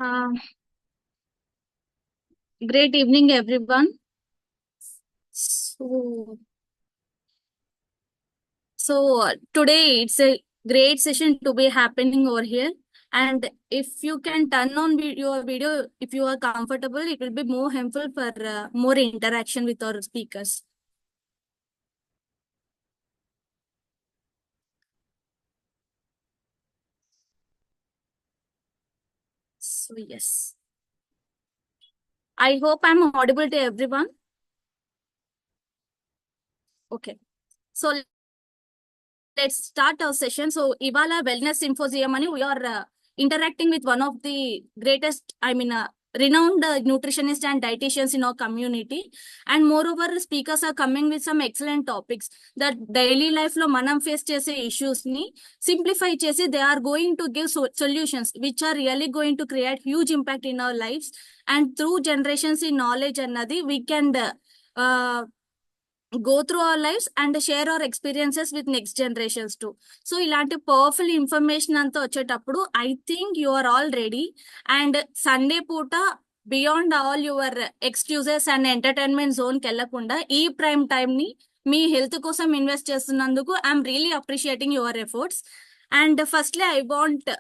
Uh, Great evening, everyone. So, today it's a great session to be happening over here. And if you can turn on your video, if you are comfortable, it will be more helpful for more interaction with our speakers. So, yes. I hope I'm audible to everyone. Okay. So, let's start our session. So, Ivala Wellness Symposium, and we are interacting with one of the greatest, renowned nutritionists and dietitians in our community. And moreover, speakers are coming with some excellent topics that daily life lo manam face chese issues ni simplify chesi. They are going to give solutions which are really going to create huge impact in our lives. And through generations in knowledge and we can uh, go through our lives and share our experiences with next generations too. So ఇలాంటి powerful information అంతా వచ్చేటప్పుడు I think you are all ready. And Sunday పూట beyond all your excuses and entertainment జోన్కి వెళ్లకుండా ఈ prime time ని మీ health కోసం ఇన్వెస్ట్ చేస్తున్నందుకు I'm really appreciating your efforts. And firstly I want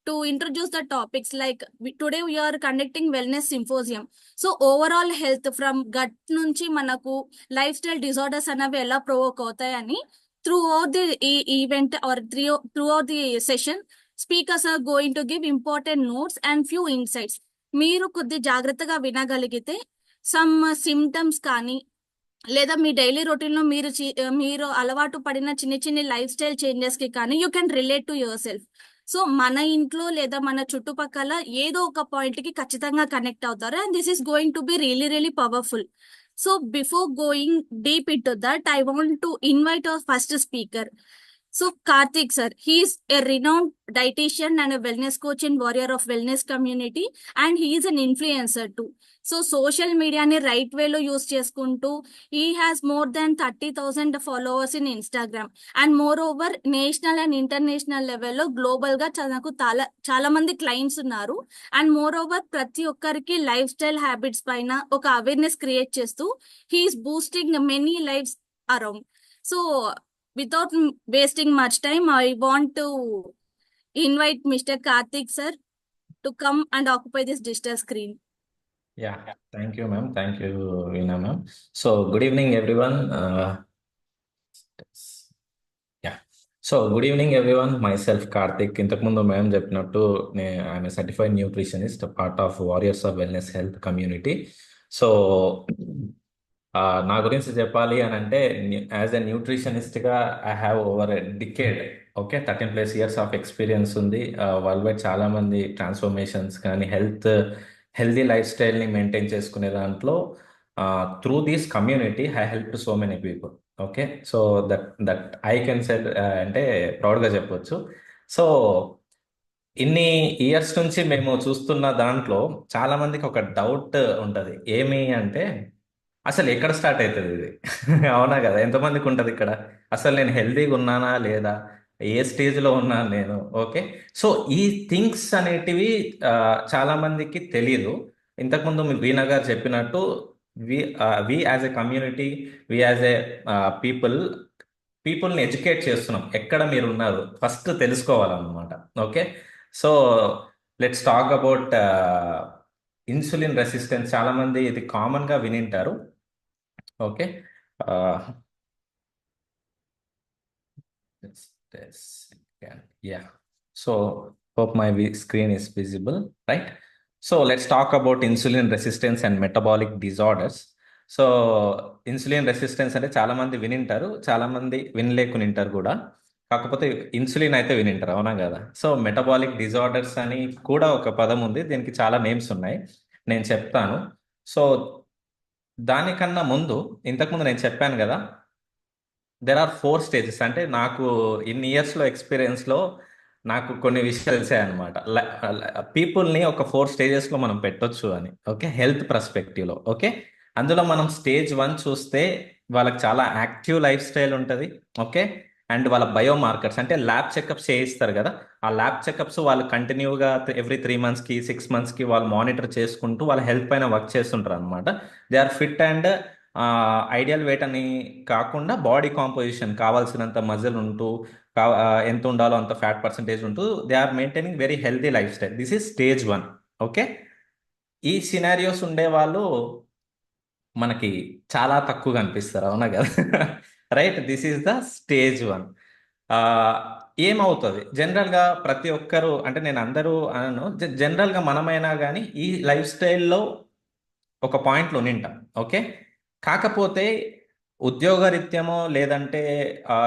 to introduce the topics like today we are conducting wellness symposium. So overall health from gut nunchi manaku lifestyle disorders anavi ela provoke avutayani throughout the event or throughout the session speakers are going to give important notes and few insights. మీరు కొద్ది జాగ్రత్తగా వినగలిగితే some symptoms కానీ లేదా మీ daily routine లో మీరు అలవాటు పడిన చిన్న చిన్న లైఫ్ స్టైల్ చేంజెస్ కి కానీ you can relate to your self. So మన ఇంట్లో లేదా మన చుట్టుపక్కల ఏదో ఒక పాయింట్ కి ఖచ్చితంగా కనెక్ట్ అవుతారు. And this is going to be really really powerful. So before going deep in to that I want to invite hour first speaker. So Karthik sir, he is a renowned dietitian and a wellness coach in Warrior of Wellness community, and he is an influencer too. So social media ni right way lo use cheskuntu he has more than 30,000 followers in Instagram, and moreover national and international level lo global ga నాకు చాలా మంది clients ఉన్నారు. And more over ప్రతి ఒక్కరికి life style habits పైన ఒక awareness create చేస్తూ he is boosting many lifes around. So without wasting much time, I want to invite Mr. Karthik sir to come and occupy this digital screen. Yeah, thank you, ma'am. Thank you, Veena, ma'am. So, good evening, everyone. Good evening, everyone. Myself, Karthik. ఇంతకుముందు ma'am చెప్పినట్టు I'm certified nutritionist, part of warriors of wellness health community. So నా గురించి చెప్పాలి అని అంటే as a న్యూట్రిషనిస్ట్గా I have over a decade, okay, 13+ years of experience ఉంది. World wide చాలామంది ట్రాన్స్ఫర్మేషన్స్ కానీ హెల్దీ లైఫ్ స్టైల్ని మెయింటైన్ చేసుకునే దాంట్లో through this community I help so many people. Okay, so that I can sell అంటే ప్రౌడ్గా చెప్పొచ్చు. సో ఇన్ని ఇయర్స్ నుంచి మేము చూస్తున్న దాంట్లో చాలా మందికి ఒక డౌట్ ఉంటుంది, ఏమి అంటే అసలు ఎక్కడ స్టార్ట్ అవుతుంది ఇది? అవునా కదా, ఎంతమందికి ఉంటుంది ఇక్కడ అసలు నేను హెల్తీగా ఉన్నానా లేదా, ఏ స్టేజ్లో ఉన్నాను నేను? ఓకే, సో ఈ థింగ్స్ అనేటివి చాలా మందికి తెలియదు. ఇంతకుముందు మీ వీణా గారు చెప్పినట్టు we as a community, we as a పీపుల్ని ఎడ్యుకేట్ చేస్తున్నాం. ఎక్కడ మీరు ఉన్నారు ఫస్ట్ తెలుసుకోవాలన్నమాట. Okay, so let's talk about insulin resistance. చాలా మంది ఇది కామన్గా వినింటారు. Okay, so hope my screen is visible, right? So let's talk about insulin resistance and metabolic disorders. So insulin resistance అంటే చాలా మంది వినింటారు, చాలా మంది వినలేకునింటారు కూడా. కాకపోతే ఇన్సులిన్ అయితే వినింటారు, అవునా కదా? సో మెటబాలిక్ డిజార్డర్స్ అని కూడా ఒక పదం ఉంది, దీనికి చాలా నేమ్స్ ఉన్నాయి, నేను చెప్తాను. సో దానికన్నా ముందు, ఇంతకుముందు నేను చెప్పాను కదా, దెర్ ఆర్ 4 stages. అంటే నాకు ఇన్ని ఇయర్స్లో ఎక్స్పీరియన్స్లో నాకు కొన్ని విషయాలు తెలిసాయన్నమాట. పీపుల్ని ఒక 4 stagesలో మనం పెట్టొచ్చు అని. Okay, health పర్స్పెక్టివ్లో. ఓకే, అందులో మనం స్టేజ్ 1 చూస్తే వాళ్ళకి చాలా యాక్టివ్ లైఫ్ స్టైల్ ఉంటుంది. ఓకే, అండ్ వాళ్ళ బయోమార్కర్స్ అంటే ల్యాబ్ చెకప్స్ చేయిస్తారు కదా, ఆ ల్యాబ్ చెకప్స్ వాళ్ళు కంటిన్యూగా ఎవ్రీ 3 మంత్స్కి 6 మంత్స్కి వాళ్ళు మానిటర్ చేసుకుంటూ వాళ్ళ హెల్త్ పైన వర్క్ చేస్తుంటారు అనమాట. They are fit and ideal weight అని కాకుండా బాడీ కాంపోజిషన్ కావాల్సినంత మజిల్ ఉంటూ ఎంత ఉండాలో అంత ఫ్యాట్ పర్సంటేజ్ ఉంటూ they are maintaining very healthy lifestyle. This is stage 1. Okay, ఈ సినారియోస్ ఉండే వాళ్ళు మనకి చాలా తక్కువగా అనిపిస్తారు, అవునా కదా? Right, this is the stage 1. ఏమవుతుంది జనరల్గా ప్రతి ఒక్కరు, అంటే నేను అందరూ అనను, జనరల్గా మనమైనా కానీ ఈ లైఫ్ స్టైల్లో ఒక పాయింట్లో నింటాం. ఓకే, కాకపోతే ఉద్యోగరీత్యమో లేదంటే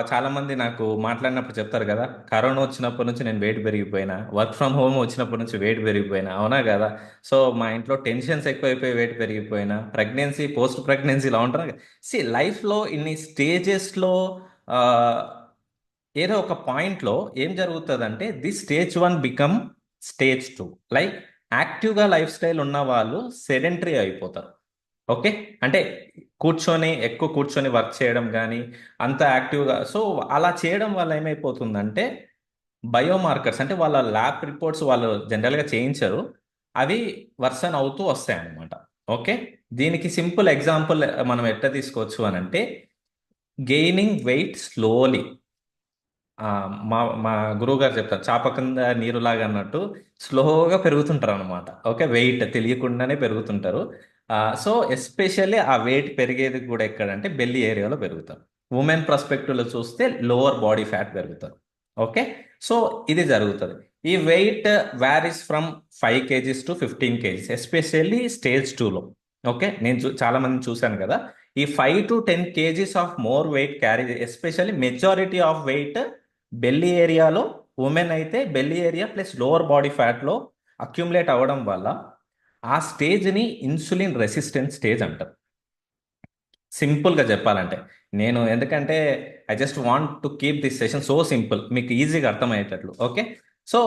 చాలా మంది నాకు మాట్లాడినప్పుడు చెప్తారు కదా, కరోనా వచ్చినప్పటి నుంచి నేను వెయిట్ పెరిగిపోయినా, వర్క్ ఫ్రమ్ హోమ్ వచ్చినప్పటి నుంచి వెయిట్ పెరిగిపోయినా, అవునా కదా? సో మా ఇంట్లో టెన్షన్స్ ఎక్కువైపోయి వెయిట్ పెరిగిపోయినా, ప్రెగ్నెన్సీ పోస్ట్ ప్రెగ్నెన్సీ ఇలా ఉంటారు. సి లైఫ్లో ఇన్ని స్టేజెస్లో ఏదో ఒక పాయింట్లో ఏం జరుగుతుందంటే the stage 1 become stage 2. Like యాక్టివ్గా లైఫ్ స్టైల్ ఉన్న వాళ్ళు సెడెంటరీ అయిపోతారు. ఓకే, అంటే ఎక్కువ కూర్చొని వర్క్ చేయడం కానీ అంత యాక్టివ్గా, సో అలా చేయడం వల్ల ఏమైపోతుందంటే బయోమార్కర్స్ అంటే వాళ్ళ ల్యాబ్ రిపోర్ట్స్ వాళ్ళు జనరల్గా చేయించరు, అవి వర్సన్ అవుతూ వస్తాయి అన్నమాట. ఓకే, దీనికి సింపుల్ ఎగ్జాంపుల్ మనం ఎట్లా తీసుకోవచ్చు అని అంటే గెయినింగ్ వెయిట్ స్లోలీ. ఆ, మా మా గురువు గారు చెప్తారు, చాప కింద నీరులాగా అన్నట్టు స్లోగా పెరుగుతుంటారు అనమాట. ఓకే, వెయిట్ తెలియకుండానే పెరుగుతుంటారు. సో ఎస్పెషల్లీ ఆ వెయిట్ పెరిగేది కూడా ఎక్కడంటే బెల్లి ఏరియాలో పెరుగుతారు. ఉమెన్ పర్స్పెక్టివ్లో చూస్తే లోవర్ బాడీ ఫ్యాట్ పెరుగుతారు. ఓకే, సో ఇది జరుగుతుంది. ఈ weight varies from 5 kgs to 15 kgs, especially stage 2లో. ఓకే, నేను చాలా మందిని చూశాను కదా, ఈ 5 to 10 kgs of more weight carry, especially majority of weight belly ఏరియాలో. ఉమెన్ అయితే belly area plus lower body ఫ్యాట్లో అక్యుములేట్ అవ్వడం వల్ల ఆ స్టేజ్ని ఇన్సులిన్ రెసిస్టెంట్ స్టేజ్ అంటారు. సింపుల్గా చెప్పాలంటే, నేను ఎందుకంటే I just want to keep this session so simple, మీకు ఈజీగా అర్థమయ్యేటట్లు. ఓకే, సో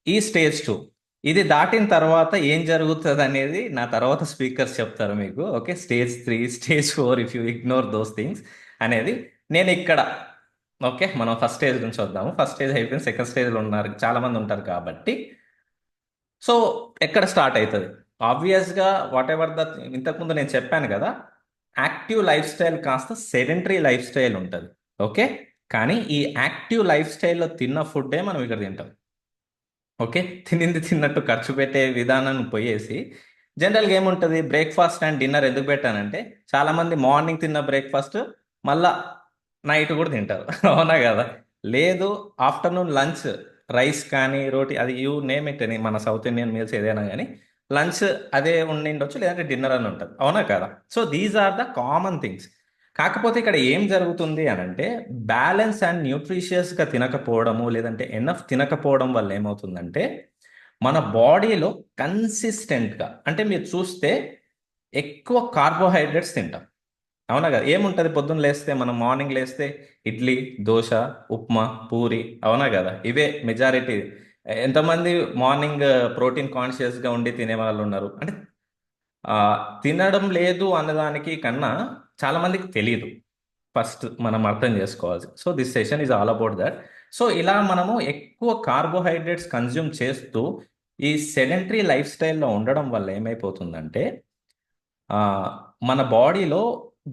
ఈ స్టేజ్ 2 ఇది దాటిన తర్వాత ఏం జరుగుతుంది అనేది నా తర్వాత స్పీకర్స్ చెప్తారు మీకు. Okay, stage 3, stage 4, if you ignore those things అనేది నేను ఇక్కడ. ఓకే, మనం ఫస్ట్ స్టేజ్ నుంచి వద్దాము. ఫస్ట్ స్టేజ్ అయిపోయింది, సెకండ్ స్టేజ్లో ఉన్నారు చాలా మంది ఉంటారు కాబట్టి. సో ఎక్కడ స్టార్ట్ అవుతుంది? ఆబ్వియస్గా వాట్ ఎవర్ ద, ఇంతకుముందు నేను చెప్పాను కదా, యాక్టివ్ లైఫ్ స్టైల్ కాస్త సెడెంటరీ లైఫ్ స్టైల్ ఉంటుంది. ఓకే, కానీ ఈ యాక్టివ్ లైఫ్ స్టైల్లో తిన్న ఫుడ్డే మనం ఇక్కడ తింటాం. ఓకే, తినింది తిన్నట్టు ఖర్చు పెట్టే విధానాన్ని పోయేసి జనరల్గా ఏముంటుంది, బ్రేక్ఫాస్ట్ అండ్ డిన్నర్ ఎందుకు పెట్టానంటే చాలా మంది మార్నింగ్ తిన్న బ్రేక్ఫాస్ట్ మళ్ళా నైట్ కూడా తింటారు. అవునా కదా? లేదు, ఆఫ్టర్నూన్ లంచ్ రైస్ కానీ రోటీ, అది యూ నేమ్ ఇట్ అని, మన సౌత్ ఇండియన్ మీల్స్ ఏదైనా కానీ లంచ్ అదే ఉండిండొచ్చు, లేదంటే డిన్నర్ అని ఉంటుంది. అవునా కదా? So these are the common things. కాకపోతే ఇక్కడ ఏం జరుగుతుంది అని అంటే బ్యాలెన్స్ అండ్ న్యూట్రిషియస్గా తినకపోవడము, లేదంటే ఎనఫ్ తినకపోవడం వల్ల ఏమవుతుందంటే మన బాడీలో కన్సిస్టెంట్గా, అంటే మీరు చూస్తే ఎక్కువ కార్బోహైడ్రేట్స్ తింటాం. అవునా కదా? ఏముంటుంది పొద్దున్న లేస్తే, మనం మార్నింగ్ లేస్తే ఇడ్లీ, దోశ, ఉప్మా, పూరి, అవునా కదా? ఇవే మెజారిటీ. ఎంతమంది మార్నింగ్ ప్రోటీన్ కాన్షియస్గా ఉండి తినే వాళ్ళు ఉన్నారు అంటే ఆ, తినడం లేదు అన్నదానికి కన్నా చాలా మందికి తెలియదు. ఫస్ట్ మనం అర్థం చేసుకోవాలి. So this session is all about that. So ఇలా మనము ఎక్కువ కార్బోహైడ్రేట్స్ కన్జ్యూమ్ చేస్తూ ఈ సెడెంటరీ లైఫ్ స్టైల్లో ఉండడం వల్ల ఏమైపోతుందంటే ఆ, మన బాడీలో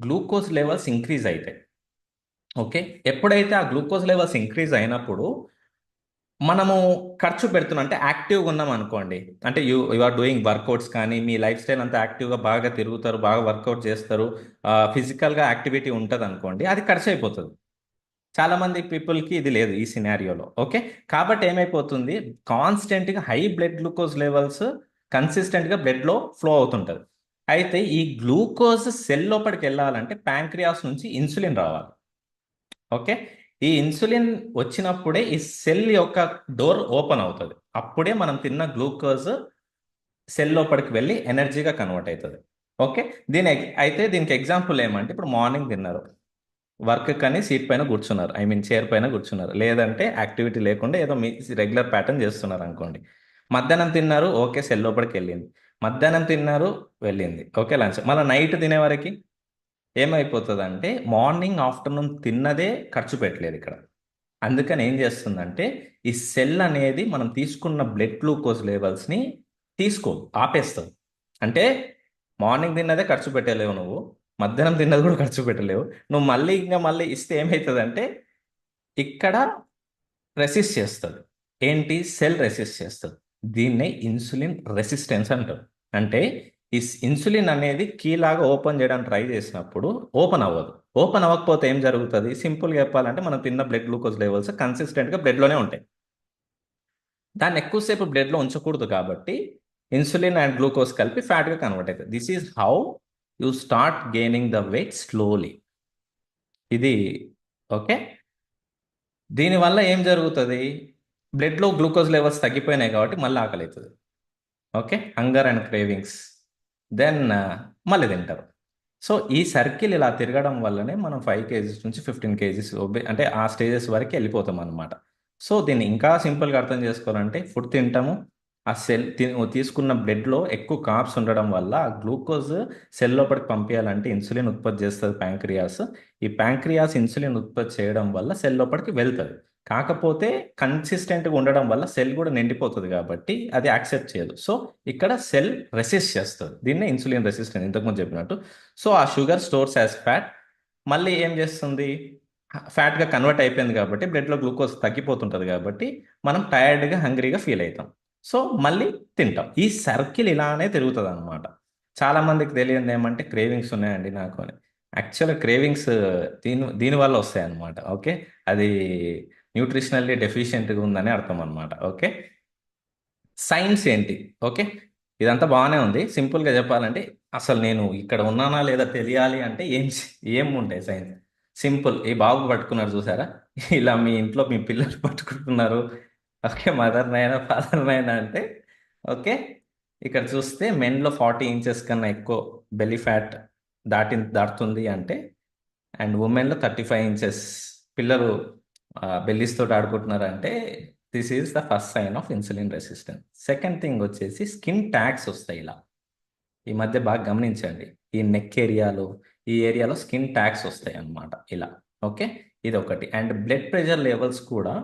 గ్లూకోజ్ లెవెల్స్ ఇంక్రీజ్ అవుతాయి. ఓకే, ఎప్పుడైతే ఆ గ్లూకోజ్ లెవెల్స్ ఇంక్రీజ్ అయినప్పుడు మనము ఖర్చు పెడుతున్నాం, అంటే యాక్టివ్గా ఉన్నాం అనుకోండి, అంటే యు ఆర్ డూయింగ్ వర్కౌట్స్ కానీ మీ లైఫ్ స్టైల్ అంతా యాక్టివ్గా బాగా తిరుగుతారు, బాగా వర్కౌట్ చేస్తారు, ఫిజికల్గా యాక్టివిటీ ఉంటుంది అనుకోండి, అది ఖర్చు అయిపోతుంది. చాలా మంది పీపుల్కి ఇది లేదు ఈ సినారియోలో. ఓకే, కాబట్టి ఏమైపోతుంది, కాన్స్టెంట్గా హై బ్లడ్ గ్లూకోజ్ లెవెల్స్ కన్సిస్టెంట్గా బ్లడ్లో ఫ్లో అవుతుంటుంది. అయితే ఈ గ్లూకోజ్ సెల్ లోపలికి వెళ్ళాలంటే ప్యాంక్రియాస్ నుంచి ఇన్సులిన్ రావాలి. ఓకే, ఈ ఇన్సులిన్ వచ్చినప్పుడే ఈ సెల్ యొక్క డోర్ ఓపెన్ అవుతుంది, అప్పుడే మనం తిన్న గ్లూకోజ్ సెల్ లోపలికి వెళ్ళి ఎనర్జీగా కన్వర్ట్ అవుతుంది. ఓకే, అయితే దీనికి ఎగ్జాంపుల్ ఏమంటే ఇప్పుడు మార్నింగ్ తిన్నారు, వర్క్ కానీ సీట్ పైన కూర్చున్నారు, ఐ మీన్ చైర్ పైన కూర్చున్నారు, లేదంటే యాక్టివిటీ లేకుండా ఏదో మీ రెగ్యులర్ ప్యాటర్న్ చేస్తున్నారు అనుకోండి. మధ్యాహ్నం తిన్నారు, ఓకే, సెల్ లోపలికి వెళ్ళింది. మధ్యాహ్నం తిన్నారు, వెళ్ళింది, ఓకే, లంచ్. మళ్ళీ నైట్ తినే వరకు ఏమైపోతుంది అంటే మార్నింగ్ ఆఫ్టర్నూన్ తిన్నదే ఖర్చు పెట్టలేదు ఇక్కడ. అందుకని ఏం చేస్తుందంటే ఈ సెల్ అనేది మనం తీసుకున్న బ్లడ్ గ్లూకోజ్ లెవెల్స్ని తీసుకో ఆపేస్తుంది. అంటే మార్నింగ్ తిన్నదే ఖర్చు పెట్టలేవు నువ్వు, మధ్యాహ్నం తిన్నది కూడా ఖర్చు పెట్టలేవు, నువ్వు మళ్ళీ ఇంకా మళ్ళీ ఇస్తే ఏమవుతుందంటే ఇక్కడ రెసిస్ట్ చేస్తుంది. ఏంటి? సెల్ రెసిస్ట్ చేస్తుంది. దీన్నే ఇన్సులిన్ రెసిస్టెన్స్ అంటారు. అంటే ఈ ఇన్సులిన్ అనేది కీ లాగా ఓపెన్ చేయడానికి ట్రై చేసినప్పుడు ఓపెన్ అవ్వదు. ఓపెన్ అవ్వకపోతే ఏం జరుగుతుంది? సింపుల్గా చెప్పాలంటే మనం తిన్న బ్లడ్ గ్లూకోజ్ లెవెల్స్ కన్సిస్టెంట్గా బ్లడ్లోనే ఉంటాయి. దాన్ని ఎక్కువసేపు బ్లడ్లో ఉంచకూడదు కాబట్టి ఇన్సులిన్ అండ్ గ్లూకోజ్ కలిపి ఫ్యాట్గా కన్వర్ట్ అవుతుంది. This is how you start gaining the weight slowly. ఇది ఓకే. దీనివల్ల ఏం జరుగుతుంది? బ్లడ్లో గ్లూకోజ్ లెవెల్స్ తగ్గిపోయినాయి కాబట్టి మళ్ళీ ఆకలి అవుతుంది. Okay, hunger and cravings. Then మళ్ళీ తింటారు. సో ఈ సర్కిల్ ఇలా తిరగడం వల్లనే మనం 5 kgs నుంచి 15 kgs అంటే ఆ స్టేజెస్ వరకు వెళ్ళిపోతాం అనమాట. సో దీన్ని ఇంకా సింపుల్గా అర్థం చేసుకోవాలంటే ఫుడ్ తింటాము, ఆ సెల్ తీసుకున్న బ్లడ్లో ఎక్కువ కార్బ్స్ ఉండడం వల్ల ఆ గ్లూకోజ్ సెల్ లోపలికి పంపించాలంటే ఇన్సులిన్ ఉత్పత్తి చేస్తుంది ప్యాంక్రియాస్. ఈ ప్యాంక్రియాస్ ఇన్సులిన్ ఉత్పత్తి చేయడం వల్ల సెల్ లోపలికి వెళ్తుంది. కాకపోతే కన్సిస్టెంట్గా ఉండడం వల్ల సెల్ కూడా నిండిపోతుంది కాబట్టి అది యాక్సెప్ట్ చేయదు. సో ఇక్కడ సెల్ రెసిస్ట్ చేస్తుంది. దీన్నే ఇన్సులిన్ రెసిస్టెన్స్ ఇంతకుముందు చెప్పినట్టు. సో ఆ షుగర్ స్టోర్స్ యాజ్ ఫ్యాట్ మళ్ళీ ఏం చేస్తుంది? ఫ్యాట్గా కన్వర్ట్ అయిపోయింది కాబట్టి బ్లడ్లో గ్లూకోజ్ తగ్గిపోతుంటుంది కాబట్టి మనం టైర్డ్గా హంగ్రీగా ఫీల్ అవుతాం. సో మళ్ళీ తింటాం. ఈ సర్కిల్ ఇలానే తిరుగుతుంది అనమాట. చాలామందికి తెలియదు ఏమంటే క్రేవింగ్స్ ఉన్నాయండి నాకు అని. యాక్చువల్గా క్రేవింగ్స్ దీనివల్ల వస్తాయి అన్నమాట. ఓకే, అది న్యూట్రిషనల్లీ డెఫిషియెంట్గా ఉందని అర్థం అనమాట. ఓకే, సైన్స్ ఏంటి? ఓకే, ఇదంతా బాగానే ఉంది. సింపుల్గా చెప్పాలంటే అసలు నేను ఇక్కడ ఉన్నానా లేదా తెలియాలి అంటే ఏం ఉంటాయి సైన్స్? సింపుల్. ఈ బాబు పట్టుకున్నారు చూసారా, ఇలా మీ ఇంట్లో మీ పిల్లలు పట్టుకుంటున్నారు. ఓకే, మదర్నైనా ఫాదర్నైనా అంటే ఓకే, ఇక్కడ చూస్తే మెన్లో 40 inches కన్నా ఎక్కువ బెల్లీ ఫ్యాట్ దాటుతుంది అంటే, అండ్ ఉమెన్లో 35 inches పిల్లలు బెల్లీస్ తోటి ఆడుకుంటున్నారంటే this is the first sign of insulin resistance. Second thing వచ్చేసి స్కిన్ ట్యాగ్స్ వస్తాయి ఇలా. ఈ మధ్య బాగా గమనించండి, ఈ నెక్ ఏరియాలో ఈ ఏరియాలో స్కిన్ ట్యాగ్స్ వస్తాయి అన్నమాట ఇలా. ఓకే, ఇది ఒకటి. అండ్ బ్లడ్ ప్రెషర్ లెవెల్స్ కూడా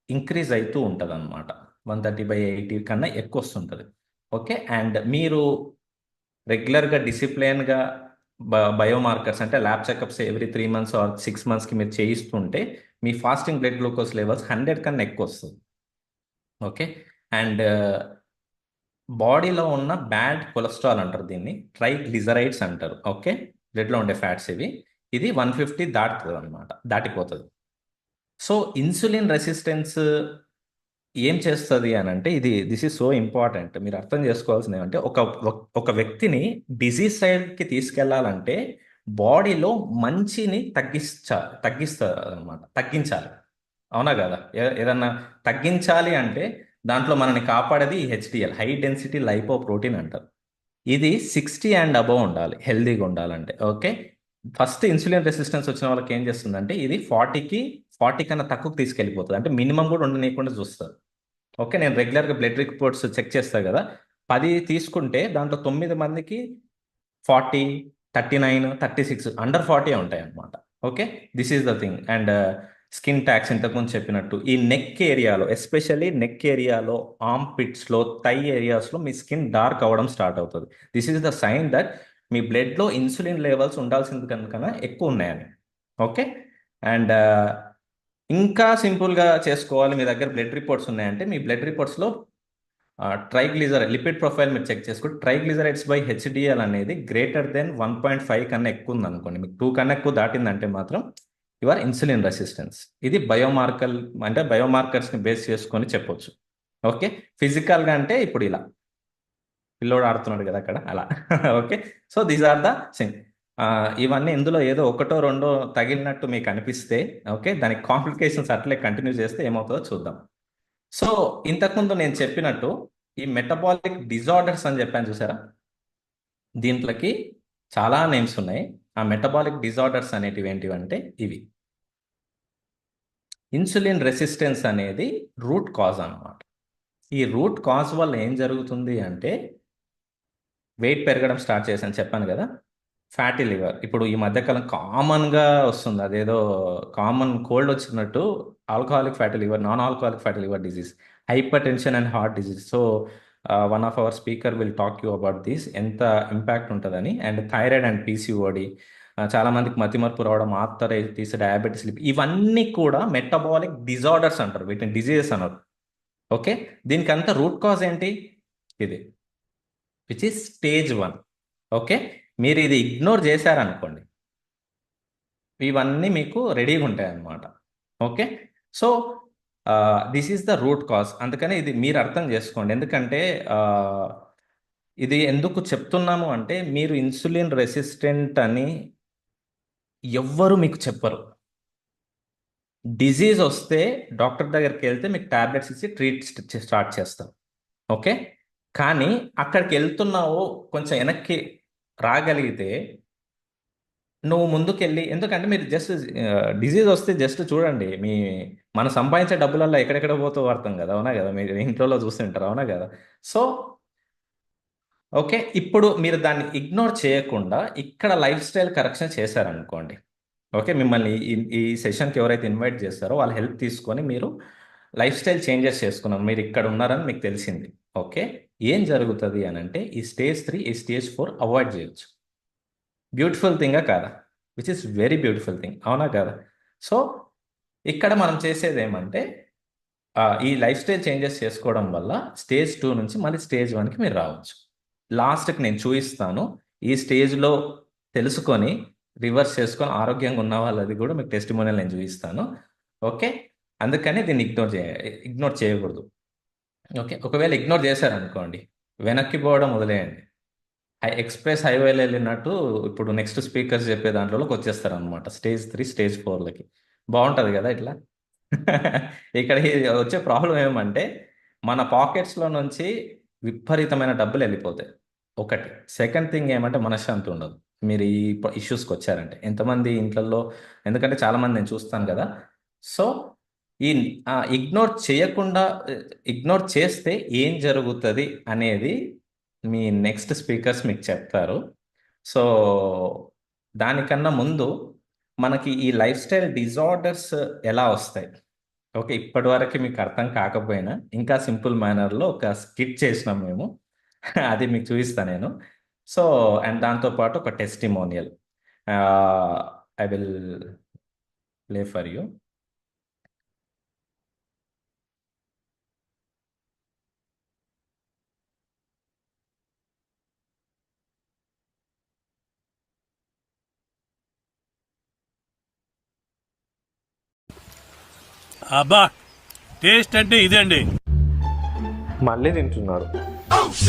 ఇంక్రీజ్ అవుతూ ఉంటుంది అనమాట. 130/80 కన్నా ఎక్కువ వస్తుంటుంది. ఓకే, అండ్ మీరు రెగ్యులర్గా డిసిప్లైన్గా బయోమార్కర్స్ అంటే lab checkups every 3 months or 6 monthsకి మీరు చేయిస్తుంటే మీ ఫాస్టింగ్ బ్లడ్ గ్లూకోజ్ లెవెల్స్ 100 కన్నా ఎక్కువ వస్తుంది. ఓకే, అండ్ బాడీలో ఉన్న బ్యాడ్ కొలెస్ట్రాల్ అంటారు, దీన్ని ట్రైగ్లిజరైడ్స్ అంటారు. ఓకే, బ్లడ్లో ఉండే ఫ్యాట్స్ ఇవి. ఇది 150 దాటుతుంది అనమాట, దాటిపోతుంది. సో ఇన్సులిన్ రెసిస్టెన్స్ ఏం చేస్తుంది అని అంటే దిస్ ఈజ్ సో ఇంపార్టెంట్. మీరు అర్థం చేసుకోవాల్సింది ఏమంటే ఒక వ్యక్తిని డిజీజ్ సైడ్కి తీసుకెళ్లాలంటే బాడీలో మంచిని తగ్గిస్తారు అనమాట, తగ్గించాలి. అవునా కదా? ఏదన్నా తగ్గించాలి అంటే దాంట్లో మనల్ని కాపాడేది HDL, high density lipo protein అంటారు. ఇది 60 అండ్ అబవ్ ఉండాలి హెల్దీగా ఉండాలంటే. ఓకే, ఫస్ట్ ఇన్సులిన్ రెసిస్టెన్స్ వచ్చిన వాళ్ళకి ఏం చేస్తుందంటే ఇది 40 కన్నా తక్కువకి తీసుకెళ్ళిపోతుంది. అంటే మినిమం కూడా ఉండనీయకుండా చూస్తారు. ఓకే, నేను రెగ్యులర్గా బ్లడ్ రిపోర్ట్స్ చెక్ చేస్తాను కదా, 10 తీసుకుంటే దాంట్లో 9 మందికి 40, 39, 36 అండర్ 40 ఉంటాయి అన్నమాట. Okay, this is the thing. And skin tags ఇంతకుముందు చెప్పినట్టు ఈ నెక్ ఏరియాలో, ఎస్పెషల్లీ నెక్ ఏరియాలో, ఆర్మ్ పిట్స్లో, థై ఏరియాస్లో మీ స్కిన్ డార్క్ అవ్వడం స్టార్ట్ అవుతుంది. This is the sign that మీ బ్లడ్లో ఇన్సులిన్ లెవెల్స్ ఉండాల్సింది కనుక ఎక్కువ ఉన్నాయని. ఓకే, అండ్ ఇంకా సింపుల్గా చేసుకోవాలి. మీ దగ్గర బ్లడ్ రిపోర్ట్స్ ఉన్నాయంటే మీ బ్లడ్ రిపోర్ట్స్లో లిపిడ్ ప్రొఫైల్ మీరు చెక్ చేసుకోండి. ట్రైగ్లిజరైడ్స్ బై హెచ్డిఎల్ అనేది గ్రేటర్ దెన్ 1.5 కన్నా ఎక్కువ ఉంది అనుకోండి, మీకు 2 కన్నా ఎక్కువ దాటిందంటే మాత్రం యువర్ ఇన్సులిన్ రెసిస్టెన్స్. ఇది బయోమార్కర్, అంటే బయోమార్కర్స్ని బేస్ చేసుకొని చెప్పొచ్చు. ఓకే, ఫిజికల్గా అంటే ఇప్పుడు ఇలా పిల్లోడు ఆడుతున్నాడు కదా అక్కడ అలా. Okay, so these are the sing. ఇవన్నీ ఇందులో ఏదో ఒకటో రెండో తగిలినట్టు మీకు అనిపిస్తే ఓకే, దానికి కాంప్లికేషన్స్ అట్లే కంటిన్యూ చేస్తే ఏమవుతుందో చూద్దాం. సో ఇంతకుముందు నేను చెప్పినట్టు ఈ మెటబాలిక్ డిజార్డర్స్ అని చెప్పాను చూసారా, దీంట్లోకి చాలా నేమ్స్ ఉన్నాయి. ఆ మెటబాలిక్ డిజార్డర్స్ అనేటివి ఏంటివంటే ఇవి. ఇన్సులిన్ రెసిస్టెన్స్ అనేది రూట్ కాజ్ అన్నమాట. ఈ రూట్ కాజ్ వల్ల ఏం జరుగుతుంది అంటే వెయిట్ పెరగడం స్టార్ట్ చేశాను చెప్పాను కదా, ఫ్యాటీ లివర్. ఇప్పుడు ఈ మధ్యకాలం కామన్గా వస్తుంది, అదేదో కామన్ కోల్డ్ వచ్చినట్టు alcoholic fatty liver, non alcoholic fatty liver disease, hyper tension and heart disease. So one of our speaker will talk you about this, ఎంత ఇంపాక్ట్ ఉంటుందని. అండ్ థైరాయిడ్ అండ్ పీసీఓడి, చాలా మందికి మతిమరుపు రావడం, ఆర్థరైటిస్, డయాబెటీస్, ఇవన్నీ కూడా metabolic disorders అంటారు, వీటిని డిజీజెస్ అన్నారు. ఓకే, దీనికి అంతా రూట్ కాజ్ ఏంటి? ఇది, విచ్ ఇస్ స్టేజ్ 1. ఓకే, మీరు ఇది ఇగ్నోర్ చేశారనుకోండి, ఇవన్నీ మీకు రెడీగా ఉంటాయి అన్నమాట. Okay, so this is the root cause. అందుకని ఇది మీరు అర్థం చేసుకోండి. ఎందుకంటే ఇది ఎందుకు చెప్తున్నాము అంటే, మీరు ఇన్సులిన్ రెసిస్టెంట్ అని ఎవ్వరు మీకు చెప్పరు. డిజీజ్ వస్తే డాక్టర్ దగ్గరికి వెళ్తే మీకు టాబ్లెట్స్ ఇచ్చి ట్రీట్ స్టార్ట్ చేస్తారు. ఓకే, కానీ అక్కడికి వెళ్తున్నావో కొంచెం వెనక్కి రాగలిగితే నువ్వు ముందుకెళ్ళి, ఎందుకంటే మీరు జస్ట్ డిజీజ్ వస్తే జస్ట్ చూడండి, మనం సంపాదించే డబ్బులలో ఎక్కడెక్కడ పోతూ వాడతాం కదా, అవునా కదా, మీరు ఇంట్లో చూస్తుంటారు, అవునా కదా. సో ఓకే, ఇప్పుడు మీరు దాన్ని ఇగ్నోర్ చేయకుండా ఇక్కడ లైఫ్ స్టైల్ కరెక్షన్ చేశారనుకోండి. ఓకే, మిమ్మల్ని ఈ సెషన్కి ఎవరైతే ఇన్వైట్ చేస్తారో వాళ్ళ హెల్ప్ తీసుకొని మీరు లైఫ్ స్టైల్ చేంజెస్ చేసుకున్నారు, మీరు ఇక్కడ ఉన్నారని మీకు తెలిసింది. ఓకే, ఏం జరుగుతుంది అని అంటే, ఈ స్టేజ్ 3, ఈ స్టేజ్ 4 అవాయిడ్ చేయొచ్చు. బ్యూటిఫుల్ థింగా కాదా? Which is very beautiful thing, అవునా కదా. సో ఇక్కడ మనం చేసేది ఏమంటే, ఈ లైఫ్ స్టైల్ చేంజెస్ చేసుకోవడం వల్ల స్టేజ్ 2 నుంచి మళ్ళీ స్టేజ్ 1కి మీరు రావచ్చు. లాస్ట్కి నేను చూపిస్తాను, ఈ స్టేజ్లో తెలుసుకొని రివర్స్ చేసుకొని ఆరోగ్యంగా ఉన్న వాళ్ళది కూడా మీకు టెస్టిమోనియల్ నేను చూపిస్తాను. ఓకే, అందుకని దీన్ని ఇగ్నోర్ చేయకూడదు. ఓకే, ఒకవేళ ఇగ్నోర్ చేశారనుకోండి, వెనక్కి పోవడం వదిలేయండి. ఎక్స్ప్రెస్ హైవేలో వెళ్ళినట్టు ఇప్పుడు నెక్స్ట్ స్పీకర్స్ చెప్పే దాంట్లోకి వచ్చేస్తారు అనమాట, స్టేజ్ 3, స్టేజ్ 4లకి. బాగుంటుంది కదా ఇట్లా. ఇక్కడ వచ్చే ప్రాబ్లం ఏమంటే, మన పాకెట్స్లో నుంచి విపరీతమైన డబ్బులు వెళ్ళిపోతాయి. ఒకటి. సెకండ్ థింగ్ ఏమంటే, మనశ్శాంతి ఉండదు. మీరు ఈ ఇష్యూస్కి వచ్చారంటే ఎంతమంది ఇంట్లో, ఎందుకంటే చాలామంది నేను చూస్తాను కదా. సో ఈ ఇగ్నోర్ చేస్తే ఏం జరుగుతుంది అనేది మీ నెక్స్ట్ స్పీకర్స్ మీకు చెప్తారు. సో దానికన్నా ముందు మనకి ఈ లైఫ్ స్టైల్ డిజార్డర్స్ ఎలా వస్తాయి, ఓకే, ఇప్పటి వరకు మీకు అర్థం కాకపోయినా ఇంకా సింపుల్ మేనర్లో ఒక స్కిట్ చేసినాం మేము, అది మీకు చూపిస్తాను నేను. సో అండ్ దాంతోపాటు ఒక testimonial I will play for you. అబ్బా, టేస్ట్ అంటే ఇదండి. మళ్ళీ తింటున్నారు,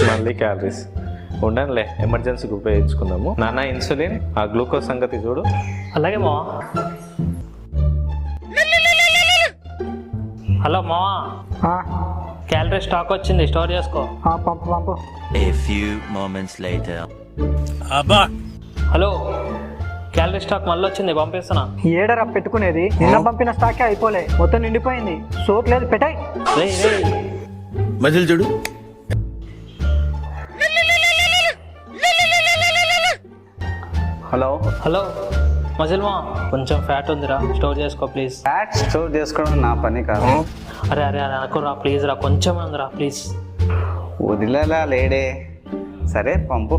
మళ్ళీ క్యాలరీస్. ఉండనులే, ఎమర్జెన్సీకి ఉపయోగించుకుందాము. నాన్న ఇన్సులిన్, ఆ గ్లూకోజ్ సంగతి చూడు. అలాగే మావా. హలో మావా, క్యాలరీ స్టాక్ వచ్చింది, స్టోర్ చేసుకో. పంపు పంపు. A few moments later. అబ్బా, హలో, క్యాలరీ స్టాక్ మళ్ళీ వచ్చింది, పంపిస్తున్నా. ఏడరా పెట్టుకునేది? నిన్న పంపిన స్టాకే అయిపోలే, మొత్తం నిండిపోయింది. సోక్ లేదు, పెట్టాయి. రేయ్ రేయ్, మజిల్ చూడు. హలో హలో మజిల్ మా, కొంచెం ఫ్యాట్ ఉందిరా, స్టోర్ చేసుకో ప్లీజ్. ఫ్యాట్ స్టోర్ చేసుకోవడం నా పని కాదు. అరే అరే అరే అనుకోరా ప్లీజ్ రా, కొంచెం ఉందిరా ప్లీజ్. వదిలేలా లేడే. సరే పంపు.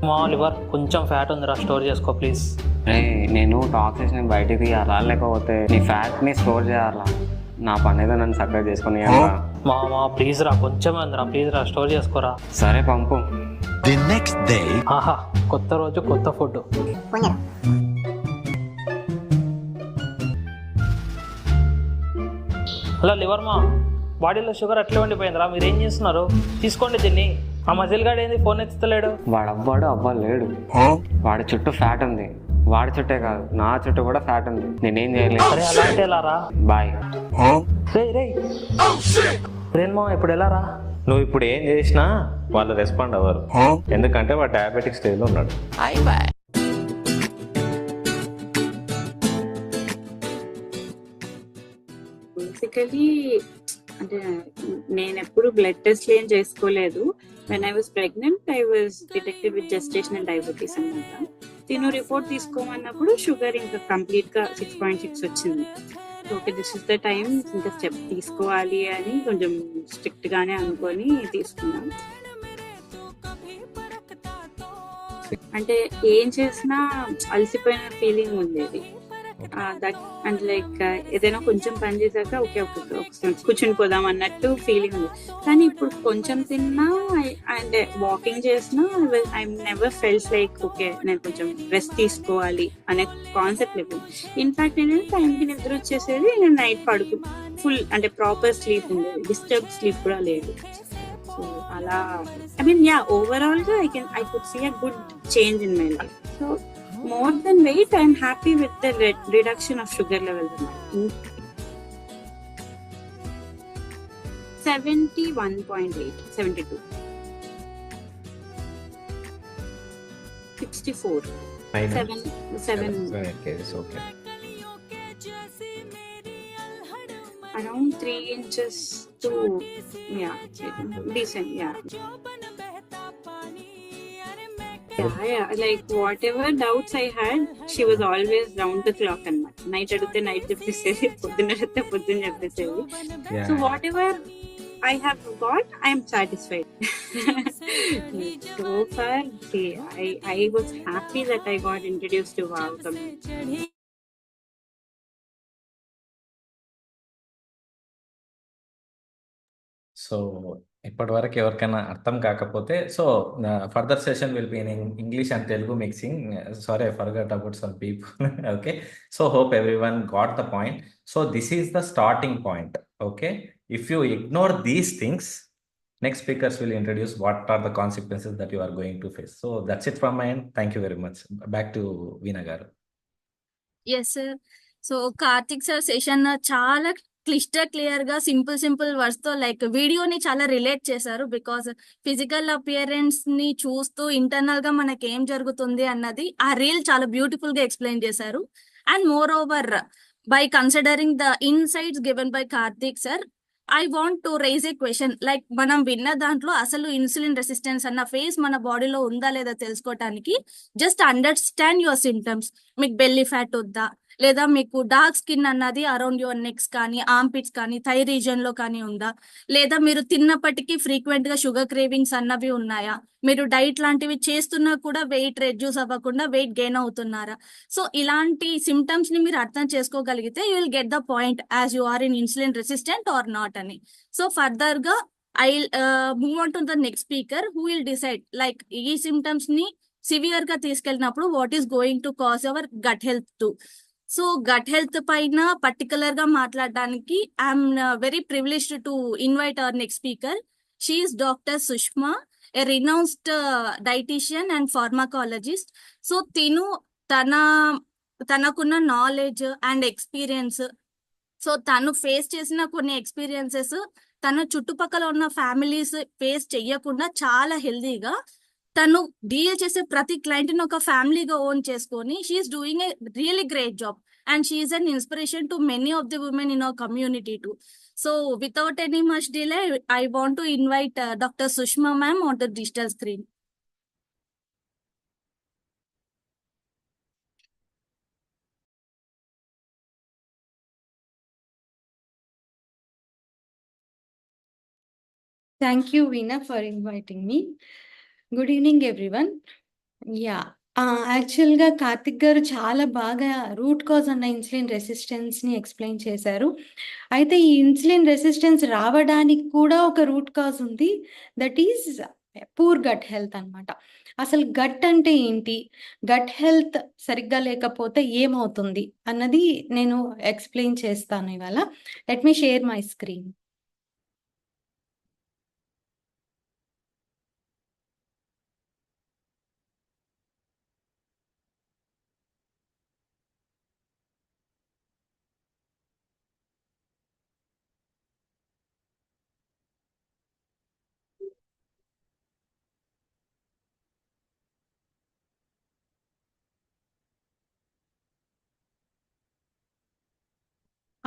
మా లివర్ కొంచెం ఫ్యాట్ ఉందిరా, స్టోర్ చేసుకో ప్లీజ్. నేను టాక్సిక్స్ ని బయటికి తీయాలా, లేకపోతే నీ ఫ్యాట్ ని స్టోర్ చేయాలా? నా పని ఏదో నన్ను సక్కగా చేసుకుని. మా ప్లీజ్ రా, కొంచెం ఉందిరా ప్లీజ్ రా, స్టోర్ చేసుకోరా. సరే పంపు. The next day. ఆహా, కొత్త రోజు కొత్త ఫుడ్. హలో లివర్ మా, బాడీలో షుగర్ అట్లే ఉండిపోయిందిరా, మీరు ఏం చేస్తున్నారు? తీసుకోండి దీన్ని. ఆ మజిల్ గాడు ఏంది ఫోన్ ఎత్తుతలేడు? వాడు అవ్వలేడు. వాడి చుట్టూ ఫ్యాట్ ఉంది. వాడి చుట్టే కాదు, నా చుట్టూ కూడా ఫ్యాట్ ఉంది. నేనేం చేయలేదు. అరే అలా అంటే ఎలా రా? బాయ్. రేణుమా, ఇప్పుడు ఎలా రా? నువ్వు ఇప్పుడు ఏం చేసినా వాళ్ళు రెస్పాండ్ అవ్వరు, ఎందుకంటే వాడు డయాబెటిక్ స్టేజ్లో ఉన్నాడు. బేసికలీ అంటే నేను ఎప్పుడు బ్లడ్ టెస్ట్ ఏం చేసుకోలేదు. when I was pregnant, I was detected with gestational diabetes అనమాట. తిను రిపోర్ట్ తీసుకోమన్నప్పుడు షుగర్ ఇంకా కంప్లీట్ గా 6.6 వచ్చింది. Okay, this is the time, ఇంకా స్టెప్ తీసుకోవాలి అని కొంచెం స్ట్రిక్ట్ గానే అనుకొని తీసుకున్నాం. అంటే ఏం చేసినా అలసిపోయిన ఫీలింగ్ ఉండేది. దట్ అండ్ లైక్ ఏదైనా కొంచెం పని చేశాక ఓకే కూర్చుని పోదాం అన్నట్టు ఫీలింగ్ ఉంది. కానీ ఇప్పుడు కొంచెం తిన్నా అండ్ వాకింగ్ చేసినా I never felt like okay నేను కొంచెం రెస్ట్ తీసుకోవాలి అనే కాన్సెప్ట్ లేదు. ఇన్ఫాక్ట్ ఏంటంటే టైంకి నిద్ర వచ్చేసేది, నేను నైట్ పడుకు ఫుల్ అంటే ప్రాపర్ స్లీప్ ఉండేది, డిస్టర్బ్ స్లీప్ కూడా లేదు. సో అలా ఐ మీన్ ఓవరాల్ గా I could see a good change in my life. So more than weight, I'm happy with the reduction of sugar levels in my life. 71.8, 72, 64, Minus 7 kgs, okay. around 3 inches to decent. Like whatever doubts I had, she was always round the clock అన్నమాట. Night అడిగితే night చెప్పేసేది, పొద్దున్న అడిగితే పొద్దున్న చెప్పేసేది. So whatever I have got, I am satisfied. So far, I was happy that I got introduced to WOW community. So ఇప్పటి వరకు ఎవరికైనా అర్థం కాకపోతే, so further session will be in English and Telugu mixing. Sorry, I forgot about some people. Okay, so hope every one got the point. So this is the starting point. Okay, if you ignore these things, next speakers will introduce what are the consequences that you are going to face. So that's it from my end. Thank you very much. Back to Veena garu. Yes sir. So Karthik sir session చాలా clear గా simple words తో like వీడియోని చాలా relate చేశారు. Because physical appearance ని చూస్తూ internal గా మనకి ఏం జరుగుతుంది అన్నది ఆ రీల్ చాలా బ్యూటిఫుల్ గా ఎక్స్ప్లెయిన్ చేశారు. And more over, by considering the insights given by Karthik sir, I want to raise a question. Like మనం విన్న దాంట్లో అసలు ఇన్సులిన్ రెసిస్టెన్స్ అన్న ఫేస్ మన బాడీలో ఉందా లేదా తెలుసుకోవటానికి జస్ట్ అండర్స్టాండ్ యువర్ సిమ్టమ్స్. మీకు బెల్లీ ఫ్యాట్ వద్దా, లేదా మీకు డార్క్ స్కిన్ అన్నది అరౌండ్ యువర్ నెక్స్ కానీ ఆర్మ్పిట్స్ కానీ థై రీజన్ లో కానీ ఉందా, లేదా మీరు తిన్నప్పటికీ ఫ్రీక్వెంట్ గా షుగర్ క్రేవింగ్స్ అన్నవి ఉన్నాయా, మీరు డైట్ లాంటివి చేస్తున్నా కూడా వెయిట్ రెడ్యూస్ అవ్వకుండా వెయిట్ గెయిన్ అవుతున్నారా. సో ఇలాంటి సిమ్టమ్స్ ని మీరు అర్థం చేసుకోగలిగితే you will get the point as you are in insulin resistant or not అని. సో ఫర్దర్ గా I move on to the next speaker who will decide like ఈ సిమ్టమ్స్ ని సివియర్ గా తీసుకెళ్ళినప్పుడు what is going to cause our gut health too. So gut health పైన particular గా మాట్లాడడానికి I'm very privileged to invite our next speaker. She is doctor Sushma, a renowned dietitian and pharmacologist. So తనకున్న knowledge and experience, so తను face చేసిన కొన్ని experiences తన చుట్టుపక్కల ఉన్న ఫ్యామిలీస్ ఫేస్ చెయ్యకుండా చాలా హెల్దీగా తను డీల్ చేసే ప్రతి క్లయింట్ ని ఒక ఫ్యామిలీగా ఓన్ చేసుకొని she's doing a really great job and she's an inspiration to many of the women in our community too. So without any much delay, I want to invite Dr. Sushma ma'am on the digital screen. Thank you, Veena, for inviting me. Good evening, everyone. Yeah. యాక్చువల్గా కార్తిక్ గారు చాలా బాగా root cause అన్న insulin రెసిస్టెన్స్ని explain చేశారు. అయితే ఈ insulin resistance రావడానికి కూడా ఒక రూట్ కాజ్ ఉంది, that is poor gut health అన్నమాట. అసలు గట్ అంటే ఏంటి, గట్ హెల్త్ సరిగ్గా లేకపోతే ఏమవుతుంది అన్నది నేను ఎక్స్ప్లెయిన్ చేస్తాను ఇవాళ. Let me share my screen.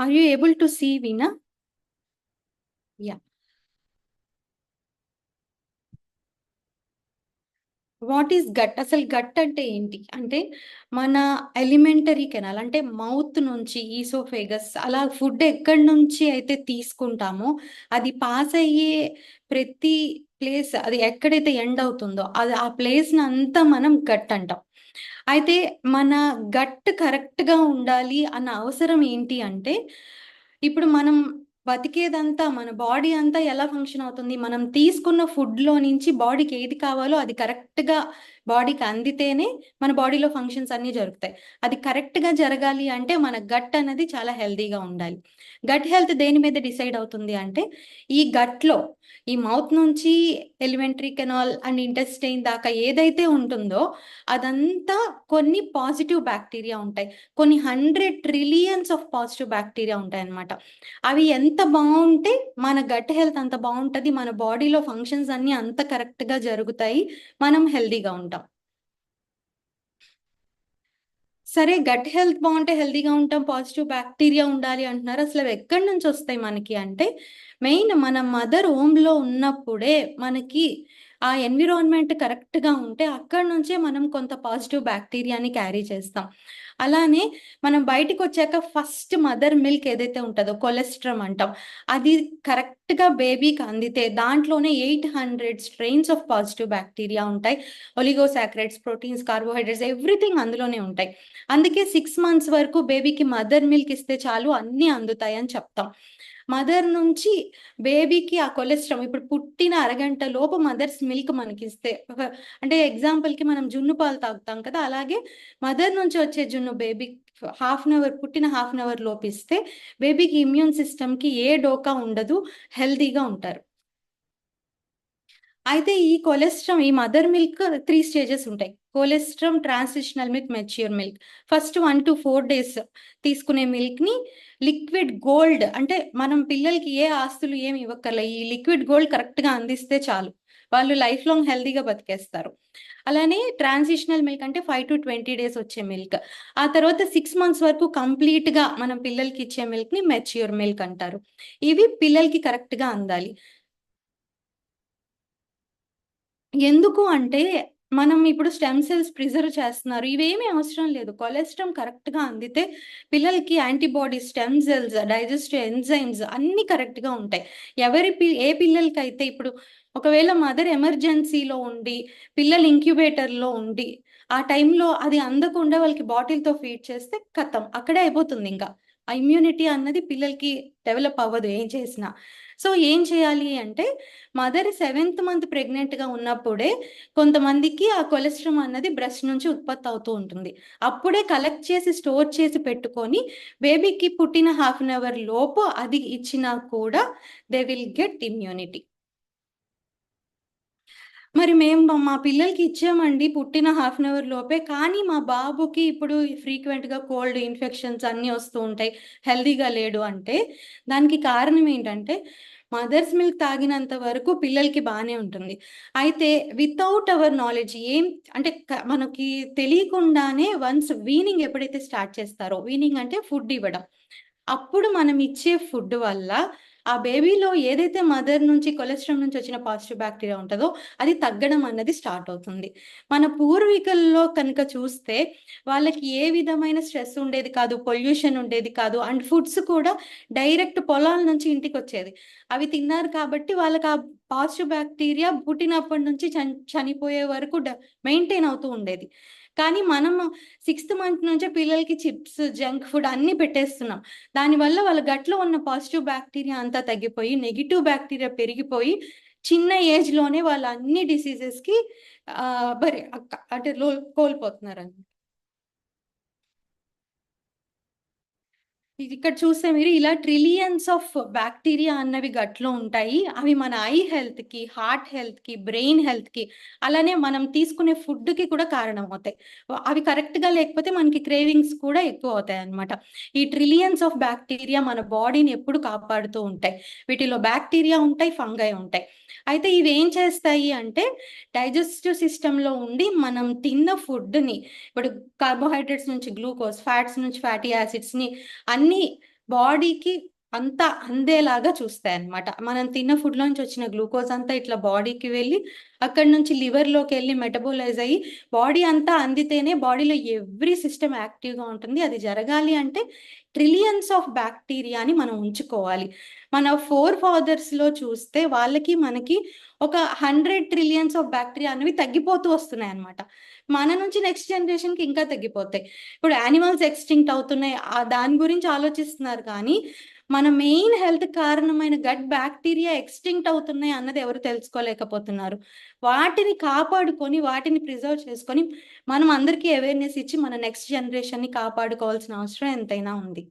Are you able to see, Veena? Yeah. What is gut? అసలు గట్ అంటే ఏంటి అంటే మన ఎలిమెంటరీ కెనాల్ అంటే మౌత్ నుంచి ఈసోఫేగస్ అలా ఫుడ్ ఎక్కడి నుంచి అయితే తీసుకుంటామో అది పాస్ అయ్యే ప్రతి ప్లేస్ అది ఎక్కడైతే ఎండ్ అవుతుందో అది ఆ ప్లేస్ని అంతా మనం గట్ అంటాం. అయితే మన గట్ కరెక్ట్గా ఉండాలి అన్న అవసరం ఏంటి అంటే ఇప్పుడు మనం బతికేదంతా మన బాడీ అంతా ఎలా ఫంక్షన్ అవుతుంది? మనం తీసుకున్న ఫుడ్‌లో నుంచి బాడీకి ఏది కావాలో అది కరెక్ట్‌గా బాడీకి అందితేనే మన బాడీలో ఫంక్షన్స్ అన్నీ జరుగుతాయి. అది కరెక్ట్‌గా జరగాలి అంటే మన గట్ అనేది చాలా హెల్తీగా ఉండాలి. గట్ హెల్త్ దేని మీద డిసైడ్ అవుతుంది అంటే ఈ గట్‌లో ఈ మౌత్ నుంచి ఎలిమెంటరీ కెనాల్ అండ్ ఇంటెస్టైన్ దాకా ఏదైతే ఉంటుందో అదంతా కొన్ని పాజిటివ్ బ్యాక్టీరియా ఉంటాయి. కొన్ని 100 ట్రిలియన్స్ ఆఫ్ పాజిటివ్ బ్యాక్టీరియా ఉంటాయన్నమాట. అవి ఎంత బావుంటే మన గట్ హెల్త్ అంత బావుంటది. మన బాడీలో ఫంక్షన్స్ అన్నీ అంత కరెక్ట్‌గా జరుగుతాయి. మనం హెల్తీగా ఉంటాం. సరే గట్ హెల్త్ బావుంటే హెల్తీగా ఉంటాం. పాజిటివ్ బ్యాక్టీరియా ఉండాలి అంటున్నారు. అసలు అవి ఎక్కడి నుంచి వస్తాయి మనకి అంటే మెయిన్ మన మదర్ వోమ్‌లో ఉన్నప్పుడే మనకి ఆ ఎన్విరాన్మెంట్ కరెక్ట్‌గా ఉంటే అక్కడి నుంచే మనం కొంత పాజిటివ్ బ్యాక్టీరియాని క్యారీ చేస్తాం. అలానే మనం బయటికొచ్చాక ఫస్ట్ మదర్ మిల్క్ ఏదైతే ఉంటదో కొలెస్ట్రమ్ అంటాం. అది కరెక్ట్‌గా బేబీకి అందితే దాంట్లోనే 800 స్ట్రెయిన్స్ ఆఫ్ పాజిటివ్ బ్యాక్టీరియా ఉంటాయి. ఒలిగోసాకరైడ్స్, ప్రోటీన్స్, కార్బోహైడ్రేట్స్ ఎవ్రీథింగ్ అందులోనే ఉంటాయి. అందుకే 6 మంత్స్ వరకు బేబీకి మదర్ మిల్క్ ఇస్తే చాలు అన్నీ అందుతాయని చెప్తాం. మదర్ నుంచి బేబీకి ఆ కొలెస్ట్రాల్ ఇప్పుడు పుట్టిన అరగంట లోపు మదర్స్ మిల్క్ మనకిస్తే అంటే ఎగ్జాంపుల్‌కి మనం జున్ను పాలు తాగుతాం కదా! అలాగే మదర్ నుంచి వచ్చే జున్ను బేబీకి హాఫ్ అన్ అవర్ పుట్టిన హాఫ్ అన్ అవర్ లోపు ఇస్తే బేబీకి ఇమ్యూన్ సిస్టమ్‌కి ఏ డోకా ఉండదు. హెల్తీగా ఉంటారు. అయితే ఈ కొలెస్ట్రామ్ ఈ మదర్ మిల్క్ 3 స్టేజెస్ ఉంటాయి. Colostrum, transitional milk, mature milk. First 1-4 days తీసుకునే మిల్క్‌ని లిక్విడ్ గోల్డ్ అంటే మనం పిల్లలకి ఏ ఆస్తులు ఏమి ఇవ్వక్కర్లే. ఈ లిక్విడ్ గోల్డ్ కరెక్ట్‌గా అందిస్తే చాలు. వాళ్ళు లైఫ్ లాంగ్ హెల్తీగా బతికేస్తారు. అలానే ట్రాన్సిషనల్ మిల్క్ అంటే 5-20 డేస్ వచ్చే మిల్క్. ఆ తర్వాత 6 మంత్స్ వరకు కంప్లీట్‌గా మనం పిల్లలకి ఇచ్చే మిల్క్‌ని మెచ్యూర్ మిల్క్ అంటారు. ఇవి పిల్లలకి కరెక్ట్‌గా అందాలి. ఎందుకు అంటే, మనం ఇప్పుడు స్టెమ్ సెల్స్ ప్రిజర్వ్ చేస్తున్నారు. ఇవేమీ అవసరం లేదు. కొలెస్ట్రామ్ కరెక్ట్‌గా అందితే పిల్లలకి antibodies, stem cells, digestive enzymes అన్నీ కరెక్ట్‌గా ఉంటాయి. ఏ పిల్లలకైతే ఇప్పుడు ఒకవేళ మదర్ ఎమర్జెన్సీలో ఉండి, పిల్లలు ఇంక్యుబేటర్‌లో ఉండి, ఆ టైంలో అది అందకుండా వాళ్ళకి బాటిల్‌తో ఫీడ్ చేస్తే ఖతం. అక్కడే అయిపోతుందింక. ఆ ఇమ్యూనిటీ అన్నది పిల్లలకి డెవలప్ అవ్వదు ఏం చేసినా. సో, ఏం చేయాలి అంటే మదర్ 7థ్ మంత్ ప్రెగ్నెంట్‌గా ఉన్నప్పుడే కొంతమందికి ఆ కొలెస్ట్రామ్ అన్నది బ్రెస్ట్ నుంచి ఉత్పత్తి అవుతూ ఉంటుంది. అప్పుడే కలెక్ట్ చేసి, స్టోర్ చేసి పెట్టుకొని బేబీకి పుట్టిన హాఫ్ అన్ అవర్ లోపు అది ఇచ్చినా కూడా దే విల్ గెట్ ఇమ్యూనిటీ. మరి మేము మా పిల్లలకి ఇచ్చామండి పుట్టిన హాఫ్ అన్ అవర్ లోపే. కానీ మా బాబుకి ఇప్పుడు ఫ్రీక్వెంట్‌గా కోల్డ్ ఇన్ఫెక్షన్స్ అన్నీ వస్తూ ఉంటాయి. హెల్తీగా లేడు అంటే, దానికి కారణం ఏంటంటే, మదర్స్ మిల్క్ తాగినంత వరకు పిల్లలకి బానే ఉంటుంది. అయితే వితౌట్ అవర్ నాలెడ్జ్ అంటే మనకి తెలియకుండానే వన్స్ వీనింగ్ ఎప్పుడైతే స్టార్ట్ చేస్తారో, వీనింగ్ అంటే ఫుడ్ ఇవ్వడం. అప్పుడు మనం ఇచ్చే ఫుడ్ వల్ల ఆ బేబీలో ఏదైతే మదర్ నుంచి కొలెస్ట్రామ్ నుంచి వచ్చిన పాజిటివ్ బ్యాక్టీరియా ఉంటదో అది తగ్గడం అన్నది స్టార్ట్ అవుతుంది. మన పూర్వీకుల్లో కనుక చూస్తే వాళ్ళకి ఏ విధమైన స్ట్రెస్ ఉండేది కాదు. పొల్యూషన్ ఉండేది కాదు. అండ్ ఫుడ్స్ కూడా డైరెక్ట్ పొలాల నుంచి ఇంటికొచ్చేది. అవి తిన్నారు కాబట్టి వాళ్ళకి ఆ పాజిటివ్ బ్యాక్టీరియా పుట్టినప్పటి నుంచి చనిపోయే వరకు మెయింటైన్ అవుతూ ఉండేది. కానీ మనం 6థ్ మంత్ నుంచే పిల్లలకి చిప్స్, జంక్ ఫుడ్ అన్నీ పెట్టేస్తున్నాం. దానివల్ల వాళ్ళ గట్‌లో ఉన్న పాజిటివ్ బ్యాక్టీరియా అంతా తగ్గిపోయి, నెగెటివ్ బ్యాక్టీరియా పెరిగిపోయి, చిన్న ఏజ్‌లోనే వాళ్ళు అన్ని డిసీజెస్‌కి బరి అంటే కోల్పోతున్నారనమాట. ఇది ఇక్కడ చూస్తే మీరు ఇలా ట్రిలియన్స్ ఆఫ్ బ్యాక్టీరియా అన్నవి గట్‌లో ఉంటాయి. అవి మన ఐ హెల్త్‌కి, హార్ట్ హెల్త్‌కి, బ్రెయిన్ హెల్త్‌కి అలానే మనం తీసుకునే ఫుడ్‌కి కూడా కారణమవుతాయి. అవి కరెక్ట్‌గా లేకపోతే మనకి క్రేవింగ్స్ కూడా ఎక్కువవుతాయన్నమాట. ఈ ట్రిలియన్స్ ఆఫ్ బ్యాక్టీరియా మన బాడీని ఎప్పుడు కాపాడుతూ ఉంటాయి. వీటిలో బ్యాక్టీరియా ఉంటాయి, ఫంగై ఉంటాయి. అయితే ఇవేం చేస్తాయి అంటే డైజెస్టివ్ సిస్టమ్‌లో ఉండి మనం తిన్న ఫుడ్‌ని ఇప్పుడు కార్బోహైడ్రేట్స్ నుంచి గ్లూకోజ్, ఫ్యాట్స్ నుంచి ఫ్యాటీ యాసిడ్స్‌ని అన్నీ బాడీకి అంతా అందేలాగా చూస్తాయి అన్నమాట. మనం తిన్న ఫుడ్లోంచి వచ్చిన గ్లూకోజ్ అంతా ఇట్లా బాడీకి వెళ్ళి అక్కడి నుంచి లివర్లోకి వెళ్ళి మెటబోలైజ్ అయ్యి బాడీ అంతా అందితేనే బాడీలో ఎవ్రీ సిస్టమ్ యాక్టివ్గా ఉంటుంది. అది జరగాలి అంటే ట్రిలియన్స్ ఆఫ్ బ్యాక్టీరియాని మనం ఉంచుకోవాలి. మన ఫాదర్స్లో చూస్తే వాళ్ళకి మనకి ఒక 100 ట్రిలియన్స్ ఆఫ్ బ్యాక్టీరియా అనేవి తగ్గిపోతూ వస్తున్నాయి అన్నమాట. మన నుంచి నెక్స్ట్ జనరేషన్కి ఇంకా తగ్గిపోతాయి. ఇప్పుడు యానిమల్స్ ఎక్స్టింక్ట్ అవుతున్నాయి, దాని గురించి ఆలోచిస్తున్నారు, కానీ మన మెయిన్ హెల్త్ కారణమైన గట్ బ్యాక్టీరియా ఎక్స్టింక్ట్ అవుతున్నాయి అన్నది ఎవరు తెలుసుకోలేకపోతున్నారు. వాటిని కాపాడుకొని వాటిని ప్రిజర్వ్ చేసుకొని మనం అందరికీ అవేర్నెస్ ఇచ్చి మన నెక్స్ట్ జనరేషన్ని కాపాడుకోవాల్సిన అవసరం ఎంతైనా ఉంది.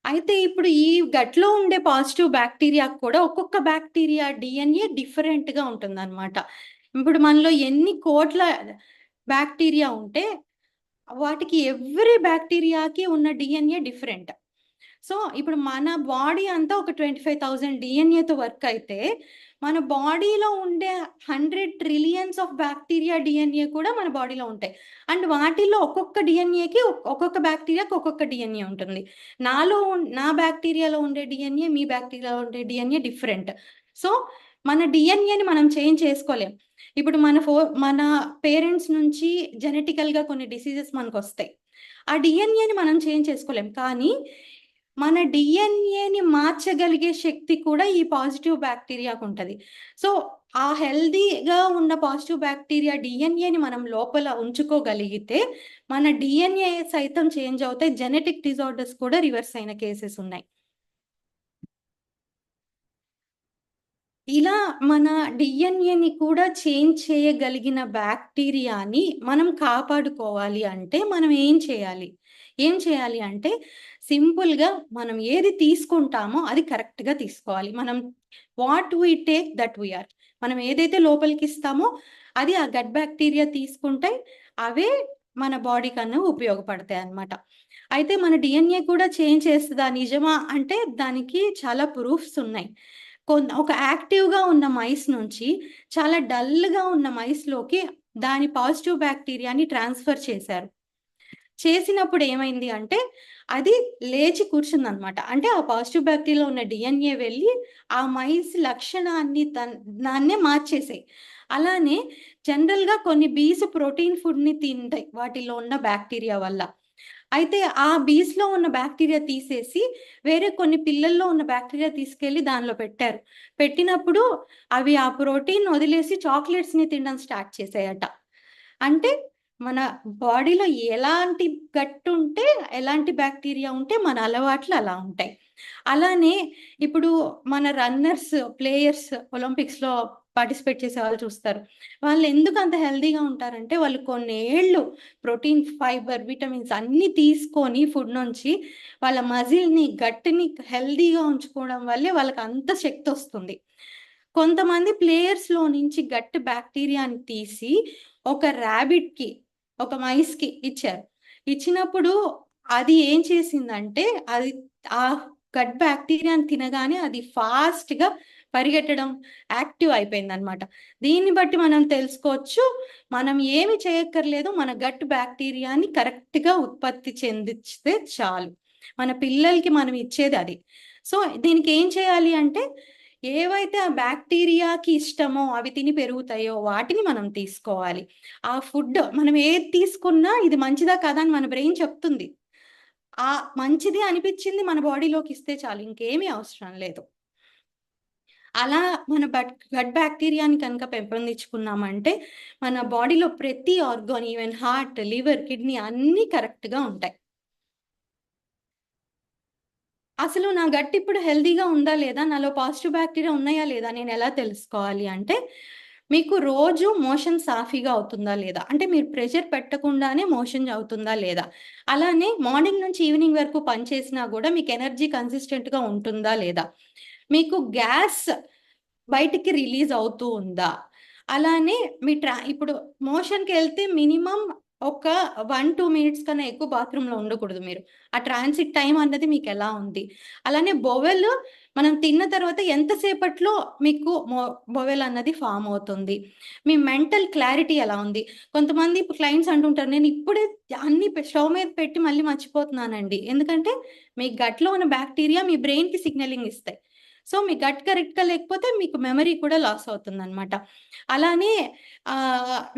అయితే ఇప్పుడు ఈ గట్లో ఉండే పాజిటివ్ బ్యాక్టీరియా కూడా ఒక్కొక్క బ్యాక్టీరియా డిఎన్ఏ డిఫరెంట్గా ఉంటుందన్నమాట. ఇప్పుడు మనలో ఎన్ని కోట్ల బ్యాక్టీరియా ఉంటే వాటికి ఎవ్రీ బ్యాక్టీరియాకి ఉన్న డిఎన్ఏ డిఫరెంట్. సో ఇప్పుడు మన బాడీ అంతా ఒక 25,000 డిఎన్ఏతో వర్క్ అయితే మన బాడీలో ఉండే 100 ట్రిలియన్స్ ఆఫ్ బ్యాక్టీరియా డిఎన్ఏ కూడా మన బాడీలో ఉంటాయి. అండ్ వాటిల్లో ఒక్కొక్క డిఎన్ఏకి ఒక్కొక్క బ్యాక్టీరియాకి ఒక్కొక్క డిఎన్ఏ ఉంటుంది. నా బ్యాక్టీరియాలో ఉండే డిఎన్ఏ మీ బ్యాక్టీరియాలో ఉండే డిఎన్ఏ డిఫరెంట్. సో మన డిఎన్ఏని మనం చేంజ్ చేసుకోలేం. ఇప్పుడు మన పేరెంట్స్ నుంచి జెనెటికల్గా కొన్ని డిసీజెస్ మనకు వస్తాయి. ఆ డిఎన్ఏని మనం చేంజ్ చేసుకోలేం, కానీ మన డిఎన్ఏని మార్చగలిగే శక్తి కూడా ఈ పాజిటివ్ బ్యాక్టీరియాకు ఉంటుంది. సో ఆ హెల్దీగా ఉన్న పాజిటివ్ బ్యాక్టీరియా డిఎన్ఏని మనం లోపల ఉంచుకోగలిగితే మన డిఎన్ఏ సైతం చేంజ్ అవుతాయి. జెనెటిక్ డిజార్డర్స్ కూడా రివర్స్ అయిన కేసెస్ ఉన్నాయి. ఇలా మన డిఎన్ఏని కూడా చేంజ్ చేయగలిగిన బ్యాక్టీరియాని మనం కాపాడుకోవాలి అంటే మనం ఏం చేయాలి అంటే సింపుల్గా మనం ఏది తీసుకుంటామో అది కరెక్ట్గా తీసుకోవాలి. మనం what we take that we are. మనం ఏదైతే లోపలికి ఇస్తామో అది ఆ గట్ బ్యాక్టీరియా తీసుకుంటే అవే మన బాడీ కన్నా ఉపయోగపడతాయి అన్నమాట. అయితే మన డిఎన్ఏ కూడా చేంజ్ చేస్తుందా నిజమా అంటే దానికి చాలా ప్రూఫ్స్ ఉన్నాయి. ఒక యాక్టివ్గా ఉన్న మైస్ నుంచి చాలా డల్గా ఉన్న మైస్లోకి దాని పాజిటివ్ బ్యాక్టీరియాని ట్రాన్స్ఫర్ చేశారు. చేసినప్పుడు ఏమైంది అంటే అది లేచి కూర్చుందనమాట. అంటే ఆ పాజిటివ్ బ్యాక్టీరియాలో ఉన్న డిఎన్ఏ వెళ్ళి ఆ మైస్ లక్షణాన్ని దాన్నే మార్చేసాయి. అలానే జనరల్గా కొన్ని బీస్ ప్రోటీన్ ఫుడ్ని తింటాయి వాటిలో ఉన్న బ్యాక్టీరియా వల్ల. అయితే ఆ బీస్లో ఉన్న బ్యాక్టీరియా తీసేసి వేరే కొన్ని పిల్లల్లో ఉన్న బ్యాక్టీరియా తీసుకెళ్ళి దానిలో పెట్టారు. పెట్టినప్పుడు అవి ఆ ప్రోటీన్ వదిలేసి చాక్లెట్స్ని తినడం స్టార్ట్ చేసాయట. అంటే మన బాడీలో ఎలాంటి గట్ ఉంటే ఎలాంటి బ్యాక్టీరియా ఉంటే మన అలవాట్లు అలా ఉంటాయి. అలానే ఇప్పుడు మన రన్నర్స్, ప్లేయర్స్ ఒలింపిక్స్లో పార్టిసిపేట్ చేసే వాళ్ళు చూస్తారు. వాళ్ళు ఎందుకు అంత హెల్దీగా ఉంటారంటే వాళ్ళు కొన్నేళ్ళు ప్రోటీన్, ఫైబర్, విటమిన్స్ అన్నీ తీసుకొని ఫుడ్ నుంచి వాళ్ళ మజిల్ని, గట్ని హెల్దీగా ఉంచుకోవడం వల్లే వాళ్ళకి అంత శక్తి వస్తుంది. కొంతమంది ప్లేయర్స్లో నుంచి గట్ బ్యాక్టీరియాని తీసి ఒక ర్యాబిట్కి, ఒక మైస్కి ఇచ్చారు. ఇచ్చినప్పుడు అది ఏం చేసిందంటే అది ఆ గట్ బ్యాక్టీరియాని తినగానే అది ఫాస్ట్గా పరిగెట్టడం యాక్టివ్ అయిపోయింది అనమాట. దీన్ని బట్టి మనం తెలుసుకోవచ్చు మనం ఏమి చేయక్కర్లేదు, మన గట్ బ్యాక్టీరియాని కరెక్ట్గా ఉత్పత్తి చెందిస్తే చాలు. మన పిల్లలకి మనం ఇచ్చేది అది. సో దీనికి ఏం చేయాలి అంటే ఏవైతే ఆ బ్యాక్టీరియాకి ఇష్టమో అవి తిని పెరుగుతాయో వాటిని మనం తీసుకోవాలి. ఆ ఫుడ్ మనం ఏది తీసుకున్నా ఇది మంచిదా కాదా అని మన బ్రెయిన్ చెప్తుంది. ఆ మంచిది అనిపించింది మన బాడీలోకి ఇస్తే చాలు, ఇంకేమీ అవసరం లేదు. అలా మన గట్ బ్యాక్టీరియాని కనుక పెంపొందించుకున్నామంటే మన బాడీలో ప్రతి organ, even heart, liver, kidney అన్నీ కరెక్ట్గా ఉంటాయి. అసలు నా గట్ ఇప్పుడు హెల్దీగా ఉందా లేదా, నాలో పాజిటివ్ బ్యాక్టీరియా ఉన్నాయా లేదా నేను ఎలా తెలుసుకోవాలి అంటే మీకు రోజు మోషన్ సాఫీగా అవుతుందా లేదా, అంటే మీరు ప్రెషర్ పెట్టకుండానే మోషన్ అవుతుందా లేదా, అలానే మార్నింగ్ నుంచి ఈవినింగ్ వరకు పనిచేసినా కూడా మీకు ఎనర్జీ కన్సిస్టెంట్గా ఉంటుందా లేదా, మీకు గ్యాస్ బయటికి రిలీజ్ అవుతూ ఉందా, అలానే మీ ఇప్పుడు మోషన్కి వెళ్తే మినిమం ఒక 1-2 మినిట్స్ కన్నా ఎక్కువ బాత్రూంలో ఉండకూడదు మీరు. ఆ ట్రాన్సిట్ టైం అన్నది మీకు ఎలా ఉంది. అలానే బొవెల్ మనం తిన్న తర్వాత ఎంతసేపట్లో మీకు బొవెల్ అన్నది ఫామ్ అవుతుంది, మీ మెంటల్ క్లారిటీ ఎలా ఉంది. కొంతమంది క్లయింట్స్ అంటుంటారు, నేను ఇప్పుడే అన్ని స్టవ్ మీద పెట్టి మళ్ళీ మర్చిపోతున్నానండి. ఎందుకంటే మీ గట్లో ఉన్న బ్యాక్టీరియా మీ బ్రెయిన్కి సిగ్నలింగ్ ఇస్తాయి. సో మీ గట్ కరెక్ట్గా లేకపోతే మీకు మెమరీ కూడా లాస్ అవుతుంది అనమాట. అలానే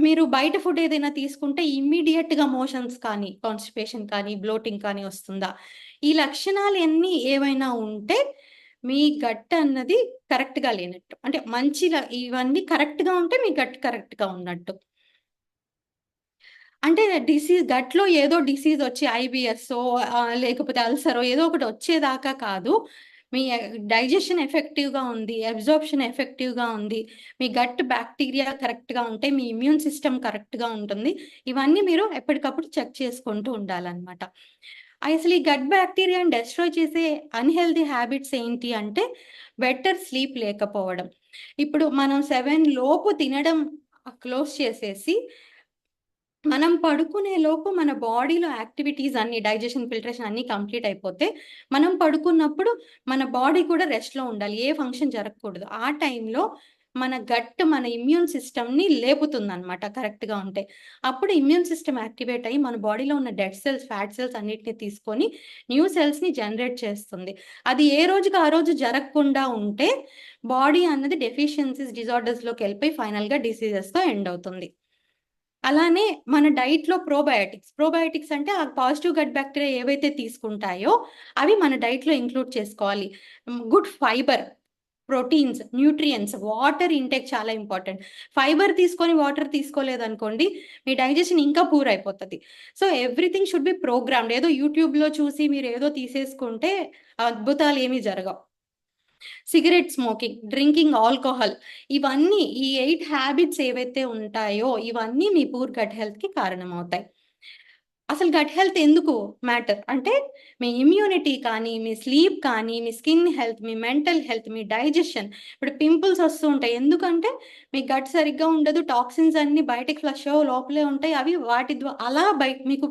మీరు బయట ఫుడ్ ఏదైనా తీసుకుంటే ఇమ్మీడియట్గా మోషన్స్ కానీ, కాన్స్టిపేషన్ కానీ, బ్లోటింగ్ కానీ వస్తుందా, ఈ లక్షణాలు అన్నీ ఏవైనా ఉంటే మీ గట్ అన్నది కరెక్ట్గా లేనట్టు. అంటే ఇవన్నీ కరెక్ట్గా ఉంటే మీ గట్ కరెక్ట్గా ఉన్నట్టు. అంటే గట్లో ఏదో డిసీజ్ వచ్చి ఐబిఎస్ఓ లేకపోతే అల్సరో ఏదో ఒకటి వచ్చేదాకా కాదు. మీ డైజెషన్ ఎఫెక్టివ్గా ఉంది, అబ్జార్ప్షన్ ఎఫెక్టివ్గా ఉంది, మీ గట్ బ్యాక్టీరియా కరెక్ట్గా ఉంటే మీ ఇమ్యూన్ సిస్టమ్ కరెక్ట్గా ఉంటుంది. ఇవన్నీ మీరు ఎప్పటికప్పుడు చెక్ చేసుకుంటూ ఉండాలన్నమాట. అసలు ఈ గట్ బ్యాక్టీరియాని డెస్ట్రాయ్ చేసే అన్హెల్దీ హ్యాబిట్స్ ఏంటి అంటే బెటర్ స్లీప్ లేకపోవడం. ఇప్పుడు మనం 7 లోపు తినడం క్లోజ్ చేసేసి మనం పడుకునే లోపు మన బాడీలో యాక్టివిటీస్ అన్ని, డైజెషన్, ఫిల్టరేషన్ అన్ని కంప్లీట్ అయిపోతే మనం పడుకున్నప్పుడు మన బాడీ కూడా రెస్ట్లో ఉండాలి, ఏ ఫంక్షన్ జరగకూడదు. ఆ టైంలో మన గట్ మన ఇమ్యూన్ సిస్టమ్ని లేపుతుందన్నమాట కరెక్ట్గా ఉంటే. అప్పుడు ఇమ్యూన్ సిస్టమ్ యాక్టివేట్ అయ్యి మన బాడీలో ఉన్న డెడ్ సెల్స్, ఫ్యాట్ సెల్స్ అన్నిటిని తీసుకొని న్యూ సెల్స్ని జనరేట్ చేస్తుంది. అది ఏ రోజుకి ఆ రోజు జరగకుండా ఉంటే బాడీ అన్నది డెఫిషియన్సీస్, డిజార్డర్స్లోకి వెళ్ళిపోయి ఫైనల్గా డిసీజెస్తో ఎండ్ అవుతుంది. అలానే మన డైట్లో ప్రోబయాటిక్స్ అంటే ఆ పాజిటివ్ గట్ బ్యాక్టీరియా ఏవైతే తీసుకుంటాయో అవి మన డైట్లో ఇంక్లూడ్ చేసుకోవాలి. Good fibre, proteins, nutrients, water intake చాలా ఇంపార్టెంట్. ఫైబర్ తీసుకొని వాటర్ తీసుకోలేదనుకోండి మీ డైజెషన్ ఇంకా పూర్ అయిపోతుంది. So everything should be programmed. ఏదో యూట్యూబ్లో చూసి మీరు ఏదో తీసేసుకుంటే అద్భుతాలు ఏమీ జరగవు. సిగరెట్ స్మోకింగ్, డ్రింకింగ్ ఆల్కహాల్, ఇవన్నీ ఈ 8 హ్యాబిట్స్ ఏవైతే ఉంటాయో ఇవన్నీ మీ పూర్ గట్ హెల్త్కి కారణమవుతాయి. అసలు గట్ హెల్త్ ఎందుకు మ్యాటర్ అంటే మీ ఇమ్యూనిటీ కానీ, మీ స్లీప్ కానీ, మీ స్కిన్ హెల్త్, మీ మెంటల్ హెల్త్, మీ డైజెషన్. ఇప్పుడు పింపుల్స్ వస్తూ ఉంటాయి ఎందుకంటే మీ గట్ సరిగ్గా ఉండదు, టాక్సిన్స్ అన్ని బయటకు ఫ్లష్ లోపలే ఉంటాయి, అవి వాటి అలా మీకు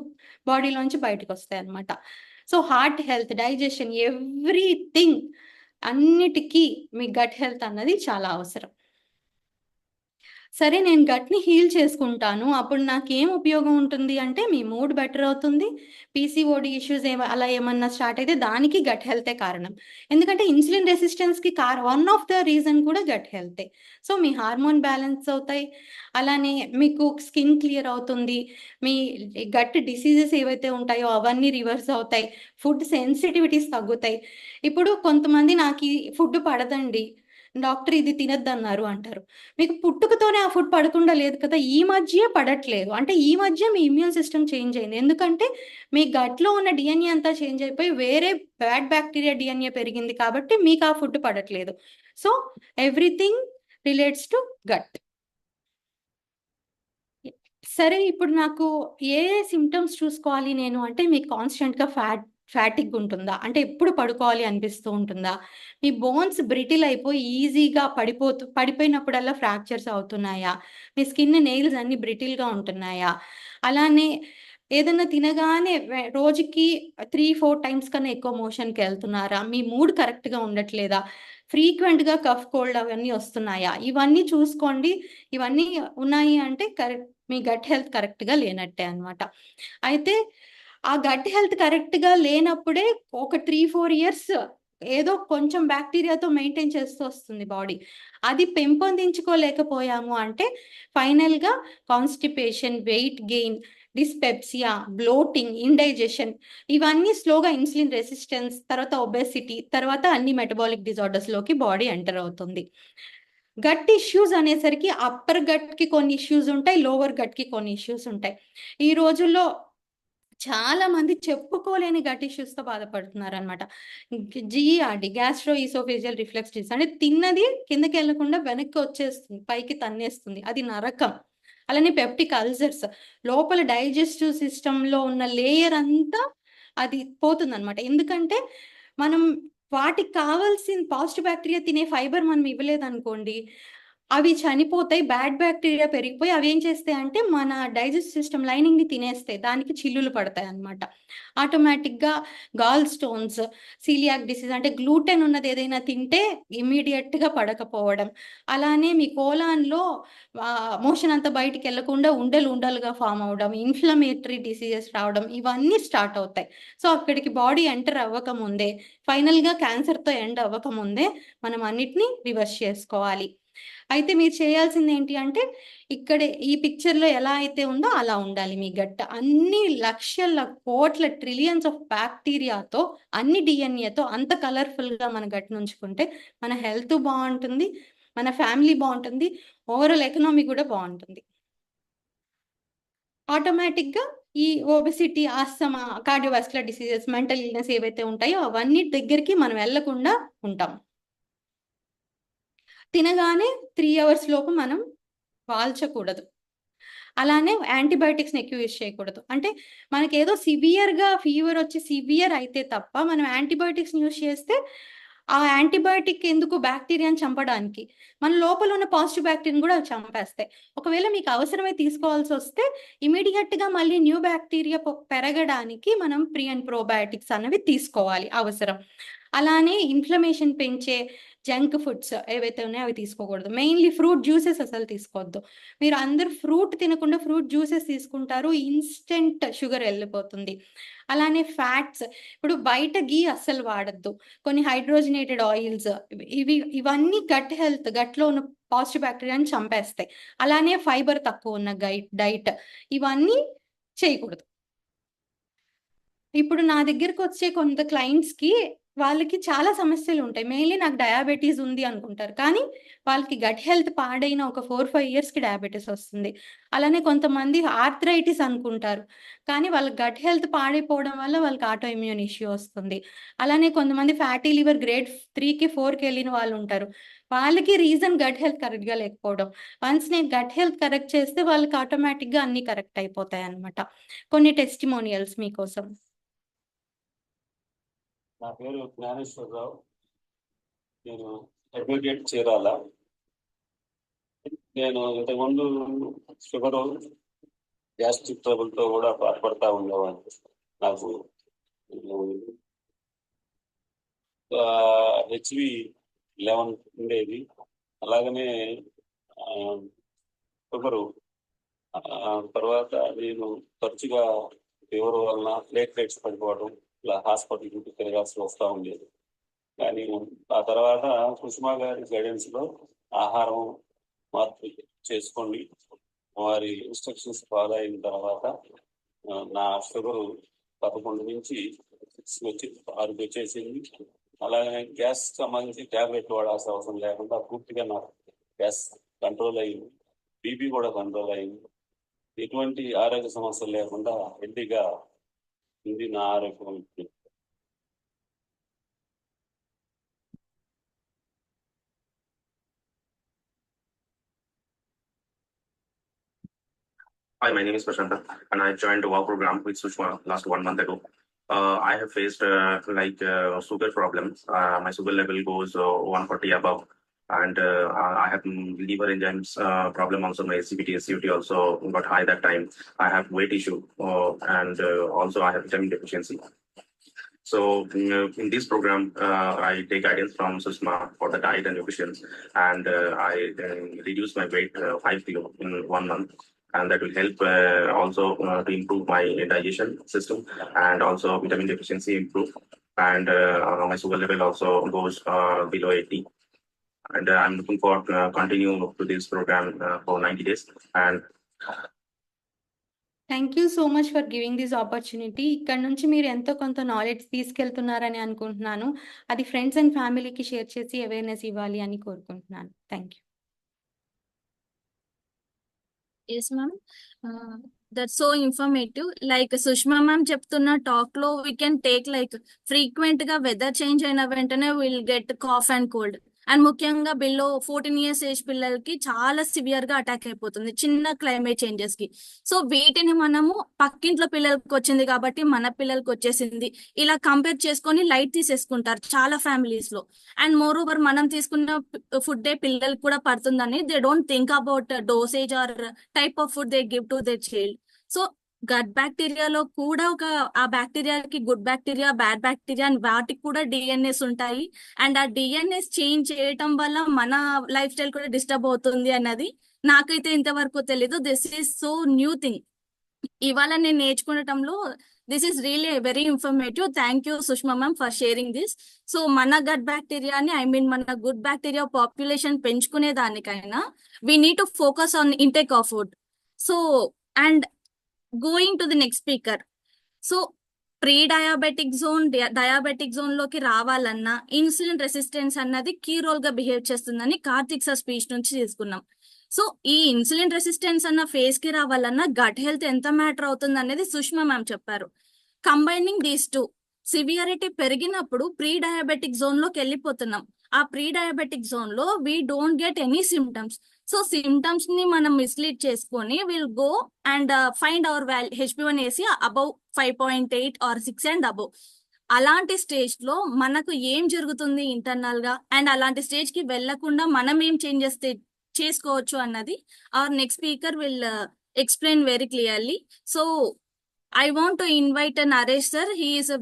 బాడీలోంచి బయటకు వస్తాయి అన్నమాట. So heart health, digestion, everything అన్నిటికీ మీ గట్ హెల్త్ అన్నది చాలా అవసరం. సరే నేను గట్ని హీల్ చేసుకుంటాను, అప్పుడు నాకేం ఉపయోగం ఉంటుంది అంటే మీ మూడ్ బెటర్ అవుతుంది. పీసీఓడి ఇష్యూస్ అలా ఏమన్నా స్టార్ట్ అయితే దానికి గట్ హెల్తే కారణం. ఎందుకంటే ఇన్సులిన్ రెసిస్టెన్స్కి వన్ ఆఫ్ ద రీజన్ కూడా గట్ హెల్తే. సో మీ హార్మోన్ బ్యాలెన్స్ అవుతాయి, అలానే మీకు స్కిన్ క్లియర్ అవుతుంది, మీ గట్ డిసీజెస్ ఏవైతే ఉంటాయో అవన్నీ రివర్స్ అవుతాయి, ఫుడ్ సెన్సిటివిటీస్ తగ్గుతాయి. ఇప్పుడు కొంతమంది నాకు ఈ ఫుడ్ పడదండి, డాక్టర్ ఇది తినద్దన్నారు అంటారు. మీకు పుట్టుకతోనే ఆ ఫుడ్ పడకుండా లేదు కదా, ఈ మధ్య పడట్లేదు అంటే ఈ మధ్య మీ ఇమ్యూన్ సిస్టమ్ చేంజ్ అయింది. ఎందుకంటే మీ గట్లో ఉన్న డిఎన్ఏ అంతా చేంజ్ అయిపోయి వేరే బ్యాడ్ బ్యాక్టీరియా డిఎన్ఏ పెరిగింది కాబట్టి మీకు ఆ ఫుడ్ పడట్లేదు. So everything relates to gut. సరే ఇప్పుడు నాకు ఏ సిమ్టమ్స్ చూసుకోవాలి నేను అంటే మీకు కాన్స్టెంట్గా ఫ్యాటిక్ ఉంటుందా, అంటే ఎప్పుడు పడుకోవాలి అనిపిస్తూ ఉంటుందా, మీ బోన్స్ బ్రిటిల్ అయిపోయి ఈజీగా పడిపోయినప్పుడల్లా ఫ్రాక్చర్స్ అవుతున్నాయా, మీ స్కిన్ నెయిల్స్ అన్ని బ్రిటిల్గా ఉంటున్నాయా, అలానే ఏదైనా తినగానే రోజుకి 3-4 టైమ్స్ కన్నా ఎక్కువ మోషన్కి వెళ్తున్నారా, మీ మూడ్ కరెక్ట్గా ఉండట్లేదా, ఫ్రీక్వెంట్గా కఫ్ కోల్డ్ అవన్నీ వస్తున్నాయా, ఇవన్నీ చూసుకోండి. ఇవన్నీ ఉన్నాయి అంటే మీ గట్ హెల్త్ కరెక్ట్గా లేనట్టే అనమాట. అయితే ఆ గట్ హెల్త్ కరెక్ట్గా లేనప్పుడే ఒక 3-4 ఇయర్స్ ఏదో కొంచెం బ్యాక్టీరియాతో మెయింటైన్ చేస్తూ వస్తుంది బాడీ. అది పెంపొందించుకోలేకపోయాము అంటే ఫైనల్గా constipation, weight gain, dyspepsia, bloating, indigestion, ఇవన్నీ స్లోగా ఇన్సులిన్ రెసిస్టెన్స్, తర్వాత ఒబెసిటీ, తర్వాత అన్ని మెటబాలిక్ డిజార్డర్స్లోకి బాడీ ఎంటర్ అవుతుంది. గట్ ఇష్యూస్ అనేసరికి అప్పర్ గట్కి కొన్ని ఇష్యూస్ ఉంటాయి, లోవర్ గట్కి కొన్ని ఇష్యూస్ ఉంటాయి. ఈ రోజుల్లో చాలా మంది చెప్పుకోలేని గట్ ఇష్యూస్తో బాధపడుతున్నారు అనమాట. GERD, gastro oesophageal reflex disease, అంటే తిన్నది కిందకి వెళ్లకుండా వెనక్కి వచ్చేస్తుంది, పైకి తన్నేస్తుంది, అది నరకం. అలానే పెప్టిక్ అల్సర్స్, లోపల డైజెస్టివ్ సిస్టంలో ఉన్న లేయర్ అంతా అది పోతుందన్నమాట. ఎందుకంటే మనం వాటికి కావాల్సిన పాజిటివ్ బ్యాక్టీరియా తినే ఫైబర్ మనం ఇవ్వలేదనుకోండి, అవి చనిపోతాయి, బ్యాడ్ బ్యాక్టీరియా పెరిగిపోయి అవి ఏం చేస్తాయి అంటే మన డైజెస్ట్ సిస్టమ్ లైనింగ్ని తినేస్తాయి, దానికి చిల్లులు పడతాయి అన్నమాట. ఆటోమేటిక్గా గాల్ స్టోన్స్, సీలియాక్ డిసీజ్ అంటే గ్లూటెన్ ఉన్నది ఏదైనా తింటే ఇమీడియట్గా పడకపోవడం, అలానే మీ కోలాన్లో మోషన్ అంతా బయటికి వెళ్లకుండా ఉండలు ఉండలుగా ఫామ్ అవడం, ఇన్ఫ్లమేటరీ డిసీజెస్ రావడం, ఇవన్నీ స్టార్ట్ అవుతాయి. సో అక్కడికి బాడీ ఎంటర్ అవ్వకముందే, ఫైనల్గా క్యాన్సర్తో ఎండ్ అవ్వకముందే మనం అన్నిటినీ రివర్స్ చేసుకోవాలి. అయితే మీరు చేయాల్సింది ఏంటి అంటే ఇక్కడే ఈ పిక్చర్లో ఎలా అయితే ఉందో అలా ఉండాలి మీ గట్. అన్ని లక్షల కోట్ల ట్రిలియన్స్ ఆఫ్ బ్యాక్టీరియాతో, అన్ని డిఎన్ఏతో అంత కలర్ఫుల్గా మన గట్ ఉంచుకుంటే మన హెల్త్ బాగుంటుంది, మన ఫ్యామిలీ బాగుంటుంది, ఓవరాల్ ఎకనామీ కూడా బాగుంటుంది. ఆటోమేటిక్గా ఈ obesity, asthma, cardiovascular diseases, mental illness ఏవైతే ఉంటాయో అవన్నీ దగ్గరికి మనం వెళ్లకుండా ఉంటాం. తినగానే 3 అవర్స్ లోపు మనం వాల్చకూడదు. అలానే యాంటీబయాటిక్స్ని ఎక్కువ యూజ్ చేయకూడదు. అంటే మనకేదో సివియర్గా ఫీవర్ వచ్చి సివియర్ అయితే తప్ప మనం యాంటీబయాటిక్స్ని యూజ్ చేస్తే ఆ యాంటీబయాటిక్ ఎందుకు, బ్యాక్టీరియాని చంపడానికి, మన లోపల ఉన్న పాజిటివ్ బ్యాక్టీరియాని కూడా అవి చంపేస్తాయి. ఒకవేళ మీకు అవసరమై తీసుకోవాల్సి వస్తే ఇమీడియట్గా మళ్ళీ న్యూ బ్యాక్టీరియా పెరగడానికి మనం ప్రీ అండ్ ప్రోబయాటిక్స్ అనేవి తీసుకోవాలి అవసరం. అలానే ఇన్ఫ్లమేషన్ పెంచే జంక్ ఫుడ్స్ ఏవైతే ఉన్నాయో అవి తీసుకోకూడదు. మెయిన్లీ ఫ్రూట్ జ్యూసెస్ అసలు తీసుకోవద్దు. మీరు అందరూ ఫ్రూట్ తినకుండా ఫ్రూట్ జ్యూసెస్ తీసుకుంటారు, ఇన్స్టెంట్ షుగర్ వెళ్ళిపోతుంది. అలానే ఫ్యాట్స్, ఇప్పుడు బయట గీ అస్సలు వాడద్దు. కొన్ని హైడ్రోజనేటెడ్ ఆయిల్స్, ఇవన్నీ గట్లో ఉన్న పాజిటివ్ బ్యాక్టీరియాని చంపేస్తాయి. అలానే ఫైబర్ తక్కువ ఉన్న డైట్ ఇవన్నీ చేయకూడదు. ఇప్పుడు నా దగ్గరకు వచ్చే కొంత క్లయింట్స్కి వాళ్ళకి చాలా సమస్యలు ఉంటాయి. మెయిన్లీ నాకు డయాబెటీస్ ఉంది అనుకుంటారు, కానీ వాళ్ళకి గట్ హెల్త్ పాడైన ఒక 4-5 ఇయర్స్కి డయాబెటీస్ వస్తుంది. అలానే కొంతమంది ఆర్థరైటిస్ అనుకుంటారు, కానీ వాళ్ళ గట్ హెల్త్ పాడైపోవడం వల్ల వాళ్ళకి ఆటో ఇమ్యూన్ ఇష్యూ వస్తుంది. అలానే కొంతమంది ఫ్యాటీ లివర్ గ్రేడ్ 3కి 4కి వెళ్ళిన వాళ్ళు ఉంటారు, వాళ్ళకి రీజన్ గట్ హెల్త్ కరెక్ట్గా లేకపోవడం. వన్స్ నేను గట్ హెల్త్ కరెక్ట్ చేస్తే వాళ్ళకి ఆటోమేటిక్గా అన్నీ కరెక్ట్ అయిపోతాయి అన్నమాట. కొన్ని టెస్టిమోనియల్స్ మీకోసం. నా పేరు జ్ఞానేశ్వరరావు, నేను అడ్వకేట్ చీరాల. నేను ఇంతకుముందు షుగరు, గ్యాస్ట్రిక్ ట్రబుల్తో కూడా బాధపడతా ఉండేవాడిని. నాకు HV11 ఉండేది. అలాగనే షుగరు తర్వాత నేను తరచుగా ఫీవర్ వలన ప్లేట్లెట్స్ పడిపోవడం, ఇలా హాస్పిటల్ చుట్టూ తిరగాల్సి వస్తూ ఉండేది. కానీ ఆ తర్వాత సుష్మా గారి గైడెన్స్లో ఆహారం మార్పు చేసుకోండి, వారి ఇన్స్ట్రక్షన్స్ ఫాలో అయిన తర్వాత నా షుగరు 11 నుంచి 6 వచ్చి 6 వచ్చేసింది. అలాగే గ్యాస్ సంబంధించి ట్యాబ్లెట్ వాడాల్సిన అవసరం లేకుండా పూర్తిగా నా గ్యాస్ కంట్రోల్ అయింది, బీపీ కూడా కంట్రోల్ అయింది. ఎటువంటి ఆరోగ్య సమస్యలు లేకుండా హెల్తీగా ఉంది నా ఆరోగ్యం. Hi, my name is Prashanta, and I joined the WOW program with Sushma last 1 month ago. I have faced sugar problems. My sugar level goes 140 above, and I have liver enzymes problem also. My SCVT, SCVT also got high that time. I have weight issue, and also I have vitamin deficiency. So in this program, I take guidance from Sushma for the diet and nutrition, and I reduce my weight 5 kilo in 1 month. And that will help also to improve my digestion system, and also vitamin deficiency improve, and my sugar level also goes below 80. And I'm looking for continue to this program for 90 days. And thank you so much for giving this opportunity. ఇక్కడ నుంచి మీరు ఎంతో కొంత knowledge తీసుకెళ్తున్నారని అనుకుంటున్నాను. అది friends and ఫ్యామిలీకి share చేసి అవేర్నెస్ ఇవ్వాలి అని కోరుకుంటున్నాను. Thank you. Yes ma'am, that's so informative. Like Sushma ma'am చెప్తున్న టాక్ లో we can take like frequent గా వెదర్ చేంజ్ అయిన వెంటనే will get cough and cold. And ముఖ్యంగా బిలో 14 ఇయర్స్ ఏజ్ పిల్లలకి చాలా సివియర్ గా అటాక్ అయిపోతుంది చిన్న క్లైమేట్ చేంజెస్ కి. సో వీటిని మనము పక్కింట్లో పిల్లలకి వచ్చింది కాబట్టి మన పిల్లలకి వచ్చేసింది ఇలా కంపేర్ చేసుకొని లైట్ తీసేసుకుంటారు చాలా ఫ్యామిలీస్ లో. అండ్ మోర్ ఓవర్ మనం తీసుకున్న ఫుడ్ పిల్లలకి కూడా పడుతుందని they don't think about dosage or type of food they give to the child. So gut బ్యాక్టీరియాలో కూడా ఒక ఆ బ్యాక్టీరియాకి గుడ్ బ్యాక్టీరియా బ్యాడ్ బ్యాక్టీరియా అని వాటికి కూడా డిఎన్ఎస్ ఉంటాయి. అండ్ ఆ డిఎన్ఎస్ చేంజ్ చేయటం వల్ల మన లైఫ్ స్టైల్ కూడా డిస్టర్బ్ అవుతుంది అన్నది నాకైతే ఇంతవరకు తెలీదు. This is so new thing. ఇవాళ నేను నేర్చుకునటంలో this is really very informative. Thank you Sushma ma'am for sharing this. So మన గట్ బ్యాక్టీరియాని మన గుడ్ బ్యాక్టీరియా పాపులేషన్ పెంచుకునే దానికైనా we need to focus on intake of food. So and going to the next speaker. So pre diabetic zone diabetic zone లోకి రావాలన్నా insulin resistance అన్నది key role గా behave చేస్తుందని కార్తిక్ సార్ స్పీచ్ నుంచి తీసుకున్నాం. So ఈ ఇన్సులిన్ రెసిస్టెన్స్ అన్న phase కి రావాలన్నా గట్ హెల్త్ ఎంత మ్యాటర్ అవుతుంది అనేది సుష్మా మ్యామ్ చెప్పారు. కంబైనింగ్ దీస్ టూ సివియారిటీ పెరిగినప్పుడు ప్రీ డయాబెటిక్ జోన్ లోకి వెళ్ళిపోతున్నాం. ఆ ప్రీ డయాబెటిక్ జోన్ లో we don't get any symptoms. So symptoms ని మనం మిస్లీడ్ చేసుకొని will go and find our HbA1c above 5.8 or 6 and above. అలాంటి స్టేజ్ లో మనకు ఏం జరుగుతుంది ఇంటర్నల్ గా అండ్ అలాంటి స్టేజ్ కి వెళ్లకుండా మనం ఏం చేంజెస్ చేసుకోవచ్చు అన్నది hour next speaker will explain very clearly. So I want to invite Naresh sir. He is a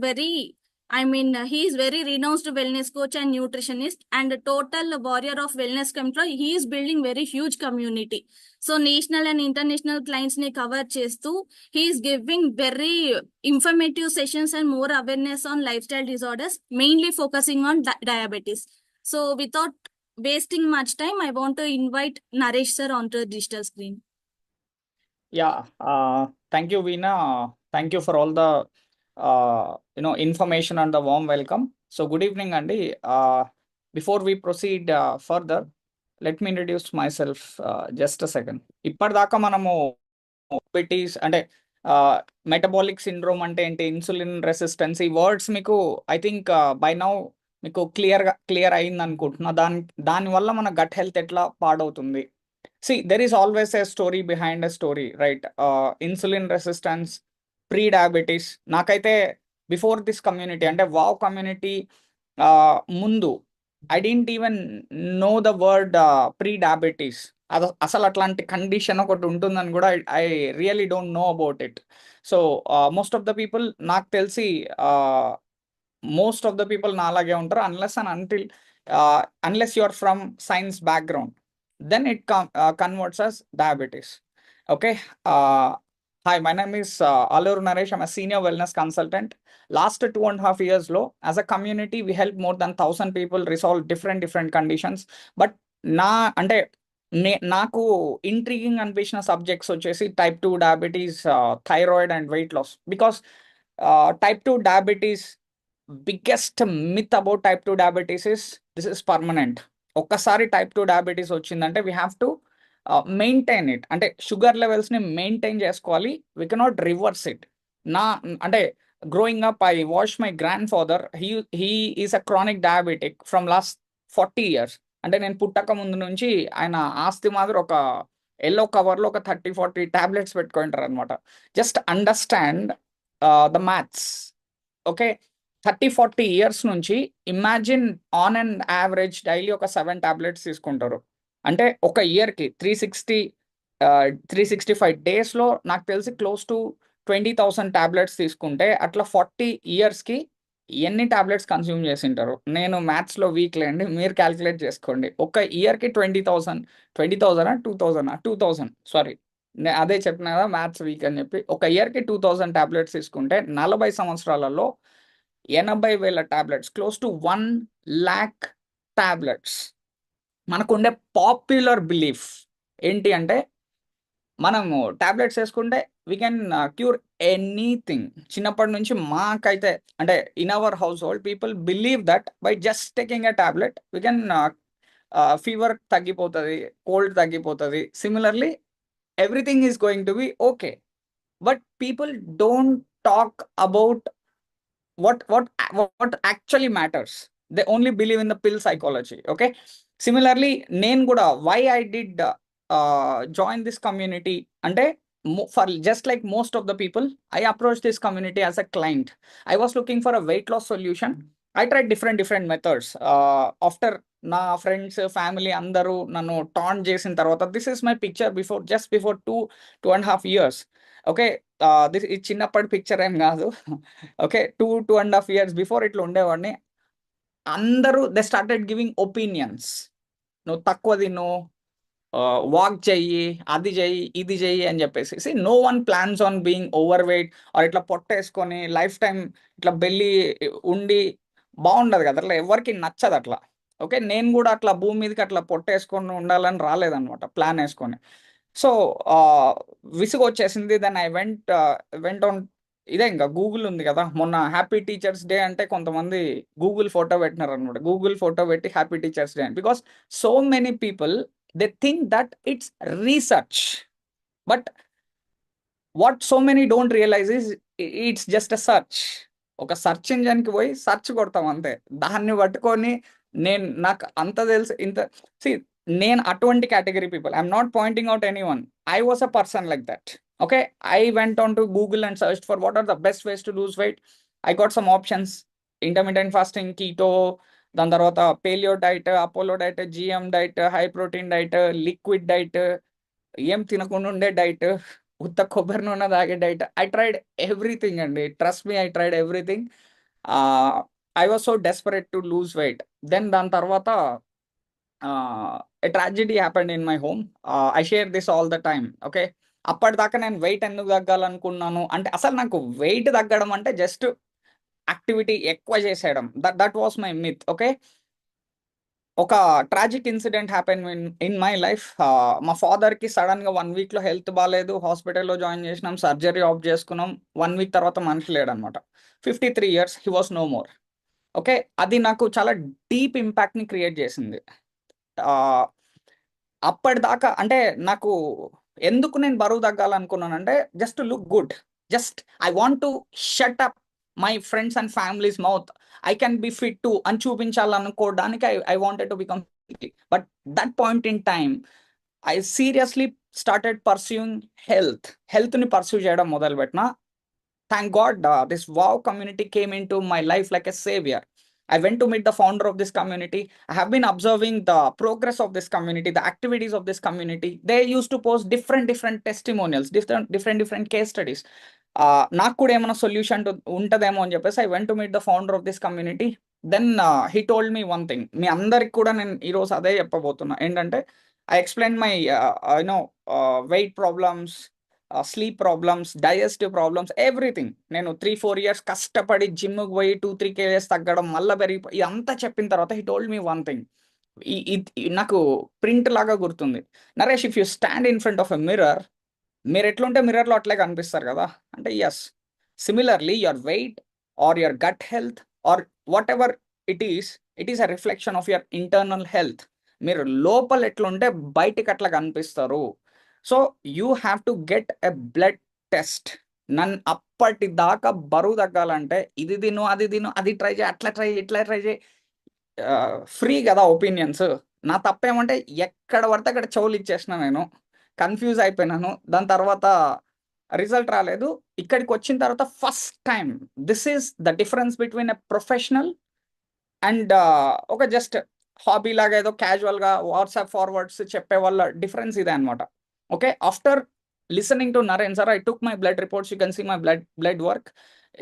he is very renowned wellness coach and nutritionist and a total warrior of wellness employee. He is building very huge community. So national and international clients ni cover chestu. He is giving very informative sessions and more awareness on lifestyle disorders, mainly focusing on diabetes. So without wasting much time, I want to invite Naresh sir onto the digital screen. Yeah, thank you, Veena. Thank you for all the information and the warm welcome. So good evening, Andy. Before we proceed further, let me introduce myself just a second. ఇప్పటిదాకా మనము diabetes అంటే metabolic syndrome అంటే ఏంటి, insulin resistance, ఈ words మీకు I think by now మీకు clear అయింది అనుకుంటున్నా. దానివల్ల మన గట్ హెల్త్ ఎట్లా పాడవుతుంది. See, there is always a story behind a story, right? Insulin resistance, pre-diabetes. నాకైతే బిఫోర్ దిస్ కమ్యూనిటీ అంటే వావ్ కమ్యూనిటీ ముందు I didn't even know the word pre-diabetes. అసలు అట్లాంటి కండిషన్ ఒకటి ఉంటుందని కూడా I really don't know about it. So most of the people నాకు తెలిసి మోస్ట్ ఆఫ్ ద పీపుల్ నా అలాగే ఉంటారు unless you are from science background. Then it converts as diabetes. Okay. Hi, my name is Alur Naresh. I'm a senior wellness consultant. Last 2.5 years low, as a community, we help more than 1,000 people resolve different conditions. But నాకు intriguing అనిపించిన subjects వచ్చేసి type 2 diabetes, thyroid and weight loss. Because type 2 diabetes, biggest myth about type 2 diabetes is this is permanent. ఒక్కసారి type 2 diabetes వచ్చిందంటే we have to maintain it. అంటే sugar లెవెల్స్ని maintain చేసుకోవాలి. We cannot reverse it. అంటే growing up I watch my grandfather. He is a chronic diabetic from last 40 years. అంటే నేను పుట్టక ముందు నుంచి ఆయన ఆస్తి మాదిరి ఒక ఎల్లో కవర్లో ఒక 30-40 టాబ్లెట్స్ పెట్టుకుంటారు అనమాట. Just understand the maths. Okay, 30-40 years నుంచి imagine on and average daily ఒక 7 టాబ్లెట్స్ తీసుకుంటారు. అంటే ఒక ఇయర్కి 365 డేస్లో నాకు తెలిసి క్లోజ్ టు 20,000 టాబ్లెట్స్ తీసుకుంటే అట్లా 40 yearsకి ఎన్ని టాబ్లెట్స్ కన్స్యూమ్ చేసి ఉంటారు. నేను మ్యాథ్స్లో వీక్ లేండి, మీరు క్యాల్కులేట్ చేసుకోండి. ఒక ఇయర్కి 20,000 2,000 సారీ, అదే చెప్పిన కదా మ్యాథ్స్ వీక్ అని చెప్పి. ఒక ఇయర్కి 2,000 టాబ్లెట్స్ తీసుకుంటే 40 సంవత్సరాలలో 80,000 tablets, close to 1 lakh tablets. మనకుండే పాపులర్ బిలీఫ్ ఏంటి అంటే మనము టాబ్లెట్స్ వేసుకుంటే వీ కెన్ క్యూర్ ఎనీథింగ్. చిన్నప్పటి నుంచి మాకైతే అంటే in our household people believe that by just taking a tablet we can fever తగ్గిపోతుంది, కోల్డ్ తగ్గిపోతుంది. Similarly everything is going to be okay. But people don't talk about what actually matters. They only believe in the pill psychology. Okay, similarly నేను కూడా why I did join this community అంటే for just like most of the people, I approached this community as a client. I was looking for a weight loss solution. I tried different methods. After నా friends family అందరూ నన్ను tan చేసిన తర్వాత, this is my picture before, just before 2.5 years. Okay, this ఇది చిన్నప్పటి picture ఏం కాదు. Okay, 2.5 years before ఇట్లా ఉండేవాడిని. అందరూ దే స్టార్టెడ్ గివింగ్ ఒపీనియన్స్. నువ్వు తక్కువ తిను, వాక్ చెయ్యి, అది చెయ్యి, ఇది చెయ్యి అని చెప్పేసి. No one plans on being overweight or ఇట్లా పొట్టేసుకొని లైఫ్ టైం ఇట్లా బెల్లి ఉండి బాగుండదు కదా, అట్లా ఎవరికి నచ్చదు అట్లా. ఓకే, నేను కూడా అట్లా భూమి మీదకి అట్లా పొట్టేసుకొని ఉండాలని రాలేదనమాట ప్లాన్ వేసుకొని. సో విసుగు వచ్చేసింది. దెన్ ఐ వెంట్ ఆన్, ఇదే ఇంకా గూగుల్ ఉంది కదా, మొన్న హ్యాపీ టీచర్స్ డే అంటే కొంతమంది గూగుల్ ఫోటో పెట్టినారు అనమాట. గూగుల్ ఫోటో పెట్టి happy teachers day, because so many people they think that it's research, but what so many don't realize is it's just a search. ఒక search ఇంజన్కి పోయి search కొడతాం అంతే, దాన్ని పట్టుకొని నాకు అంత తెలుసు ఇంత. నేను అటువంటి category people, I'm not pointing out any one, I was a person like that. Okay, I went on to Google and search for what are the best ways to lose weight. I got some options: intermediate fasting, keto, దాని తర్వాత paleo diet, Apollo diet, GM diet, high protein diet, liquid diet, ఏం తినకుండా ఉండే diet, ఉత్త కొబ్బరి నూనె తాగే diet. I tried everything అండి, trust me, I tried everything. I was so desperate to lose weight. Then దాని తర్వాత a tragedy happened in my home. I share this all the time. Okay, అప్పటిదాకా నేను wait ఎందుకు తగ్గాలనుకున్నాను అంటే, అసలు నాకు wait తగ్గడం అంటే జస్ట్ యాక్టివిటీ ఎక్కువ చేసేయడం, that was my myth. Okay, ఒక tragic incident happen in my life. మా ఫాదర్కి సడన్గా 1 weekలో హెల్త్ బాగాలేదు, హాస్పిటల్లో జాయిన్ చేసినాం, సర్జరీ ఆఫ్ చేసుకున్నాం. 1 week తర్వాత మనిషి లేడనమాట. 53 years he was no more. Okay, అది నాకు చాలా డీప్ ఇంపాక్ట్ని క్రియేట్ చేసింది. అప్పటిదాకా అంటే నాకు ఎందుకు నేను బరువు తగ్గాలనుకున్నానంటే, just to look good, just I want to shut up my friends and families mouth, I can be fit to అని చూపించాలనుకోవడానికి I wanted to become. But that point in time I seriously started pursuing హెల్త్ని pursue చేయడం మొదలుపెట్టిన. Thank God, this WOW community came into my life like a savior. I went to meet the founder of this community. I have been observing the progress of this community, the activities of this community. They used to post different testimonials, different case studies. నాకు కూడా ఏమైనా solution ఉంటుందేమో అని చెప్పేసి I went to meet the founder of this community. Then he told me one thing. మీ అందరికి కూడా నేను ఈరోజు అదే చెప్పబోతున్నా. ఏంటంటే, I explain my weight problems, sleep problems, digestive problems, everything. నేను 3-4 years కష్టపడి జిమ్కి పోయి 2-3 kgs తగ్గడం, మళ్ళీ పెరిగిపోయి, ఇదంతా చెప్పిన తర్వాత he told me one thing. నాకు ప్రింట్ లాగా గుర్తుంది. Naresh, if you stand in front of a mirror, మీరు ఎట్లుంటే మిర్రర్లో అట్లే కనిపిస్తారు కదా అంటే, yes, similarly your weight or your gut health or whatever it is a reflection of your internal health. మీరు లోపల ఎట్లుంటే బయటికి అట్లా కనిపిస్తారు. So you have to get a blood test. నన్ను అప్పటిదాకా బరువు తగ్గాలంటే ఇది తిను, అది తిను, అది ట్రై చేయి, అట్లా ట్రై చేయి, ఇట్లా ట్రై చేయి, ఫ్రీ కదా ఒపీనియన్స్. నా తప్పేమంటే ఎక్కడ పడితే అక్కడ చెవులు ఇచ్చేసిన, నేను కన్ఫ్యూజ్ అయిపోయినాను. దాని తర్వాత రిజల్ట్ రాలేదు. ఇక్కడికి వచ్చిన తర్వాత first time, this is the difference between a professional and ఒక జస్ట్ హాబీ లాగా ఏదో క్యాజువల్గా వాట్సాప్ ఫార్వర్డ్స్ చెప్పే వాళ్ళ డిఫరెన్స్ ఇదే అనమాట. Okay, after listening to Naren sir, I took my blood reports. You can see my blood work.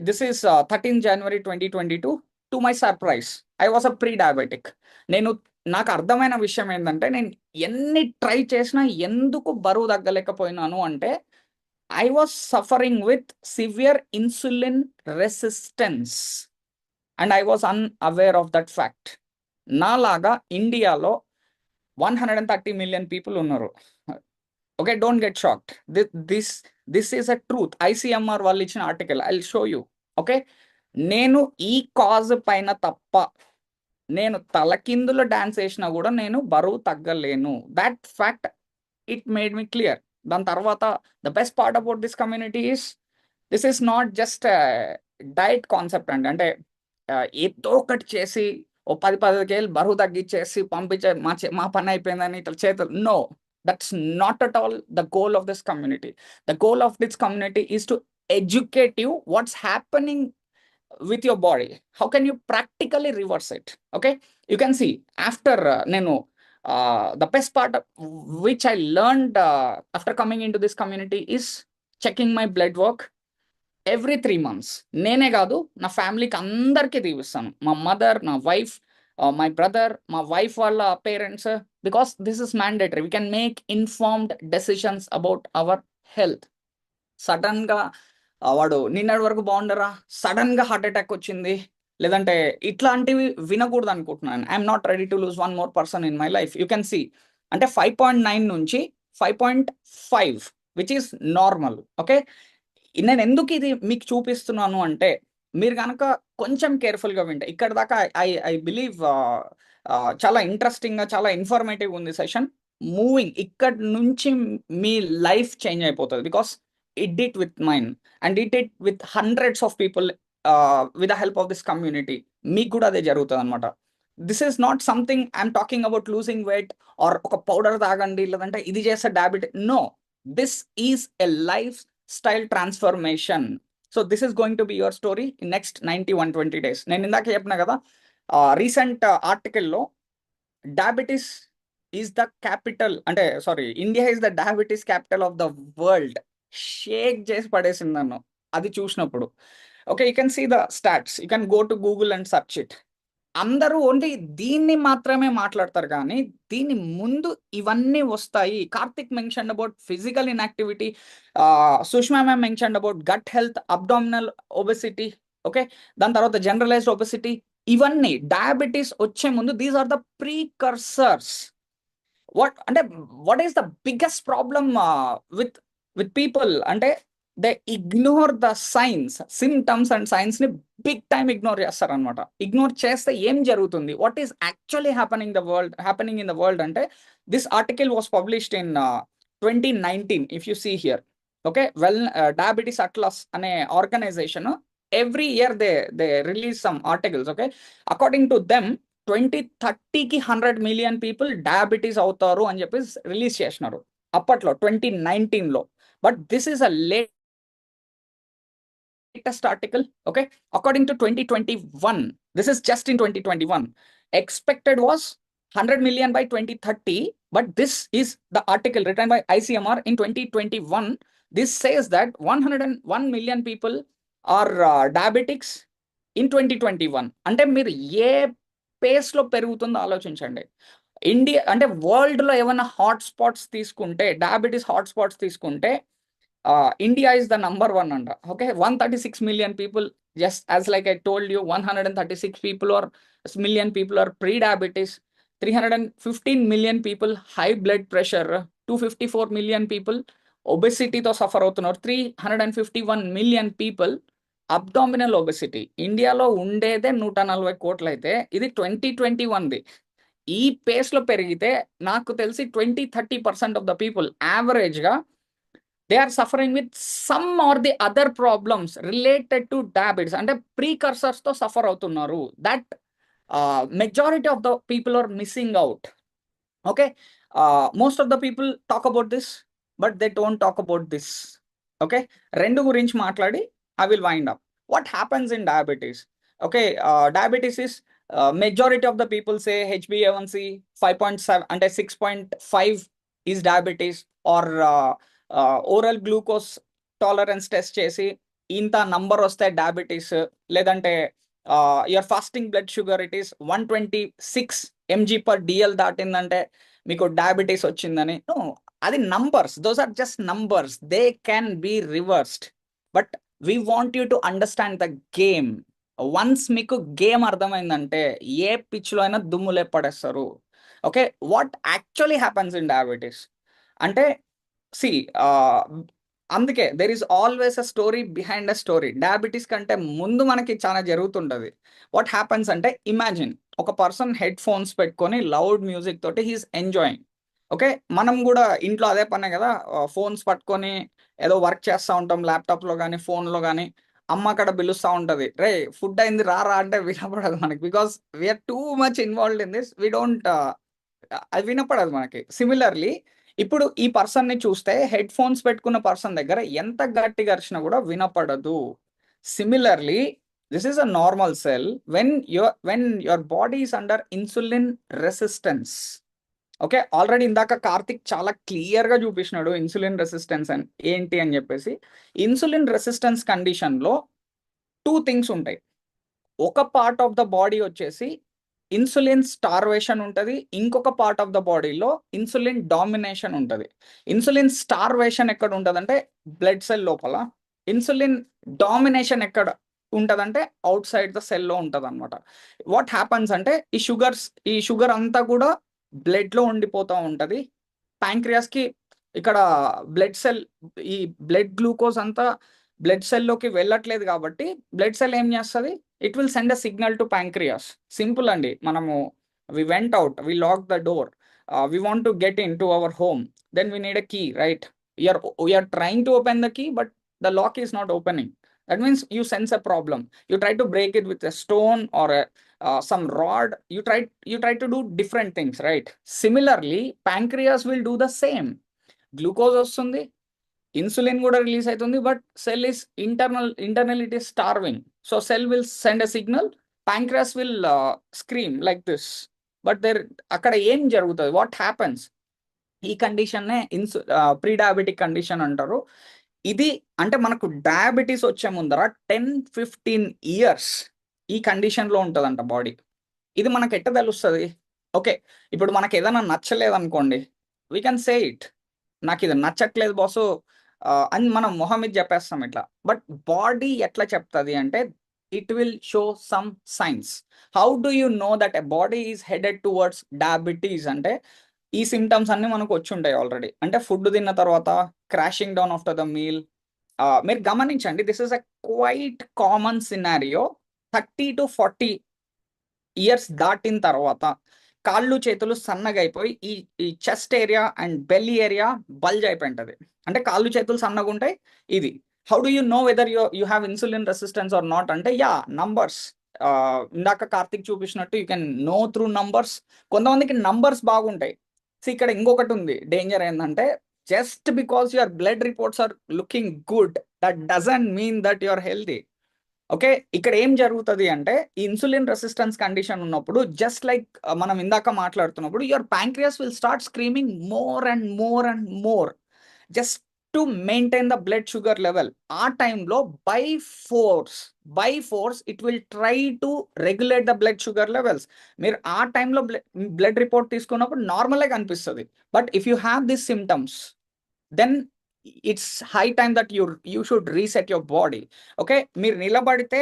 This is 13th January 2022. To my surprise, I was a pre-diabetic. నాకు అర్థమైన విషయం ఏంటంటే, నేను ఎన్ని ట్రై చేసినా ఎందుకు బరువు తగ్గలేకపోయినాను అంటే, I was suffering with severe insulin resistance and I was unaware of that fact. నాలాగా ఇండియాలో 130 million people ఉన్నారు. Okay, don't get shocked. This is a truth. ICMR వాళ్ళు ఇచ్చిన article, I will show you. Okay, నేను ఈ cause పైన తప్ప నేను తలకిందులో డాన్స్ వేసినా కూడా నేను బరువు తగ్గలేను. That fact it made me clear. దాని తర్వాత the best part about this community is, this is not just diet concept అండి. అంటే ఏదో ఒకటి చేసి ఓ 10 కేజీలు బరువు తగ్గించేసి పంపించే మా పని అయిపోయిందని ఇట్లా చేతులు. No, that's not at all the goal of this community. The goal of this community is to educate you what's happening with your body. How can you practically reverse it? Okay, you can see after nenu the best part which I learned after coming into this community is checking my blood work every 3 months. నేనే కాదు, నా ఫ్యామిలీకి అందరికీ తీపిస్తాను. మా mother, నా wife, my brother, మా wife వాళ్ళ parents, because this is mandatory. We can make informed decisions about our health. సడన్గా వాడు నిన్నటి వరకు బాగుండరా, సడన్గా హార్ట్ అటాక్ వచ్చింది, లేదంటే ఇట్లాంటివి వినకూడదు అనుకుంటున్నాను. I'm not ready to lose 1 more person in my life. You can see అంటే 5.9 నుంచి 5.5 విచ్ ఈస్ నార్మల్. ఓకే, నేను ఎందుకు ఇది మీకు చూపిస్తున్నాను అంటే మీరు కనుక కొంచెం కేర్ఫుల్గా వింటే ఇక్కడ దాకా ఐ బిలీవ్ చాలా ఇంట్రెస్టింగ్గా, చాలా ఇన్ఫర్మేటివ్ ఉంది సెషన్. మూవింగ్ ఇక్కడ నుంచి మీ లైఫ్ చేంజ్ అయిపోతుంది. Because it did with mine and it did with hundreds of people with the help of this community. మీకు కూడా అదే జరుగుతుంది అనమాట. This is not something I'm talking about losing weight or ఒక powder తాగండి లేదంటే ఇది చేస్తే diabetic. No, this is a lifestyle transformation. So this is going to be your story in next 90-120 days. నేను ఇందాక చెప్పిన కదా, రీసెంట్ ఆర్టికల్లో డయాబెటీస్ ఈజ్ ద క్యాపిటల్, అంటే sorry, India is the diabetes capital of the world. Shake చేసి పడేసింది నన్ను అది చూసినప్పుడు. Okay, you can see the stats, you can go to Google and search it. అందరూ ఓన్లీ దీన్ని మాత్రమే మాట్లాడతారు కానీ దీని ముందు ఇవన్నీ వస్తాయి. Karthik mention about physical inactivity, Sushma ma'am mention about gut health, abdominal obesity. Okay, దాని తర్వాత జనరలైజ్డ్ ఒబెసిటీ. ఇవన్నీ డయాబెటీస్ వచ్చే ముందు these are the precursors. what is the biggest problem with people అంటే they ignore the signs, symptoms and signs ని big time ignore చేస్తారు అనమాట. Ignore చేస్తే ఏం జరుగుతుంది, what is actually happening in the world అంటే this article was published in 2019 if you see here. Okay, diabetes atlas అనే organization every year they release some articles. Okay, according to them 2030కి 100 million people diabetes అవుతారు అని చెప్పి release చేసినారు అప్పట్లో 2019లో. But this is a latest article. Okay, according to 2021, this is just in 2021, expected was 100 million by 2030, but this is the article written by ICMR in 2021. This says that 101 million people are diabetics in 2021. అంటే మీరు ఏ పేస్లో పెరుగుతుందో ఆలోచించండి. India అంటే వరల్డ్లో ఏమైనా hotspots తీసుకుంటే, diabetes hotspots తీసుకుంటే India is the number 1 అంట. Okay, 136 million people, just as like I told you, 136 million people are pre-diabetes, 315 million people high blood pressure, 254 million people obesity తో సఫర్ అవుతున్నారు, 351 million people అబ్డామినల్ ఒబెసిటీ. ఇండియాలో ఉండేదే 140 కోట్లు అయితే ఇది 2021ది. ఈ పేస్లో పెరిగితే నాకు తెలిసి 20-30% ఆఫ్ ద పీపుల్ యావరేజ్గా they are suffering with some or the other problems related to diabetes అంటే ప్రీకర్సర్స్ తో సఫర్ అవుతున్నారు. That majority of the people are missing out. Okay, most of the people talk about this but they don't talk about this. Okay, రెండు గురించి మాట్లాడి I will wind up. What happens in diabetes? Okay, diabetes is majority of the people say HbA1c 5.7 అంటే 6.5 is diabetes, or oral glucose tolerance test చేసి ఇంత number వస్తే diabetes, లేదంటే your fasting blood sugar it is 126 mg/dl దాటిందంటే మీకు diabetes వచ్చిందని. అది numbers, those are just numbers, they can be reversed. But we want you to understand the game. Once మీకు game అర్థమైందంటే ఏ పిచ్లో అయినా దుమ్ములే పడేస్తారు. Okay, what actually happens in diabetes అంటే సి అందుకే there is always a story behind a story. Diabetes కంటే ముందు మనకి చాలా జరుగుతుంటుంది. వాట్ హ్యాపన్స్ అంటే ఇమాజిన్ ఒక పర్సన్ హెడ్ ఫోన్స్ పెట్టుకొని లౌడ్ మ్యూజిక్ తోటి హీస్ ఎంజాయింగ్. ఓకే, మనం కూడా ఇంట్లో అదే పనే కదా, ఫోన్స్ పట్టుకొని ఏదో వర్క్ చేస్తూ ఉంటాం ల్యాప్టాప్లో కానీ ఫోన్లో కానీ. అమ్మ అక్కడ పిలుస్తూ ఉంటుంది, రే ఫుడ్ అయింది రా రా అంటే వినపడదు మనకి, because we are too much involved in this, we don't, అది వినపడదు మనకి. సిమిలర్లీ ఇప్పుడు ఈ పర్సన్ని చూస్తే హెడ్ ఫోన్స్ పెట్టుకున్న పర్సన్ దగ్గర ఎంత గట్టిగా అరిచినా కూడా వినపడదు. Similarly this is a normal cell when your body is under insulin resistance. Okay, already ఇందాక కార్తిక్ చాలా క్లియర్గా చూపించినాడు ఇన్సులిన్ రెసిస్టెన్స్ అని ఏంటి అని చెప్పేసి. ఇన్సులిన్ రెసిస్టెన్స్ కండిషన్లో టూ థింగ్స్ ఉంటాయి. ఒక పార్ట్ ఆఫ్ ద బాడీ వచ్చేసి ఇన్సులిన్ స్టార్వేషన్ ఉంటుంది, ఇంకొక పార్ట్ ఆఫ్ ద బాడీలో ఇన్సులిన్ డామినేషన్ ఉంటుంది. ఇన్సులిన్ స్టార్వేషన్ ఎక్కడ ఉంటుందంటే బ్లడ్ సెల్ లోపల, ఇన్సులిన్ డామినేషన్ ఎక్కడ ఉంటుందంటే అవుట్ సైడ్ ద సెల్లో ఉంటుంది అనమాట. వాట్ హ్యాపన్స్ అంటే ఈ షుగర్ అంతా కూడా బ్లడ్లో ఉండిపోతూ ఉంటుంది. ప్యాంక్రియాస్కి ఇక్కడ ఈ బ్లడ్ గ్లూకోజ్ అంతా బ్లడ్ సెల్లోకి వెళ్ళట్లేదు కాబట్టి బ్లడ్ సెల్ ఏం చేస్తుంది, it will send a signal to pancreas. Simple అండి, మనము we went out, we lock the door, we want to get into our home, then we need a key, right? We are trying to open the key but the lock is not opening. That means you sense a problem. You try to break it with a stone or some rod. You try to do different things, right? Similarly, pancreas will do the same. Glucose వస్తుంది, insulin కూడా release అవుతుంది, but cell is internal it is starving. So cell will send a signal, pancreas will scream like this. But అక్కడ ఏం జరుగుతుంది, what happens? ఈ కండిషన్నే pre diabetic condition అంటారు. ఇది అంటే మనకు డయాబెటీస్ వచ్చే ముందర 10-15 years ఈ కండిషన్లో ఉంటుందంట బాడీ. ఇది మనకు ఎట్ట తెలుస్తుంది? ఓకే, ఇప్పుడు మనకు ఏదైనా నచ్చలేదు అనుకోండి, వీ కెన్ సే ఇట్, నాకు ఇది నచ్చట్లేదు బాసు అని మనం మొహం మీద చెప్పేస్తాం ఇట్లా. బట్ బాడీ ఎట్లా చెప్తుంది అంటే it will show some science. How do you know that a body is headed towards diabetes అంటే ఈ సిమ్టమ్స్ అన్ని మనకు వచ్చి ఉంటాయి ఆల్రెడీ. అంటే ఫుడ్ తిన్న తర్వాత crashing down after the meal. మీరు గమనించండి, this is a quite common scenario. 30 to 40 years దాటిన తర్వాత కాళ్ళు చేతులు సన్నగా అయిపోయి ఈ chest area and belly area bulge అయిపోయి ఉంటుంది. అంటే కాళ్ళు చేతులు సన్నగా ఉంటాయి. ఇది how do you know whether you have insulin resistance or not అంటే నంబర్స్. ఇందాక కార్తిక్ చూపించినట్టు you can know through numbers. కొంతమందికి నంబర్స్ బాగుంటాయి. సో ఇక్కడ ఇంకొకటి ఉంది డేంజర్ ఏంటంటే, just because your blood reports are looking good that doesn't mean that you are healthy. Okay, ఇక్కడ ఏం జరుగుతుంది అంటే ఇన్సులిన్ రెసిస్టెన్స్ కండిషన్ ఉన్నప్పుడు జస్ట్ లైక్ మనం ఇందాక మాట్లాడుతున్నప్పుడు your pancreas will start screaming more and more and more just to maintain the blood sugar level. ఆ టైంలో by force it will try to regulate the blood sugar levels. మీరు ఆ టైంలో blood report తీసుకున్నప్పుడు నార్మల్గా కనిపిస్తుంది. But if you have this symptoms then it's high time that you should reset your body. Okay, మీరు నిలబడితే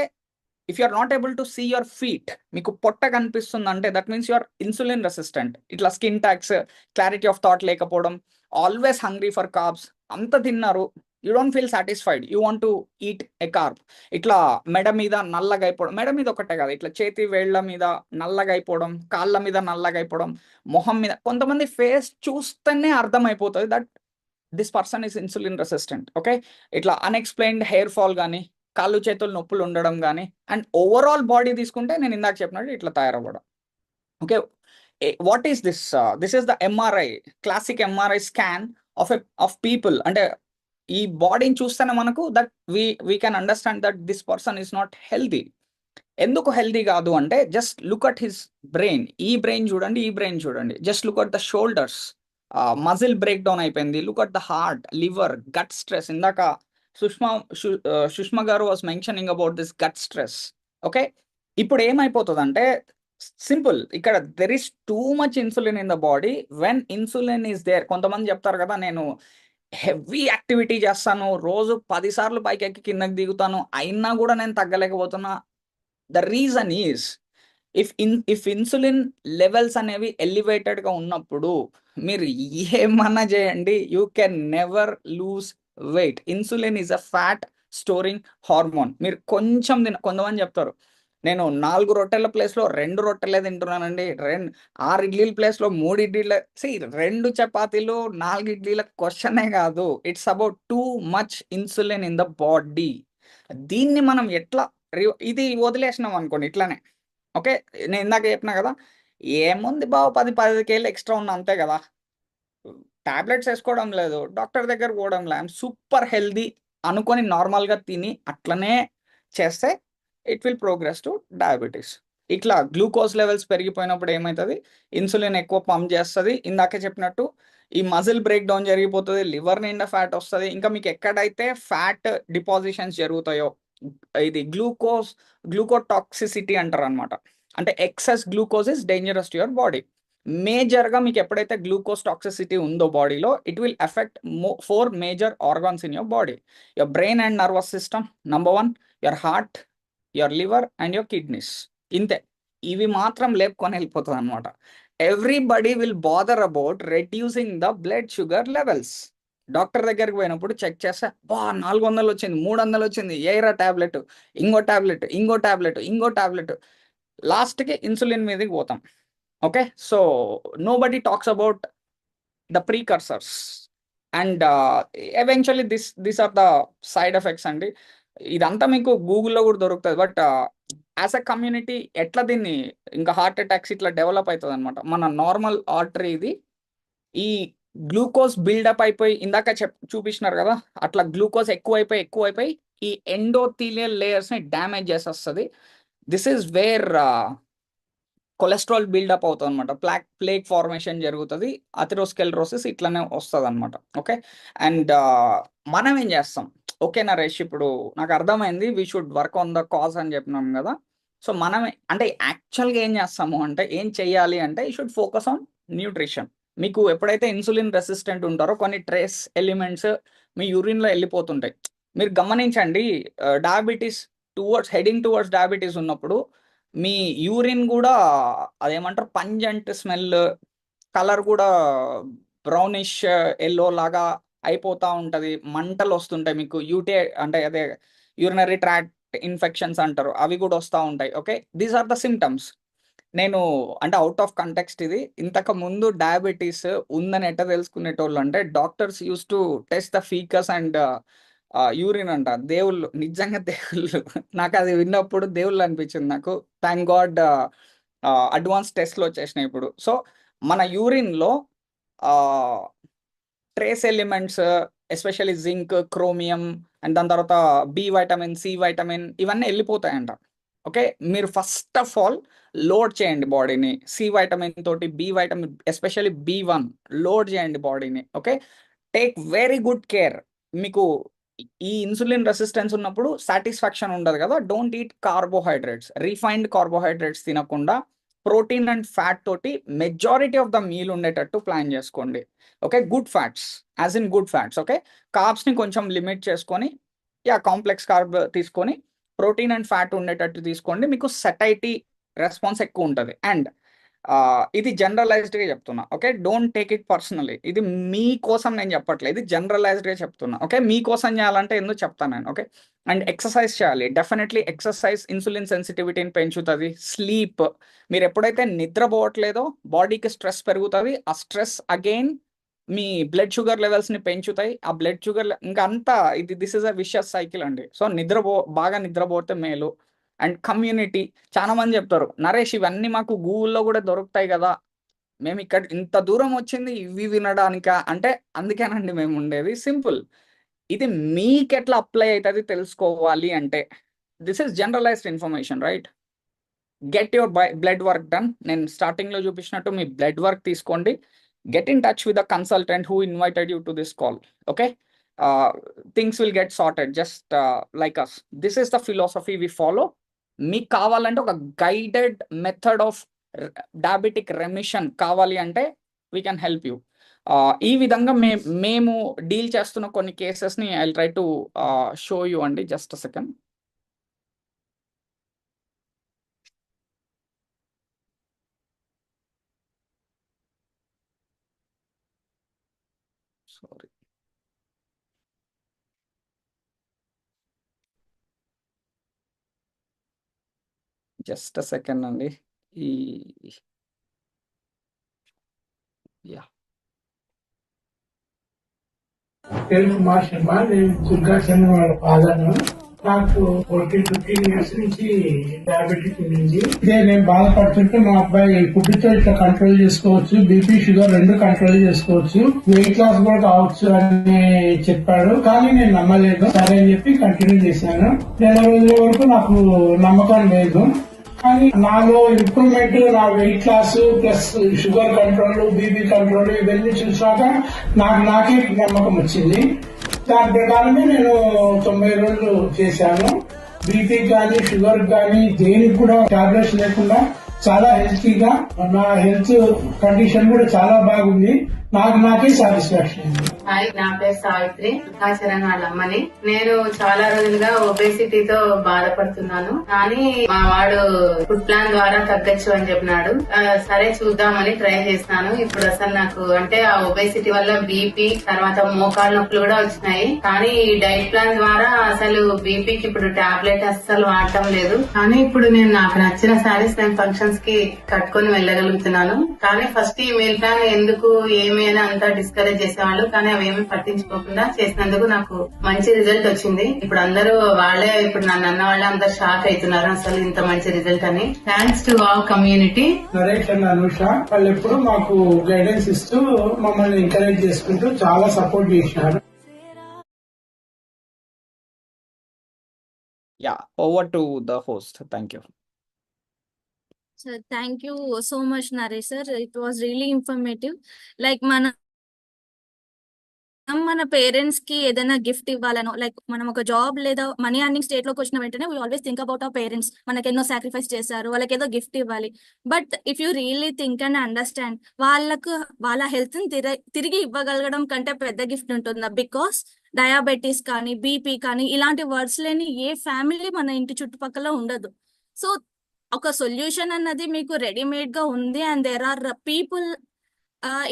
if you are not able to see your feet, మీకు పొట్ట కనిపిస్తుంది అంటే that means your insulin resistant. ఇట్లా skin tags, clarity of thought లేకపోవడం, always hungry for carbs, అంత తిన్నారు, you don't feel satisfied, you want to eat a carb. ఇట్లా మెడ మీద నల్లగా అయిపోవడం, మెడ మీద ఒకటే కాదు, ఇట్లా చేతి వేళ్ల మీద నల్లగా అయిపోవడం, కాళ్ళ మీద నల్లగా అయిపోవడం, మొహం మీద, కొంతమంది ఫేస్ చూస్తేనే అర్థమైపోతుంది that this person is insulin resistant. Okay, ఇట్లా అన్ఎక్స్ప్లెయిన్డ్ హెయిర్ ఫాల్ కానీ, కాళ్ళు చేతులు నొప్పులు ఉండడం కానీ, అండ్ ఓవరాల్ బాడీ తీసుకుంటే నేను ఇందాక చెప్పినట్టు ఇట్లా తయారవ్వడం. Okay, what is this? This is the MRI, classic MRI scan of people. అంటే ఈ బాడీని చూస్తేనే మనకు that we can understand that this person is not healthy. ఎందుకు హెల్తీ కాదు అంటే just look at his brain. ఈ బ్రెయిన్ చూడండి, just look at the shoulders, muscle break down అయిపోయింది. Look at the heart, liver, gut stress. ఇందాక సుష్మా గారు was mentioning about this gut stress. Okay, ఇప్పుడు ఏమైపోతుంది అంటే సింపుల్, ఇక్కడ there is too much insulin in the body. When insulin is there, కొంతమంది చెప్తారు కదా, నేను హెవీ యాక్టివిటీ చేస్తాను, రోజు 10 సార్లు పైకి ఎక్కి కిందకి దిగుతాను, అయినా కూడా నేను తగ్గలేకపోతున్నా. The reason is if insulin levels అనేవి ఎలివేటెడ్గా ఉన్నప్పుడు మీరు ఏమన్నా చేయండి, you can never lose weight. Insulin is a fat storing hormone. మీరు కొంచెం కొంతమంది చెప్తారు, నేను 4 రొట్టెల ప్లేస్లో 2 రొట్టెలే తింటున్నానండి, 6 ఇడ్లీల ప్లేస్లో 3 ఇడ్లీల. 2 చపాతీలు 4 ఇడ్లీల క్వశ్చనే కాదు, it's about two much insulin in the body. దీన్ని మనం ఎట్లా ఇది వదిలేసినాం అనుకోండి ఇట్లానే. ఓకే, నేను ఇందాక చెప్పినా కదా, ఏముంది బావ 10 కేళ్ళు ఎక్స్ట్రా ఉన్నా అంతే కదా, టాబ్లెట్స్ వేసుకోవడం లేదు, డాక్టర్ దగ్గర పోవడం లేదు, సూపర్ హెల్దీ అనుకొని నార్మల్గా తిని అట్లనే చేస్తే it will progress to diabetes. ఇట్లా గ్లూకోజ్ లెవెల్స్ పెరిగిపోయినప్పుడు ఏమవుతుంది, ఇన్సులిన్ ఎక్కువ పంప్ చేస్తుంది, ఇందాకే చెప్పినట్టు ఈ మజిల్ బ్రేక్ డౌన్ జరిగిపోతుంది, లివర్ నిండా ఫ్యాట్ వస్తుంది. ఇంకా మీకు ఎక్కడైతే ఫ్యాట్ డిపాజిషన్స్ జరుగుతాయో ఇది గ్లూకోటాక్సిసిటీ అంటారు అనమాట. అంటే excess glucose is dangerous to your body. మేజర్గా మీకు ఎప్పుడైతే గ్లూకోజ్ టాక్సిసిటీ ఉందో బాడీలో, it will effect 4 major organs in your body. Your brain and nervous system, number 1, your heart, your liver and your kidneys. ఇంతే, ఇవి మాత్రం లేపుకొని వెళ్ళిపోతుంది అనమాట. Everybody will bother about reducing the blood sugar levels. Doctor దగ్గరికి పోయినప్పుడు check చేస్తే 400 వచ్చింది, 300 వచ్చింది, ఏరా టాబ్లెట్, ఇంకో టాబ్లెట్, ఇంకో టాబ్లెట్, ఇంకో టాబ్లెట్, లాస్ట్కి ఇన్సులిన్ మీదకి పోతాం. Okay, so nobody talks about the precursors and eventually this are the side effects అండి. ఇదంతా మీకు గూగుల్లో కూడా దొరుకుతుంది. బట్ యాజ్ అ కమ్యూనిటీ ఎట్లా దీన్ని ఇంకా హార్ట్ అటాక్స్ ఇట్లా డెవలప్ అవుతుంది అనమాట. మన నార్మల్ ఆర్టరీ ఇది ఈ గ్లూకోజ్ బిల్డప్ అయిపోయి ఇందాక చూపించినారు కదా, అట్లా గ్లూకోజ్ ఎక్కువైపోయి ఈ ఎండోథీలియల్ లేయర్స్ని డ్యామేజ్ చేసేస్తుంది. This is where cholesterol build up అవుతుంది అనమాట, ప్లేక్ ఫార్మేషన్ జరుగుతుంది, అథెరోస్క్లెరోసిస్ ఇట్లానే వస్తుంది అనమాట. ఓకే, అండ్ మనం ఏం చేస్తాం, ఓకే నరేష్ ఇప్పుడు నాకు అర్థమైంది, we should work on the cause అని చెప్పినాం కదా. సో మనం అంటే యాక్చువల్గా ఏం చేస్తాము అంటే, ఏం చెయ్యాలి అంటే, you should focus on nutrition. మీకు ఎప్పుడైతే ఇన్సులిన్ రెసిస్టెంట్ ఉంటారో కొన్ని ట్రేస్ ఎలిమెంట్స్ మీ యూరిన్లో వెళ్ళిపోతుంటాయి. మీరు గమనించండి, డయాబెటీస్ హెడింగ్ టువర్డ్స్ డయాబెటీస్ ఉన్నప్పుడు మీ యూరిన్ కూడా అదేమంటారు పంజెంట్ స్మెల్, కలర్ కూడా బ్రౌనిష్ ఎల్లో లాగా అయిపోతూ ఉంటుంది, మంటలు వస్తుంటాయి మీకు, అంటే అదే యూరినరీ ట్రాక్ట్ ఇన్ఫెక్షన్స్ అంటారు, అవి కూడా వస్తూ ఉంటాయి. Okay, these are the symptoms. నేను అంటే అవుట్ ఆఫ్ కంటెక్స్ట్ ఇది, ఇంతకు ముందు డయాబెటీస్ ఉందని ఎట్లా తెలుసుకునేటోళ్ళు అంటే, doctors use to test the faeces and urine అంట. దేవుళ్ళు, నిజంగా దేవుళ్ళు. నాకు అది విన్నప్పుడు దేవుళ్ళు అనిపించింది నాకు. థ్యాంక్ గాడ్ అడ్వాన్స్ టెస్ట్లు వచ్చేసినాయి ఇప్పుడు. సో మన యూరిన్లో trace elements especially zinc, chromium and దాని తర్వాత బి వైటమిన్, సి వైటమిన్ ఇవన్నీ వెళ్ళిపోతాయంట. ఓకే, మీరు ఫస్ట్ ఆఫ్ ఆల్ లోడ్ చేయండి బాడీని సి వైటమిన్ తోటి, B vitamin especially B1 load చేయండి బాడీని. Okay, take very good care. మీకు ఈ ఇన్సులిన్ రెసిస్టెన్స్ ఉన్నప్పుడు సాటిస్ఫాక్షన్ ఉండదు కదా, don't eat carbohydrates, refined carbohydrates తినకుండా ప్రోటీన్ అండ్ ఫ్యాట్ తోటి మెజారిటీ ఆఫ్ ద మీల్ ఉండేటట్టు ప్లాన్ చేసుకోండి. Okay, good fats as in good fats. Okay, కార్బ్స్ని కొంచెం లిమిట్ చేసుకొని కాంప్లెక్స్ కార్బ్ తీసుకొని ప్రోటీన్ అండ్ ఫ్యాట్ ఉండేటట్టు తీసుకోండి, మీకు సెటైటీ రెస్పాన్స్ ఎక్కువ ఉంటుంది. అండ్ ఇది జనరలైజ్డ్గా చెప్తున్నా. Okay, don't take it personally, ఇది మీకోసం నేను చెప్పట్లేదు, ఇది జనరలైజ్డ్గా చెప్తున్నా. ఓకే, మీకోసం చేయాలంటే ఎందుకు చెప్తాను నేను. ఓకే, అండ్ ఎక్సర్సైజ్ చేయాలి, డెఫినెట్లీ ఎక్సర్సైజ్ ఇన్సులిన్ సెన్సిటివిటీని పెంచుతుంది. స్లీప్, మీరు ఎప్పుడైతే నిద్రపోవట్లేదో బాడీకి స్ట్రెస్ పెరుగుతుంది, ఆ స్ట్రెస్ అగైన్ మీ బ్లడ్ షుగర్ లెవెల్స్ని పెంచుతాయి, ఆ బ్లడ్ షుగర్ ఇంకా అంతా this is a vicious cycle అండి. సో బాగా నిద్రపోతే మేలు. అండ్ కమ్యూనిటీ, చాలా మంది చెప్తారు నరేష్ ఇవన్నీ మాకు గూగుల్లో కూడా దొరుకుతాయి కదా, మేము ఇక్కడ ఇంత దూరం వచ్చింది ఇవి వినడానిక అంటే, అందుకేనండి మేము ఉండేది. సింపుల్, ఇది మీకు ఎట్లా అప్లై అవుతుంది తెలుసుకోవాలి అంటే, this is generalised information right. Get your blood work done. నేను స్టార్టింగ్లో చూపించినట్టు మీ బ్లడ్ వర్క్ తీసుకోండి, get in touch with the consultant who invited you to this call. Okay, things will get sorted just like us. This is the philosophy we follow. మీకు కావాలంటే ఒక guided method of diabetic remission కావాలి అంటే we can help you. ఈ విధంగా మేము deal చేస్తున్న కొన్ని కేసెస్ని I try to show you అండి. Just a second. Sorry, just a second అండి. ఈ పేరు కుమార్ శర్మ, నేను దుర్గా చంద్ర వాళ్ళ ఫాదర్ను. నాకు 15 ఇయర్స్ నుంచి డయాబెటిక్ ఉంది. ఇదే నేను బాధపడుతుంటే మా అబ్బాయి ఫుడ్ తో ఇట్లా కంట్రోల్ చేసుకోవచ్చు, బీపీ షుగర్ రెండు కంట్రోల్ చేసుకోవచ్చు, వెయిట్ లాస్ కూడా కావచ్చు అని చెప్పాడు. కానీ నేను నమ్మలేదు. సరే అని చెప్పి కంటిన్యూ చేశాను. నెల రోజుల వరకు నాకు నమ్మకం లేదు. కానీ నాలో ఇంప్రూవ్మెంట్, నా weight loss plus sugar control, BP control ఇవన్నీ చూసాక నాకే నమ్మకం వచ్చింది. దాని ప్రకారమే నేను 90 రోజులు చేశాను. బీపీ కానీ షుగర్ కానీ దేనికి కూడా టాబ్లెట్స్ లేకుండా చాలా హెల్తీగా, నా హెల్త్ కండిషన్ కూడా చాలా బాగుంది. నాకే సాటిస్ఫాక్షన్ ఉంది. హాయ్, నా పేరు సావిత్రి, ఆచరణ వాళ్ళ అమ్మని. నేను చాలా రోజులుగా ఒబేసిటీతో బాధపడుతున్నాను. కానీ మా వాడు ఫుడ్ ప్లాన్ ద్వారా తగ్గచ్చు అని చెప్పినాడు. సరే చూద్దామని ట్రై చేసినాను. ఇప్పుడు అసలు నాకు అంటే ఆ ఒబేసిటీ వల్ల బీపీ తర్వాత మోకాలు నొప్పులు కూడా వచ్చినాయి. కానీ ఈ డైట్ ప్లాన్ ద్వారా అసలు బీపీకి ఇప్పుడు టాబ్లెట్ అస్సలు వాడటం లేదు. కానీ ఇప్పుడు నేను నాకు నచ్చిన శారీస్ నేను ఫంక్షన్స్ కి కట్టుకొని వెళ్ళగలుగుతున్నాను. కానీ ఫస్ట్ ఈ మీల్ ప్లాన్ ఎందుకు ఏమి అని అంతా డిస్కరేజ్ చేసేవాళ్ళు. కానీ అవేమి పట్టించుకోకుండా చేసినందుకు నాకు మంచి రిజల్ట్ వచ్చింది. ఇప్పుడు అందరూ వాళ్ళే ఇప్పుడు నన్ను అన్న వాళ్ళే అందరు షాక్ అవుతున్నారు అసలు ఇంత మంచి రిజల్ట్ అని. Thanks to wow community. Naresh and Anusha వాళ్ళు ఎప్పుడు మాకు గైడెన్స్ ఇస్తూ మమ్మల్ని ఎంకరేజ్ చేసుకుంటూ చాలా సపోర్ట్ చేసినారు. Yeah, over to the host. Thank you. Sir, thank you so much, Naresh sir. It was really informative. Like మన పేరెంట్స్ కి ఏదైనా గిఫ్ట్ ఇవ్వాలనో, లైక్ మనం ఒక జాబ్ లేదా మనీ అర్నింగ్ స్టేట్ లోకి వచ్చిన వెంటనే we always think about our parents. మనకి ఎన్నో సాక్రిఫైస్ చేశారు, వాళ్ళకి ఏదో గిఫ్ట్ ఇవ్వాలి. But if you really think and understand, వాళ్ళ హెల్త్ ని తిరిగి ఇవ్వగలగడం కంటే పెద్ద గిఫ్ట్ ఉంటుందా? బికాస్ డయాబెటీస్ కానీ బీపీ కానీ ఇలాంటి వర్డ్స్ లేని ఏ ఫ్యామిలీ మన ఇంటి చుట్టుపక్కల ఉండదు. సో ఒక సొల్యూషన్ అన్నది మీకు రెడీమేడ్ గా ఉంది. And there are people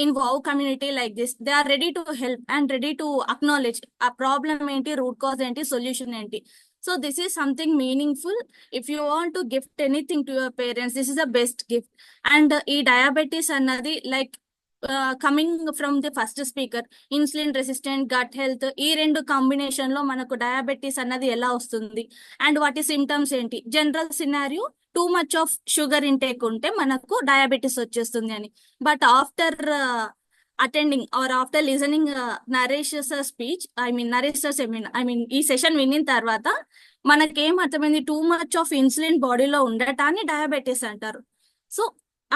in wow community like this. They are ready to help and ready to acknowledge a problem enti, root cause enti, solution enti. So this is something meaningful. If you want to gift anything to your parents, this is the best gift. And ee diabetes annadi like coming from the first speaker, insulin resistant, gut health, ఈ రెండు combination లో మనకు diabetes అన్నది ఎలా వస్తుంది and వాటి symptoms ఏంటి, general scenario too much of sugar intake ఉంటే మనకు డయాబెటీస్ వచ్చేస్తుంది అని. But after attending or after listening Naresh sir speech, Naresh sir ఈ సెషన్ విన్న తర్వాత మనకేం అర్థమైంది, టూ మచ్ ఆఫ్ ఇన్సులిన్ బాడీలో ఉండటాన్ని డయాబెటీస్ అంటారు. సో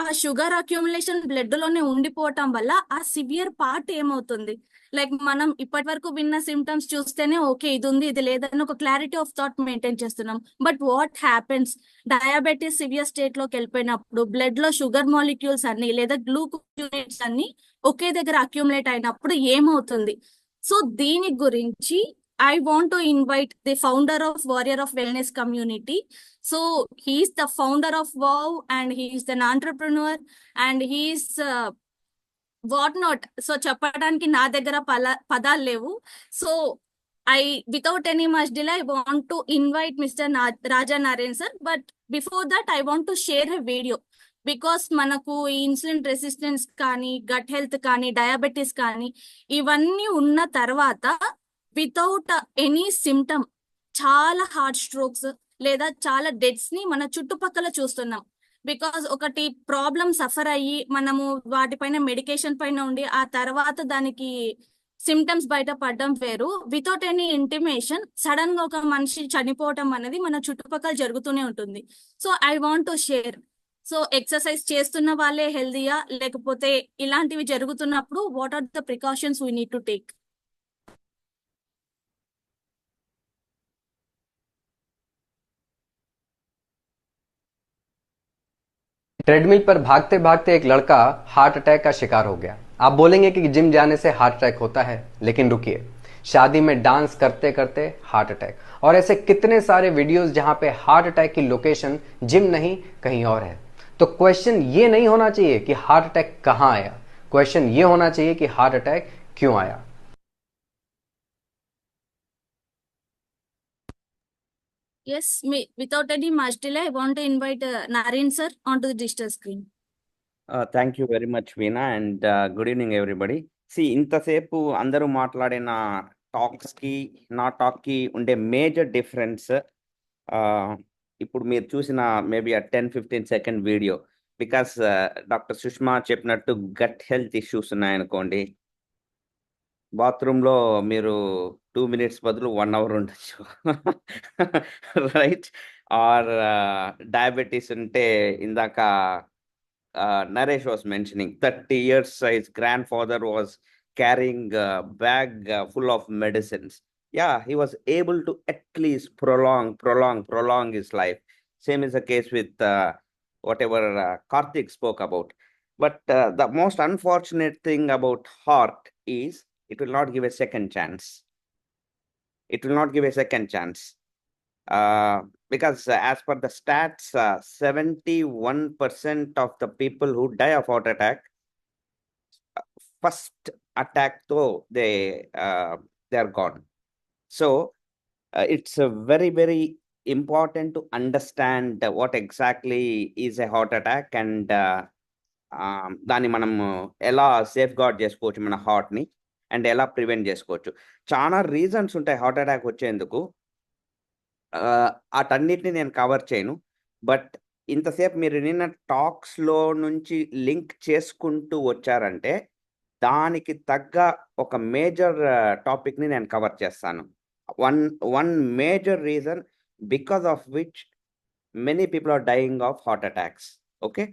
ఆ షుగర్ అక్యూములేషన్ బ్లడ్ లోనే ఉండిపోవటం వల్ల ఆ సివియర్ పార్ట్ ఏమవుతుంది, లైక్ మనం ఇప్పటి వరకు విన్న సిమ్టమ్స్ చూస్తేనే ఓకే ఇది ఉంది ఇది లేదని ఒక క్లారిటీ ఆఫ్ థాట్ మెయింటైన్ చేస్తున్నాం. But what happens, diabetes severe state లోకి వెళ్ళిపోయినప్పుడు బ్లడ్ లో షుగర్ మాలిక్యూల్స్ అన్ని లేదా గ్లూకోజ్ యూనిట్స్ అన్ని ఒకే దగ్గర అక్యూములేట్ అయినప్పుడు ఏమవుతుంది? సో దీని గురించి I want to invite the founder of Warrior of Wellness Community. So he is the founder of WOW and he is an entrepreneur and he is what not. So చెప్పడానికి నా దగ్గర పదాలు లేవు. So without any much delay, I want to invite Mr. Raja Narayan sir. But before that, I want to share a video. Because మనకు insulin resistance కానీ gut health కానీ diabetes కానీ ఇవన్నీ ఉన్న తర్వాత వితౌట్ ఎనీ సిమ్టమ్ చాలా heart strokes లేదా చాలా డెత్స్ ని మన చుట్టుపక్కల చూస్తున్నాం. బికాస్ ఒకటి ప్రాబ్లం సఫర్ అయ్యి మనము వాటిపైన మెడికేషన్ పైన ఉండి ఆ తర్వాత దానికి సిమ్టమ్స్ బయట పడడం వేరు. వితౌట్ ఎనీ ఇంటిమేషన్ సడన్ గా ఒక మనిషి చనిపోవటం అనేది మన చుట్టుపక్కల జరుగుతూనే ఉంటుంది. So I want to share. So exercise చేస్తున్న వాళ్ళే హెల్దీయా లేకపోతే ఇలాంటివి జరుగుతున్నప్పుడు what are the precautions we need to take? Treadmill पर भागते भागते एक लड़का हार्ट अटैक का शिकार हो गया। आप बोलेंगे कि जिम जाने से हार्ट अटैक होता है, लेकिन रुकिए, शादी में डांस करते करते हार्ट अटैक, और ऐसे कितने सारे वीडियोस जहां पे हार्ट अटैक की लोकेशन जिम नहीं कहीं और है। तो क्वेश्चन ये नहीं होना चाहिए कि हार्ट अटैक कहां आया, क्वेश्चन ये होना चाहिए कि हार्ट अटैक क्यों आया। Yes, without any much delay, I want to invite Naren sir onto the digital screen. Thank you very much veena and good evening everybody. ఇంతసేపు అందరూ మాట్లాడిన టాక్స్కి నా టాక్కి ఉండే మేజర్ డిఫరెన్స్ ఇప్పుడు మీరు చూసిన maybe 10-15 second video, because doctor Sushma చెప్పినట్టు gut health issues ఉన్నాయనుకోండి, బాత్రూంలో మీరు 2 minutes బదులు 1 hour ఉండొచ్చు. రైట్? ఆర్ డయాబెటీస్ ఉంటే ఇందాక Naresh was mentioning 30 years his grandfather was carrying a bag full of medicines. Yeah, he was able to at least prolong his life. Same is the case with whatever Karthik spoke about. But the most unfortunate thing about heart is it will not give a second chance. It will not give a second chance. Because as per the stats, 71% of the people who die of heart attack, first attack though they are gone. So it's very important to understand what exactly is a heart attack and దాన్ని మనం ఎలా safe gourd చేసుకోవచ్చు మన హార్ట్ని, and ఎలా prevent చేసుకోవచ్చు. చాలా reasons ఉంటాయి heart attack వచ్చేందుకు. అటన్నిటిని నేను కవర్ చేయను. బట్ ఇంతసేపు మీరు నిన్న టాక్స్లో నుంచి లింక్ చేసుకుంటూ వచ్చారంటే దానికి తగ్గ ఒక మేజర్ టాపిక్ని నేను కవర్ చేస్తాను. One major reason because of which many people are dying of heart attacks. Okay,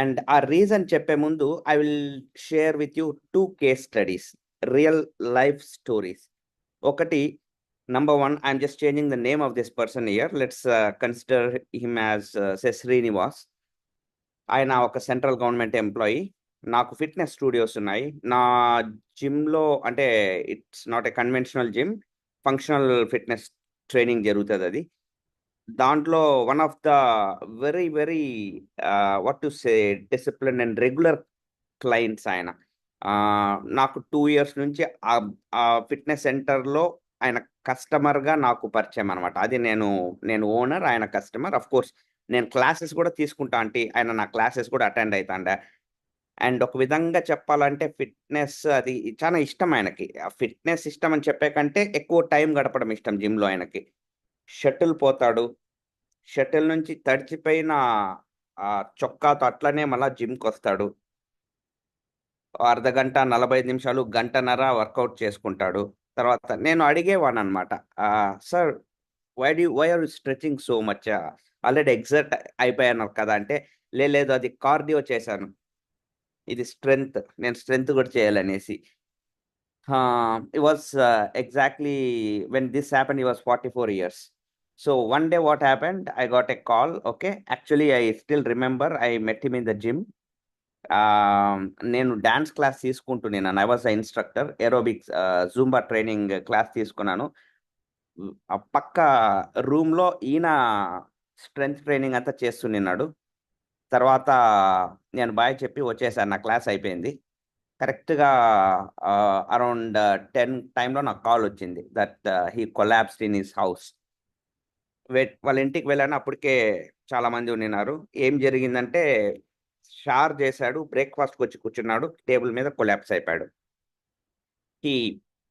and ఆ రీజన్ చెప్పే ముందు I will share with you 2 case studies, real life stories. ఒకటి, number 1, I'm just changing the name of this person here. Let's consider him as say Srinivas. ఆయన ఒక central government employee. నాకు fitness studios ఉన్నాయి. నా జిమ్లో అంటే it's not a conventional gym, functional fitness training జరుగుతుంది. అది దాంట్లో one of the very what to say discipline and regular clients ఆయన. నాకు 2 years నుంచి ఆ ఫిట్నెస్ సెంటర్లో ఆయన కస్టమర్గా నాకు పరిచయం అనమాట. అది నేను ఓనర్, ఆయన కస్టమర్. అఫ్ కోర్స్ నేను క్లాసెస్ కూడా తీసుకుంటా అంటే ఆయన నా క్లాసెస్ కూడా అటెండ్ అవుతాండే. అండ్ ఒక విధంగా చెప్పాలంటే ఫిట్నెస్ అది చాలా ఇష్టం ఆయనకి. ఆ ఫిట్నెస్ ఇష్టం అని చెప్పే కంటే ఎక్కువ టైం గడపడం ఇష్టం జిమ్లో ఆయనకి. షటిల్ పోతాడు, షటిల్ నుంచి తడిచిపోయిన చొక్కాతో అట్లనే మళ్ళీ జిమ్కి వస్తాడు. అర్ధగంట 45 నిమిషాలు, గంటన్నర వర్కౌట్ చేసుకుంటాడు. తర్వాత నేను అడిగేవాడిని అనమాట, sir why are you stretching so much, already exert అయిపోయాను కదా అంటే, లేదు అది కార్డియో చేశాను, ఇది స్ట్రెంగ్త్, నేను స్ట్రెంగ్త్ కూడా చేయాలనేసి. It was exactly when this happen he was 44 years. So one day what happened, I got a call. Okay, actually I still remember I met him in the gym. నేను dance class తీసుకుంటున్నాను. I was instructor, aerobics Zumba training class తీసుకున్నాను. ఆ పక్క రూమ్లో ఈయన strength training అంతా చేస్తున్నాడు. తర్వాత నేను బాయ్ చెప్పి వచ్చేసాను, నా క్లాస్ అయిపోయింది. కరెక్ట్గా అరౌండ్ 10 టైంలో నాకు కాల్ వచ్చింది that he collapsed in his house. వాళ్ళ ఇంటికి వెళ్ళాను, అప్పటికే చాలామంది ఉన్నారు. ఏం జరిగిందంటే షార్ చేశాడు, బ్రేక్ఫాస్ట్కి వచ్చి కూర్చున్నాడు, టేబుల్ మీద కొలాప్స్ అయిపోయాడు. He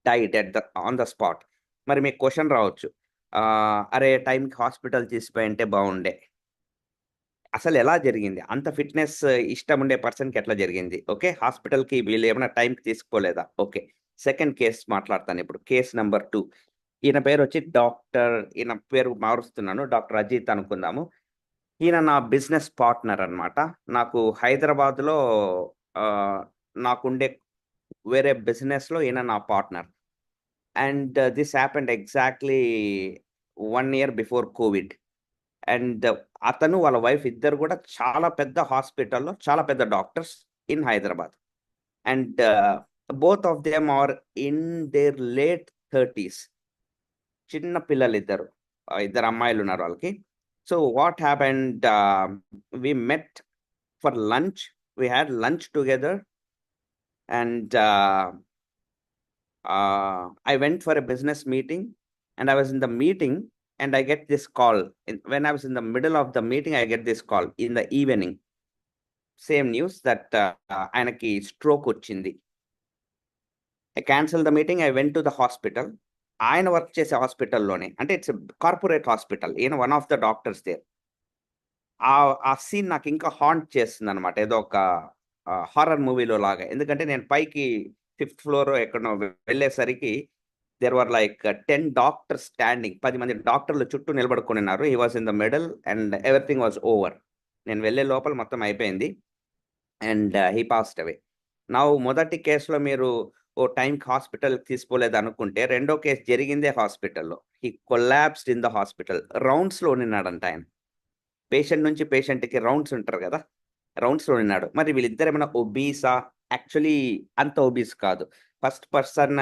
died on the spot. మరి మీకు క్వశ్చన్ రావచ్చు, అరే టైంకి హాస్పిటల్ తీసిపోయింటే బాగుండే. అసలు ఎలా జరిగింది? అంత ఫిట్నెస్ ఇష్టం ఉండే పర్సన్కి ఎట్లా జరిగింది? ఓకే, హాస్పిటల్కి వీళ్ళు ఏమైనా టైంకి తీసుకోలేదా? ఓకే, సెకండ్ కేస్ మాట్లాడతాను ఇప్పుడు. Case number 2. ఈయన పేరు వచ్చి డాక్టర్, ఈయన పేరు మారుస్తున్నాను, డాక్టర్ అజిత్ అనుకుందాము. ఈయన నా బిజినెస్ పార్ట్నర్ అనమాట. నాకు హైదరాబాద్లో నాకుండే వేరే బిజినెస్లో ఈయన నా partner. And this happened exactly 1 year before Covid. And అతను వాళ్ళ వైఫ్ ఇద్దరు కూడా చాలా పెద్ద హాస్పిటల్లో చాలా పెద్ద doctors in Hyderabad. And both of them are in their late 30s. చిన్న పిల్లలు ఇద్దరు అమ్మాయిలు ఉన్నారు వాళ్ళకి. So what happened, we met for lunch, we had lunch together, and I went for a business meeting, and I was in the meeting and I get this call. When I was in the middle of the meeting, I get this call in the evening. Same news that ఆయనకి stroke వచ్చింది. I canceled the meeting, I went to the hospital. ఆయన work చేసే హాస్పిటల్లోనే, అంటే it's corporate hospital, ఈయన one of the doctors there. ఆ scene నాకు ఇంకా హాంట్ చేస్తుంది అనమాట, ఏదో ఒక హారర్ మూవీలో లాగా. ఎందుకంటే నేను పైకి 5th ఫ్లోర్ ఎక్కడో వెళ్ళేసరికి there were like 10 doctors standing. 10 మంది డాక్టర్లు చుట్టూ నిలబడుకొని ఉన్నారు. He was in the middle and everything was over. నేను వెళ్ళే లోపల మొత్తం అయిపోయింది అండ్ హీ పాస్డ్ అవే. నా మొదటి కేసులో మీరు ఓ టైంకి హాస్పిటల్కి తీసుకోలేదు అనుకుంటే, రెండో కేసు జరిగిందే హాస్పిటల్లో. He collapsed in the hospital. రౌండ్స్లో ఉన్నాడంట ఆయన. పేషెంట్ నుంచి పేషెంట్కి రౌండ్స్ ఉంటారు కదా, రౌండ్స్లో ఉన్నాడు. మరి వీళ్ళిద్దరు ఏమైనా ఒబీసా? యాక్చువల్లీ అంత ఒబీస్ కాదు. ఫస్ట్ పర్సన్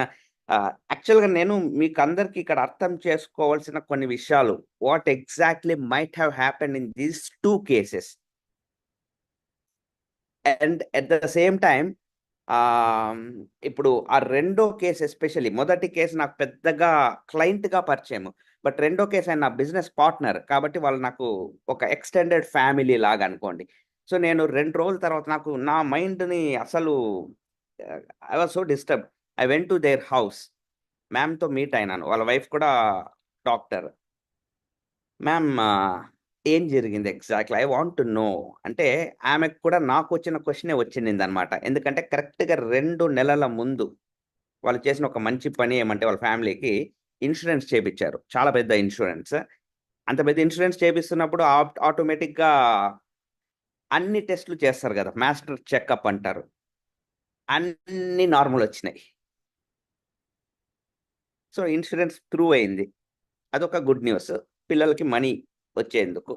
యాక్చువల్గా నేను మీకు అందరికి ఇక్కడ అర్థం చేసుకోవాల్సిన కొన్ని విషయాలు, what exactly might have happen in these 2 cases. And at the same time ఇప్పుడు ఆ రెండో కేసు ఎస్పెషల్లీ, మొదటి కేసు నాకు పెద్దగా క్లయింట్గా పరిచయం, బట్ రెండో కేసు ఆయన నా బిజినెస్ పార్ట్నర్ కాబట్టి వాళ్ళు నాకు ఒక ఎక్స్టెండెడ్ ఫ్యామిలీ లాగా అనుకోండి. సో నేను 2 రోజుల తర్వాత నాకు నా మైండ్ని అసలు I was so disturb. I went to their house. మ్యామ్తో మీట్ అయినాను, వాళ్ళ వైఫ్ కూడా డాక్టర్. మ్యామ్ ఏం జరిగింది exactly, I want to know అంటే, ఆమెకు కూడా నాకు వచ్చిన క్వశ్చనే వచ్చింది అనమాట. ఎందుకంటే కరెక్ట్గా 2 నెలల ముందు వాళ్ళు చేసిన ఒక మంచి పని ఏమంటే, వాళ్ళ ఫ్యామిలీకి ఇన్సూరెన్స్ చేపించారు. చాలా పెద్ద ఇన్సూరెన్స్. అంత పెద్ద ఇన్సూరెన్స్ చేపిస్తున్నప్పుడు ఆటోమేటిక్గా అన్ని టెస్టులు చేస్తారు కదా, మాస్టర్ చెకప్ అంటారు. అన్ని నార్మల్ వచ్చినాయి. సో ఇన్సూరెన్స్ త్రూ అయింది. అదొక గుడ్ న్యూస్, పిల్లలకి మనీ వచ్చేందుకు.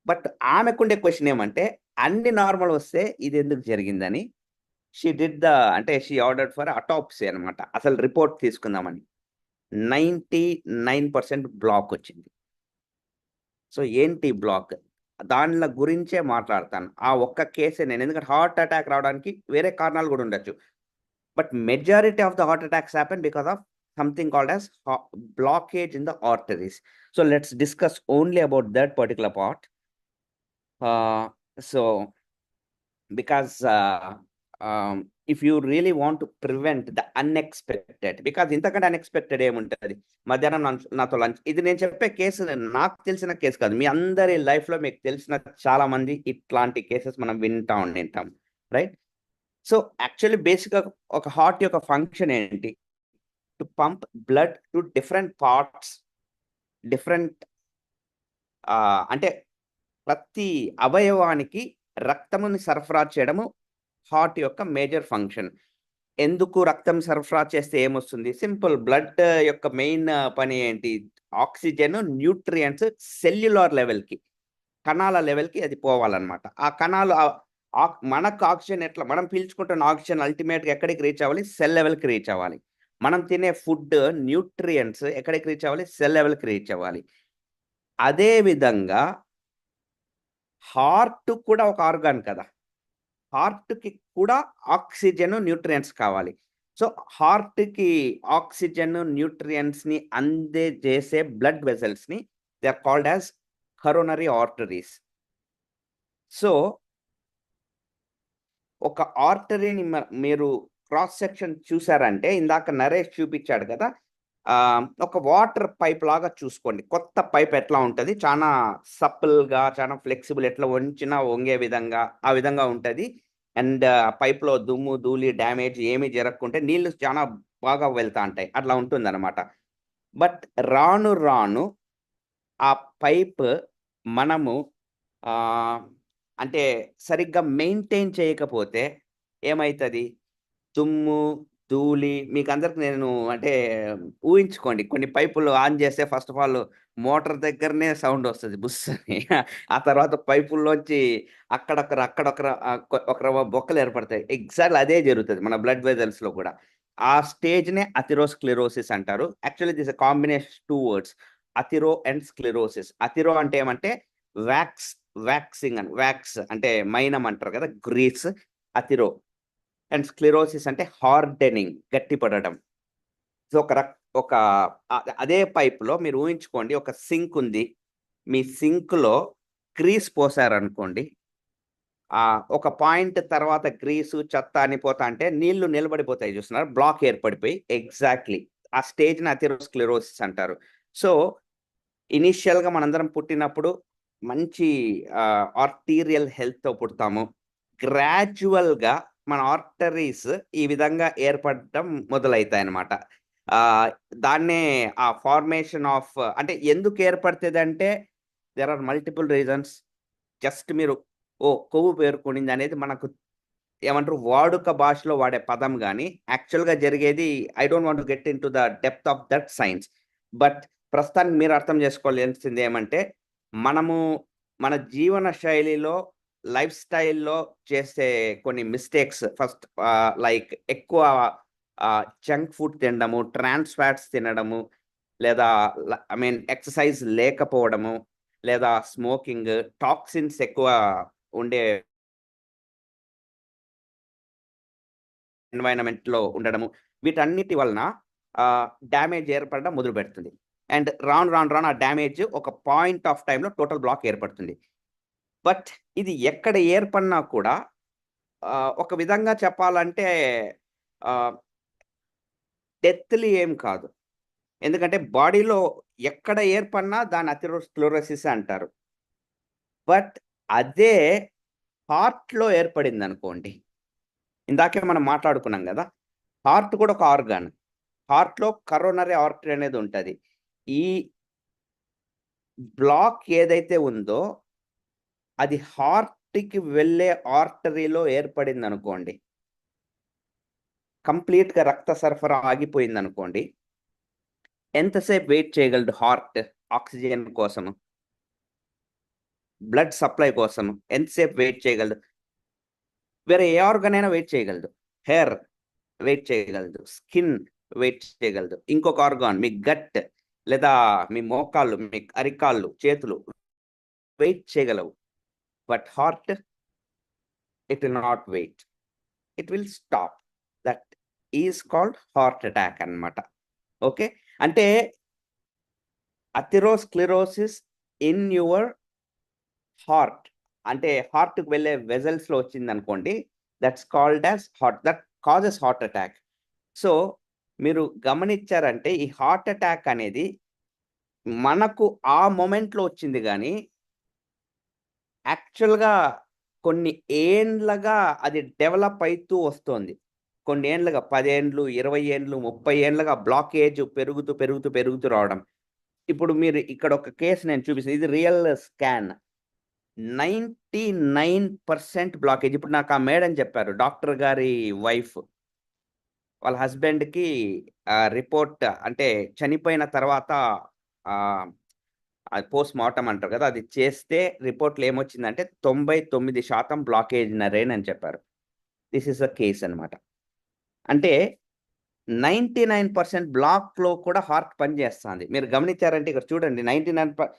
బట్ ఆమెకుండే క్వశ్చన్ ఏమంటే, అన్ని నార్మల్ వస్తే ఇది ఎందుకు జరిగిందని. షీ డిడ్ ద అంటే షీ ఆర్డర్డ్ ఫర్ అటాప్సీ అనమాట, అసలు రిపోర్ట్ తీసుకుందామని. 99% బ్లాక్ వచ్చింది. సో ఏంటి బ్లాక్, దానిల గురించే మాట్లాడతాను. ఆ ఒక్క కేసే నేను, ఎందుకంటే హార్ట్ అటాక్ రావడానికి వేరే కారణాలు కూడా ఉండొచ్చు, but majority of the heart attacks happen because of something called as blockage in the arteries. So let's discuss only about that particular part. So because if you really want to prevent the unexpected, because ఇంతకంటే unexpected ఏముంటుంది, మధ్యాహ్నం నాతో lunch, ఇది నేను చెప్పే case నాకు తెలిసిన case కాదు, మీ అందరి లైఫ్లో మీకు తెలిసిన చాలా మంది ఇట్లాంటి కేసెస్ మనం వింటాం, రైట్? సో యాక్చువల్లీ బేసిక్గా ఒక హార్ట్ యొక్క ఫంక్షన్ ఏంటి, to pump blood to different parts, different అంటే ప్రతి అవయవానికి రక్తముని సరఫరా చేయడము హార్ట్ యొక్క మేజర్ ఫంక్షన్. ఎందుకు రక్తం సరఫరా చేస్తే ఏమొస్తుంది, సింపుల్. బ్లడ్ యొక్క మెయిన్ పని ఏంటి, ఆక్సిజన్, న్యూట్రియంట్స్ సెల్యులార్ లెవెల్కి, కణాల లెవెల్కి అది పోవాలన్నమాట. ఆ కణాలు మనకు ఆక్సిజన్ ఎట్లా, మనం పీల్చుకుంటున్న ఆక్సిజన్ అల్టిమేట్గా ఎక్కడికి రీచ్ అవ్వాలి, సెల్ లెవెల్కి రీచ్ అవ్వాలి. మనం తినే ఫుడ్ న్యూట్రియంట్స్ ఎక్కడికి రీచ్ అవ్వాలి, సెల్ లెవెల్కి రీచ్ అవ్వాలి. అదే విధంగా హార్ట్ కూడా ఒక ఆర్గాన్ కదా, హార్ట్కి కూడా ఆక్సిజన్, న్యూట్రియంట్స్ కావాలి. సో హార్ట్కి ఆక్సిజన్, న్యూట్రియంట్స్ని అందజేసే బ్లడ్ వెసల్స్ని they are called as coronary arteries. So ఒక ఆర్టరీని మీరు క్రాస్ సెక్షన్ చూసారంటే, ఇందాక నరేష్ చూపించాడు కదా, ఒక వాటర్ పైప్ లాగా చూసుకోండి. కొత్త పైప్ ఎట్లా ఉంటుంది, చాలా సప్పుల్గా, చాలా ఫ్లెక్సిబుల్, ఎట్లా వంచినా వంగే విధంగా, ఆ విధంగా ఉంటుంది. అండ్ పైప్లో దుమ్ము, ధూళి, డ్యామేజ్ ఏమీ జరగకుంటే నీళ్లు చాలా బాగా వెళ్తా ఉంటాయి, అట్లా ఉంటుంది అనమాట. బట్ రాను రాను ఆ పైప్ మనము అంటే సరిగ్గా మెయింటైన్ చేయకపోతే ఏమవుతుంది, దుమ్ము, ధూళి, మీకు అందరికి నేను అంటే ఊహించుకోండి, కొన్ని పైపులు ఆన్ చేస్తే ఫస్ట్ ఆఫ్ ఆల్ మోటార్ దగ్గరనే సౌండ్ వస్తుంది బుస్ అని. ఆ తర్వాత పైపుల్లోంచి అక్కడొకర బొక్కలు ఏర్పడతాయి. ఎగ్జాక్ట్లీ అదే జరుగుతుంది మన బ్లడ్ వెజల్స్లో కూడా. ఆ స్టేజ్నే అథెరోస్క్లెరోసిస్ అంటారు. Actually this combination 2 words, athero and sclerosis. Athero అంటే ఏమంటే వ్యాక్సింగ్ అని, వ్యాక్స్ అంటే మైనం అంటారు కదా, గ్రీస్, అథిరో. అండ్ స్క్లెరోసిస్ అంటే హార్డెనింగ్, గట్టిపడడం. సో ఒక అదే పైప్లో మీరు ఊహించుకోండి, ఒక సింక్ ఉంది, మీ సింక్లో గ్రీస్ పోసారనుకోండి, ఒక పాయింట్ తర్వాత గ్రీసు, చెత్త అని పోతా అంటే నీళ్లు నిలబడిపోతాయి, చూస్తున్నారు, బ్లాక్ ఏర్పడిపోయి. ఎగ్జాక్ట్లీ ఆ స్టేజ్ని అథెరోస్క్లెరోసిస్ అంటారు. సో ఇనీషియల్గా మనందరం పుట్టినప్పుడు మంచి ఆర్టీరియల్ హెల్త్తో పుడతాము. గ్రాడ్యువల్గా మన ఆర్టరీస్ ఈ విధంగా ఏర్పడటం మొదలవుతాయి అన్నమాట. దాన్నే ఆ ఫార్మేషన్ ఆఫ్ అంటే ఎందుకు ఏర్పడుతుంది అంటే there are multiple reasons. Just మీరు కొవ్వు పేరుకునింది అనేది మనకు ఏమంటారు వాడుక భాషలో వాడే పదం కానీ యాక్చువల్గా జరిగేది I don't want to get in to the depth of that science. But ప్రస్తుతానికి మీరు అర్థం చేసుకోవాల్సింది ఏమంటే మనము మన జీవన శైలిలో లైఫ్ స్టైల్లో చేసే కొన్ని మిస్టేక్స్ ఫస్ట్ లైక్ ఎక్కువ జంక్ ఫుడ్ తినడము, ట్రాన్స్ ఫ్యాట్స్ తినడము, లేదా ఐ మీన్ ఎక్సర్సైజ్ లేకపోవడము, లేదా స్మోకింగ్, టాక్సిన్స్ ఎక్కువ ఉండే ఎన్వైరన్మెంట్లో ఉండడము, వీటన్నిటి వలన డ్యామేజ్ ఏర్పడడం మొదలు పెడుతుంది. అండ్ రాను ఆ డ్యామేజ్ ఒక పాయింట్ ఆఫ్ టైంలో టోటల్ బ్లాక్ ఏర్పడుతుంది. బట్ ఇది ఎక్కడ ఏర్పడినా కూడా ఒక విధంగా చెప్పాలంటే డెత్లీ ఏం కాదు. ఎందుకంటే బాడీలో ఎక్కడ ఏర్పడినా దాని అథెరోస్క్లెరోసిస్ అంటారు. బట్ అదే హార్ట్లో ఏర్పడింది అనుకోండి, ఇందాకే మనం మాట్లాడుకున్నాం కదా, హార్ట్ కూడా ఒక ఆర్గాన్. హార్ట్లో కరోనరీ ఆర్టరీ అనేది ఉంటుంది. ఈ బ్లాక్ ఏదైతే ఉందో అది హార్ట్కి వెళ్ళే ఆర్టరీలో ఏర్పడింది అనుకోండి, కంప్లీట్గా రక్త సరఫరా ఆగిపోయింది అనుకోండి, ఎంతసేపు వెయిట్ చేయగలదు హార్ట్ ఆక్సిజన్ కోసము, బ్లడ్ సప్లై కోసం ఎంతసేపు వెయిట్ చేయగలదు? వేరే ఏ ఆర్గన్ అయినా వెయిట్ చేయగలదు. హెయిర్ వెయిట్ చేయగలదు, స్కిన్ వెయిట్ చేయగలదు, ఇంకొక ఆర్గాన్ మీ గట్ లేదా మీ మోకాళ్ళు, మీ అరికాళ్ళు, చేతులు వెయిట్ చేయగలవు. But heart it will not wait, it will stop. That is called heart attack అన్నమాట. ఓకే, అంటే అథెరోస్క్లెరోసిస్ ఇన్ యువర్ హార్ట్ అంటే హార్ట్కి వెళ్ళే వెజల్స్లో వచ్చింది అనుకోండి, that's called as heart, that causes heart attack. So మీరు గమనించారంటే ఈ హార్ట్ అటాక్ అనేది మనకు ఆ మొమెంట్లో వచ్చింది కానీ యాక్చువల్గా కొన్ని ఏండ్లుగా అది డెవలప్ అవుతూ వస్తుంది. కొన్ని ఏండ్లుగా 10 ఏండ్లు, 20 ఏండ్లు, 30 ఏండ్లుగా బ్లాకేజ్ పెరుగుతూ రావడం. ఇప్పుడు మీరు ఇక్కడ ఒక కేసు నేను చూపిస్తాను, ఇది రియల్ స్కాన్. 99% బ్లాకేజ్. ఇప్పుడు నాకు ఆ మేడం చెప్పారు, డాక్టర్ గారి వైఫ్, వాళ్ళ హస్బెండ్కి రిపోర్ట్ అంటే చనిపోయిన తర్వాత అది పోస్ట్ మార్టం అంటారు కదా, అది చేస్తే రిపోర్ట్లో ఏమొచ్చిందంటే 99% బ్లాకేజ్ నరేన్ అని చెప్పారు. దిస్ ఈస్ అ కేస్ అనమాట. అంటే 99% బ్లాక్లో కూడా హార్ట్ పనిచేస్తుంది. మీరు గమనించారంటే ఇక్కడ చూడండి, 99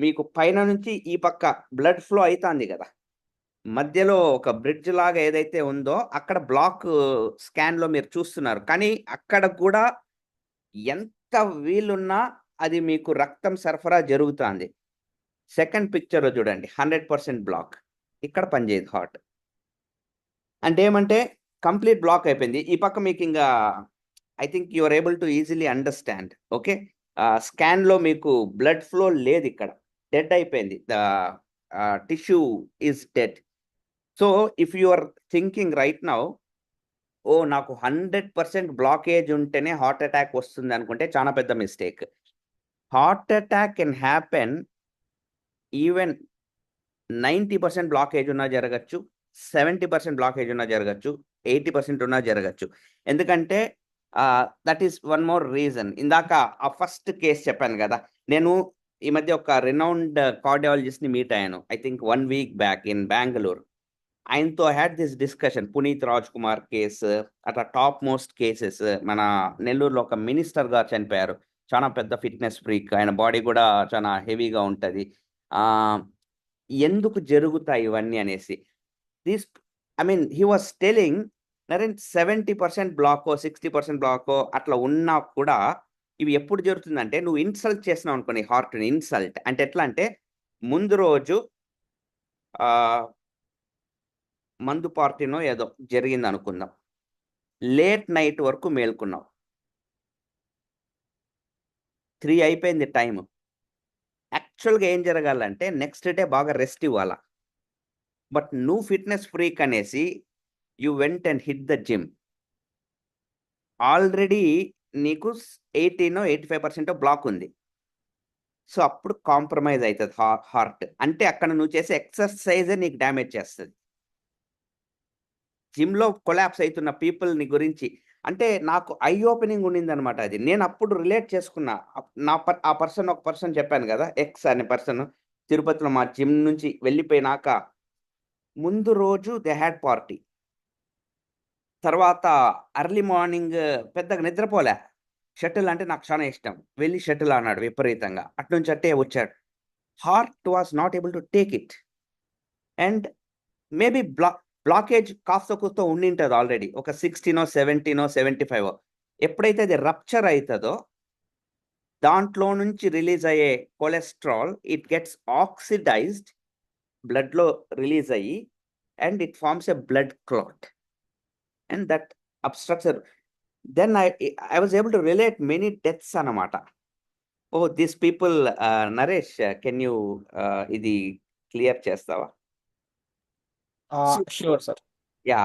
మీకు పైన నుంచి ఈ పక్క బ్లడ్ ఫ్లో అవుతుంది కదా, మధ్యలో ఒక బ్రిడ్జ్ లాగా ఏదైతే ఉందో అక్కడ బ్లాక్ స్కాన్లో మీరు చూస్తున్నారు. కానీ అక్కడ కూడా ఎంత వీలున్నా అది మీకు రక్తం సరఫరా జరుగుతుంది. సెకండ్ పిక్చర్లో చూడండి, 100% బ్లాక్, ఇక్కడ పనిచేయదు హార్ట్. అంటే ఏమంటే కంప్లీట్ బ్లాక్ అయిపోయింది. ఈ పక్క మీకు ఇంకా I think you are able to easily understand. Okay, స్కాన్లో మీకు బ్లడ్ ఫ్లో లేదు, ఇక్కడ డెడ్ అయిపోయింది, the tissue is dead. So if you are thinking right now, నాకు 100% బ్లాకేజ్ ఉంటేనే హార్ట్ అటాక్ వస్తుంది అనుకుంటే చాలా పెద్ద mistake. Heart attack can happen even 90% blockage ఉన్నా జరగచ్చు, 70% బ్లాకేజ్ ఉన్నా జరగచ్చు, 80% ఉన్నా జరగచ్చు. ఎందుకంటే that is one more reason. ఇందాక ఆ ఫస్ట్ కేసు చెప్పాను కదా, నేను ఈ మధ్య ఒక రినౌండ్ కార్డియాలజిస్ట్ని మీట్ అయ్యాను, I think 1 week back in Bengaluru. ఆయనతో had this discussion. Puneeth Raj Kumar case, అట్లా టాప్ మోస్ట్ కేసెస్. మన నెల్లూరులో ఒక మినిస్టర్ గారు చనిపోయారు, చాలా పెద్ద ఫిట్నెస్ ఫ్రీక్, ఆయన బాడీ కూడా చాలా హెవీగా ఉంటుంది. ఎందుకు జరుగుతాయి ఇవన్నీ అనేసి this I mean he was telling Naren 70% బ్లాకో 60% బ్లాకో అట్లా ఉన్నా కూడా ఇవి ఎప్పుడు జరుగుతుందంటే, నువ్వు ఇన్సల్ట్ చేసినావు అనుకోని హార్ట్ని. ఇన్సల్ట్ అంటే ఎట్లా అంటే, ముందు రోజు మందు పార్టీనో ఏదో జరిగింది అనుకుందాం, లేట్ నైట్ వరకు మేల్కున్నావు, 3 అయిపోయింది టైం. యాక్చువల్గా ఏం జరగాలంటే నెక్స్ట్ డే బాగా రెస్ట్ ఇవ్వాలా. బట్ నువ్వు ఫిట్నెస్ ఫ్రీక్ అనేసి you went and hit the gym. Already నీకు 85% బ్లాక్ ఉంది. సో అప్పుడు కాంప్రమైజ్ అవుతుంది హార్ట్. అంటే అక్కడ నువ్వు చేసే ఎక్సర్సైజే నీకు డ్యామేజ్ చేస్తుంది. జిమ్లో కొలాప్స్ అవుతున్న పీపుల్ని గురించి అంటే నాకు ఐ ఓపెనింగ్ ఉండిందనమాట అది. నేను అప్పుడు రిలేట్ చేసుకున్నా. ఆ పర్సన్ ఒక పర్సన్ చెప్పాను కదా, ఎక్స్ అనే పర్సన్ తిరుపతిలో మా జిమ్ నుంచి వెళ్ళిపోయినాక ముందు రోజు దే హ్యాడ్ పార్టీ. తర్వాత అర్లీ మార్నింగ్ పెద్దగా నిద్రపోలే. షటిల్ అంటే నాకు చాలా ఇష్టం. వెళ్ళి షటిల్ అన్నాడు విపరీతంగా. అట్నుంచి అట్టే వచ్చాడు. Heart was not able to take it. And maybe blockage కాస్త కూస్త ఉండింటుంది ఆల్రెడీ. ఒక 16, 17, 75. ఎప్పుడైతే అది రప్చర్ అవుతుందో దాంట్లో నుంచి రిలీజ్ అయ్యే కొలెస్ట్రాల్ ఇట్ గెట్స్ ఆక్సిడైజ్డ్, బ్లడ్లో రిలీజ్ అయ్యి and it forms a blood clot and that obstructs. Then I was able to relate many deaths అన్నమాట. ఓ this people. Naresh, can you ఇది క్లియర్ చేస్తావా? Sure sir. యా.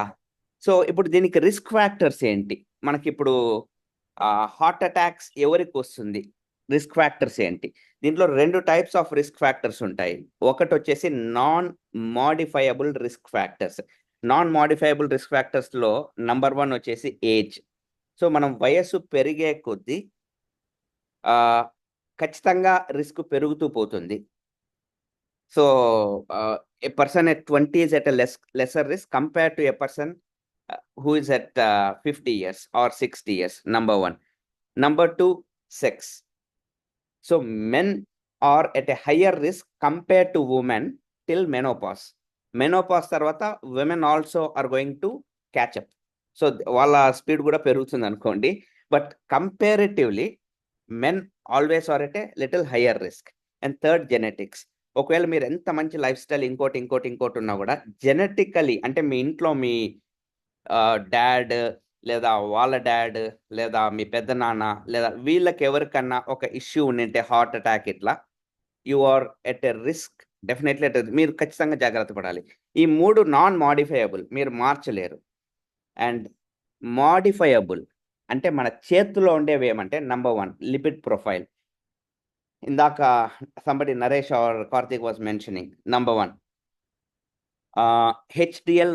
సో ఇప్పుడు దీనికి risk factors ఏంటి? మనకి ఇప్పుడు హార్ట్ అటాక్స్ ఎవరికి వస్తుంది, రిస్క్ ఫ్యాక్టర్స్ ఏంటి? దీంట్లో 2 టైప్స్ ఆఫ్ రిస్క్ ఫ్యాక్టర్స్ ఉంటాయి. ఒకటి వచ్చేసి non modifiable risk factors. Non modifiable risk ఫ్యాక్టర్స్లో నంబర్ 1 వచ్చేసి ఏజ్. సో మనం వయస్సు పెరిగే కొద్దీ ఖచ్చితంగా రిస్క్ పెరుగుతూ పోతుంది. So a person at 20 is at a lesser risk compared to a person who is at 50 years or 60 years. Number 1. Number 2, sex. So men are at a higher risk compared to women till menopause. Menopause tarvata women also are going to catch up. So వాళ్ళ speed కూడా పెరుగుతుంది అనుకోండి. But comparatively men always are at a little higher risk. And third, genetics. ఒకవేళ మీరు ఎంత మంచి life style ఇంకోటి ఉన్నా కూడా జెనెటికలీ అంటే మీ ఇంట్లో మీ డాడ్ లేదా వాళ్ళ డాడ్ లేదా మీ పెద్ద నాన్న లేదా వీళ్ళకి ఎవరికన్నా ఒక ఇష్యూ ఉండింటే హార్ట్ అటాక్ ఇట్లా, you are at a risk. Definitely మీరు ఖచ్చితంగా జాగ్రత్త పడాలి. ఈ 3 నాన్ మోడిఫైయబుల్, మీరు మార్చలేరు. అండ్ మోడిఫైయబుల్ అంటే మన చేతిలో ఉండేవి ఏమంటే నంబర్ 1 లిపిడ్ ప్రొఫైల్. ఇందాక somebody Naresh or Karthik was mentioning. Number 1 HDL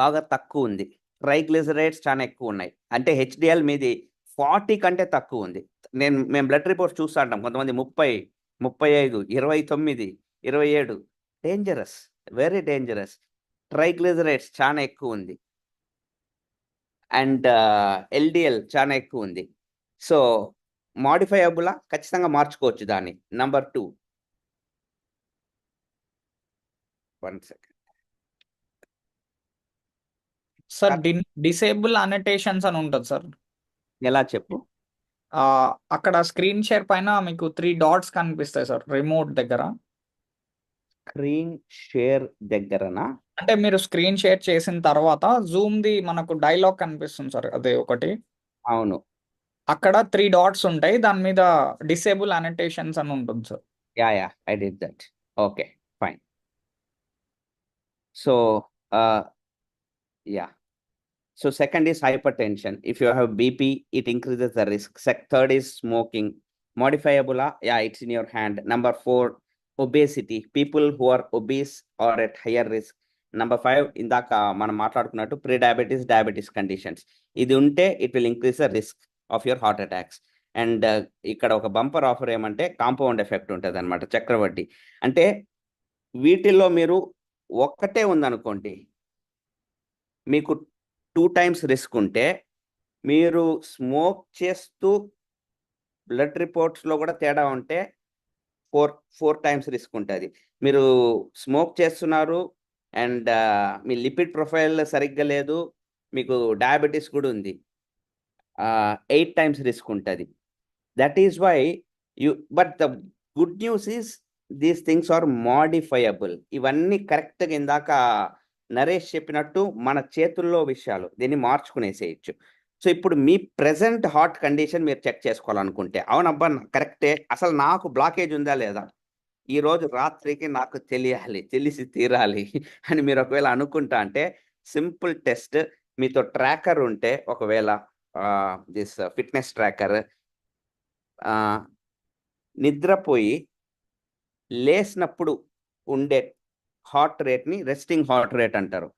బాగా తక్కువ ఉంది, ట్రైగ్లిజరైడ్స్ చాలా ఎక్కువ ఉన్నాయి. అంటే హెచ్డిఎల్ మీది 40 కంటే తక్కువ ఉంది. మేము బ్లడ్ రిపోర్ట్స్ చూస్తూ ఉంటాం, కొంతమంది 30, 35, 29, 27. Dangerous, very dangerous. ట్రైగ్లిజరైడ్స్ చాలా ఎక్కువ ఉంది అండ్ ఎల్డిఎల్ చాలా ఎక్కువ ఉంది. సో మోడిఫైయబులా, ఖచ్చితంగా మార్చుకోవచ్చు దాన్ని. Number 2, 1 second sir, disable annotations అని ఉంటుంది సార్. ఎలా చెప్పు? అక్కడ స్క్రీన్ షేర్ పైన మీకు 3 డాట్స్ కనిపిస్తాయి సార్, రిమోట్ దగ్గర. స్క్రీన్ షేర్ దగ్గరనా? అంటే మీరు స్క్రీన్ షేర్ చేసిన తర్వాత జూమ్ది మనకు డైలాగ్ కనిపిస్తుంది సార్, అదే ఒకటి. అవును. అక్కడ 3 డాట్స్ ఉంటాయి, దాని మీద డిసేబుల్ అనోటేషన్స్ అని ఉంటుంది sir. Yeah, I did that. Okay, fine. So yeah. So second is hypertension. If you have BP, it increases the risk. Third is smoking. Modifiable, yeah, it's in your hand. Number 4, obesity. People who are obese are at higher risk. Number 5, ఇందాక మనం మాట్లాడుకున్నట్టు pre-diabetes, diabetes conditions. ఇది ఉంటే it will increase the risk of your heart attacks. And ఇక్కడ ఒక bumper offer ఏమంటే compound effect ఉంటుంది అనమాట, చక్రవడ్డీ. అంటే వీటిల్లో మీరు ఒక్కటే ఉందనుకోండి, మీకు 2 times రిస్క్ ఉంటే, మీరు స్మోక్ చేస్తూ బ్లడ్ రిపోర్ట్స్లో కూడా తేడా ఉంటే 4 times రిస్క్ ఉంటుంది. మీరు స్మోక్ చేస్తున్నారు అండ్ మీ లిపిడ్ ప్రొఫైల్ సరిగ్గా లేదు, మీకు డయాబెటీస్ కూడా ఉంది, 8 times రిస్క్ ఉంటుంది. That is why but the good news is these things are modifiable. ఇవన్నీ కరెక్ట్గా ఇందాక నరేష్ చెప్పినట్టు మన చేతుల్లో విషయాలు, దీన్ని మార్చుకునేసేయచ్చు. సో ఇప్పుడు మీ ప్రెసెంట్ హార్ట్ కండిషన్ మీరు చెక్ చేసుకోవాలనుకుంటే, అవునబ్బా కరెక్టే, అసలు నాకు బ్లాకేజ్ ఉందా లేదా, ఈ రోజు రాత్రికి నాకు తెలిసి తీరాలి అని మీరు ఒకవేళ అనుకుంటా అంటే సింపుల్ టెస్ట్. మీతో ట్రాకర్ ఉంటే, ఒకవేళ దిస్ ఫిట్నెస్ ట్రాకర్, నిద్రపోయి లేసినప్పుడు ఉండే హార్ట్ రేట్ని రెస్టింగ్ హార్ట్ రేట్ అంటారు.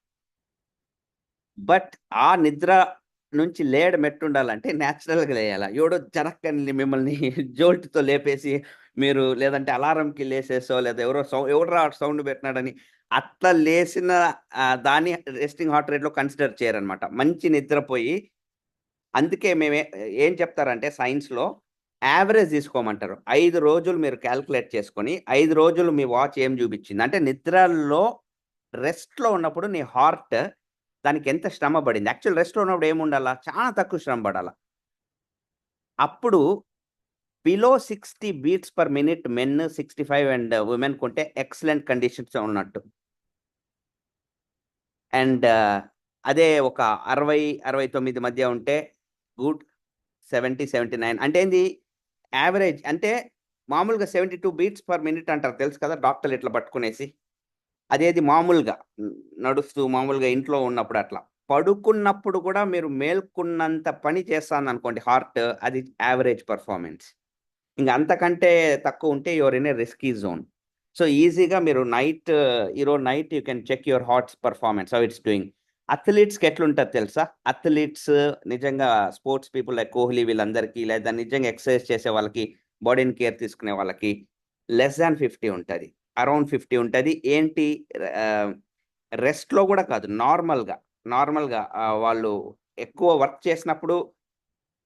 బట్ ఆ నిద్ర నుంచి లేయడం ఎట్టుండాలంటే న్యాచురల్గా లేయాలి. ఎవడో జరక్కని మిమ్మల్ని జోల్ట్తో లేపేసి మీరు, లేదంటే అలారంకి లేసేసో, లేదా ఎవడో సౌండ్ పెట్టినాడని అట్లా లేసిన దాన్ని రెస్టింగ్ హార్ట్ రేట్లో కన్సిడర్ చేయరనమాట. మంచి నిద్రపోయి, అందుకే మేము ఏం చెప్తారంటే సైన్స్లో యావరేజ్ తీసుకోమంటారు. 5 రోజులు మీరు క్యాల్కులేట్ చేసుకొని 5 రోజులు మీ వాచ్ ఏం చూపించింది అంటే నిద్రలో రెస్ట్లో ఉన్నప్పుడు నీ హార్ట్ దానికి ఎంత శ్రమ పడింది. యాక్చువల్ రెస్ట్లో ఉన్నప్పుడు ఏముండాలా, చాలా తక్కువ శ్రమ పడాలా. అప్పుడు below 60 beats per minute men, 65 and women కొంటే ఎక్సలెంట్ కండిషన్స్ ఉన్నట్టు. అండ్ అదే ఒక 60-69 మధ్య ఉంటే గుడ్, 70-79 అంటే ఏంది యావరేజ్. అంటే మామూలుగా 72 బీట్స్ పర్ మినిట్ అంటారు, తెలుసు కదా డాక్టర్లు ఇట్లా పట్టుకునేసి. అదేది మామూలుగా నడుస్తూ మామూలుగా ఇంట్లో ఉన్నప్పుడు, అట్లా పడుకున్నప్పుడు కూడా మీరు మేల్కున్నంత పని చేస్తాను అనుకోండి హార్ట్, అది యావరేజ్ పర్ఫార్మెన్స్. ఇంకా అంతకంటే తక్కువ ఉంటే your in a risky zone. So ఈజీగా మీరు ఈరోజు night you can check your heart's performance, how it's doing. అథ్లీట్స్కి ఎట్లుంటుంది తెలుసా, అథ్లీట్స్ నిజంగా స్పోర్ట్స్ పీపుల్ లైక్ కోహ్లీ వీళ్ళందరికీ, లేదా నిజంగా ఎక్సర్సైజ్ చేసే వాళ్ళకి, బాడీని కేర్ తీసుకునే వాళ్ళకి లెస్ దాన్ 50 ఉంటుంది, అరౌండ్ 50 ఉంటుంది. ఏంటి, రెస్ట్లో కూడా కాదు, నార్మల్గా వాళ్ళు ఎక్కువ వర్క్ చేసినప్పుడు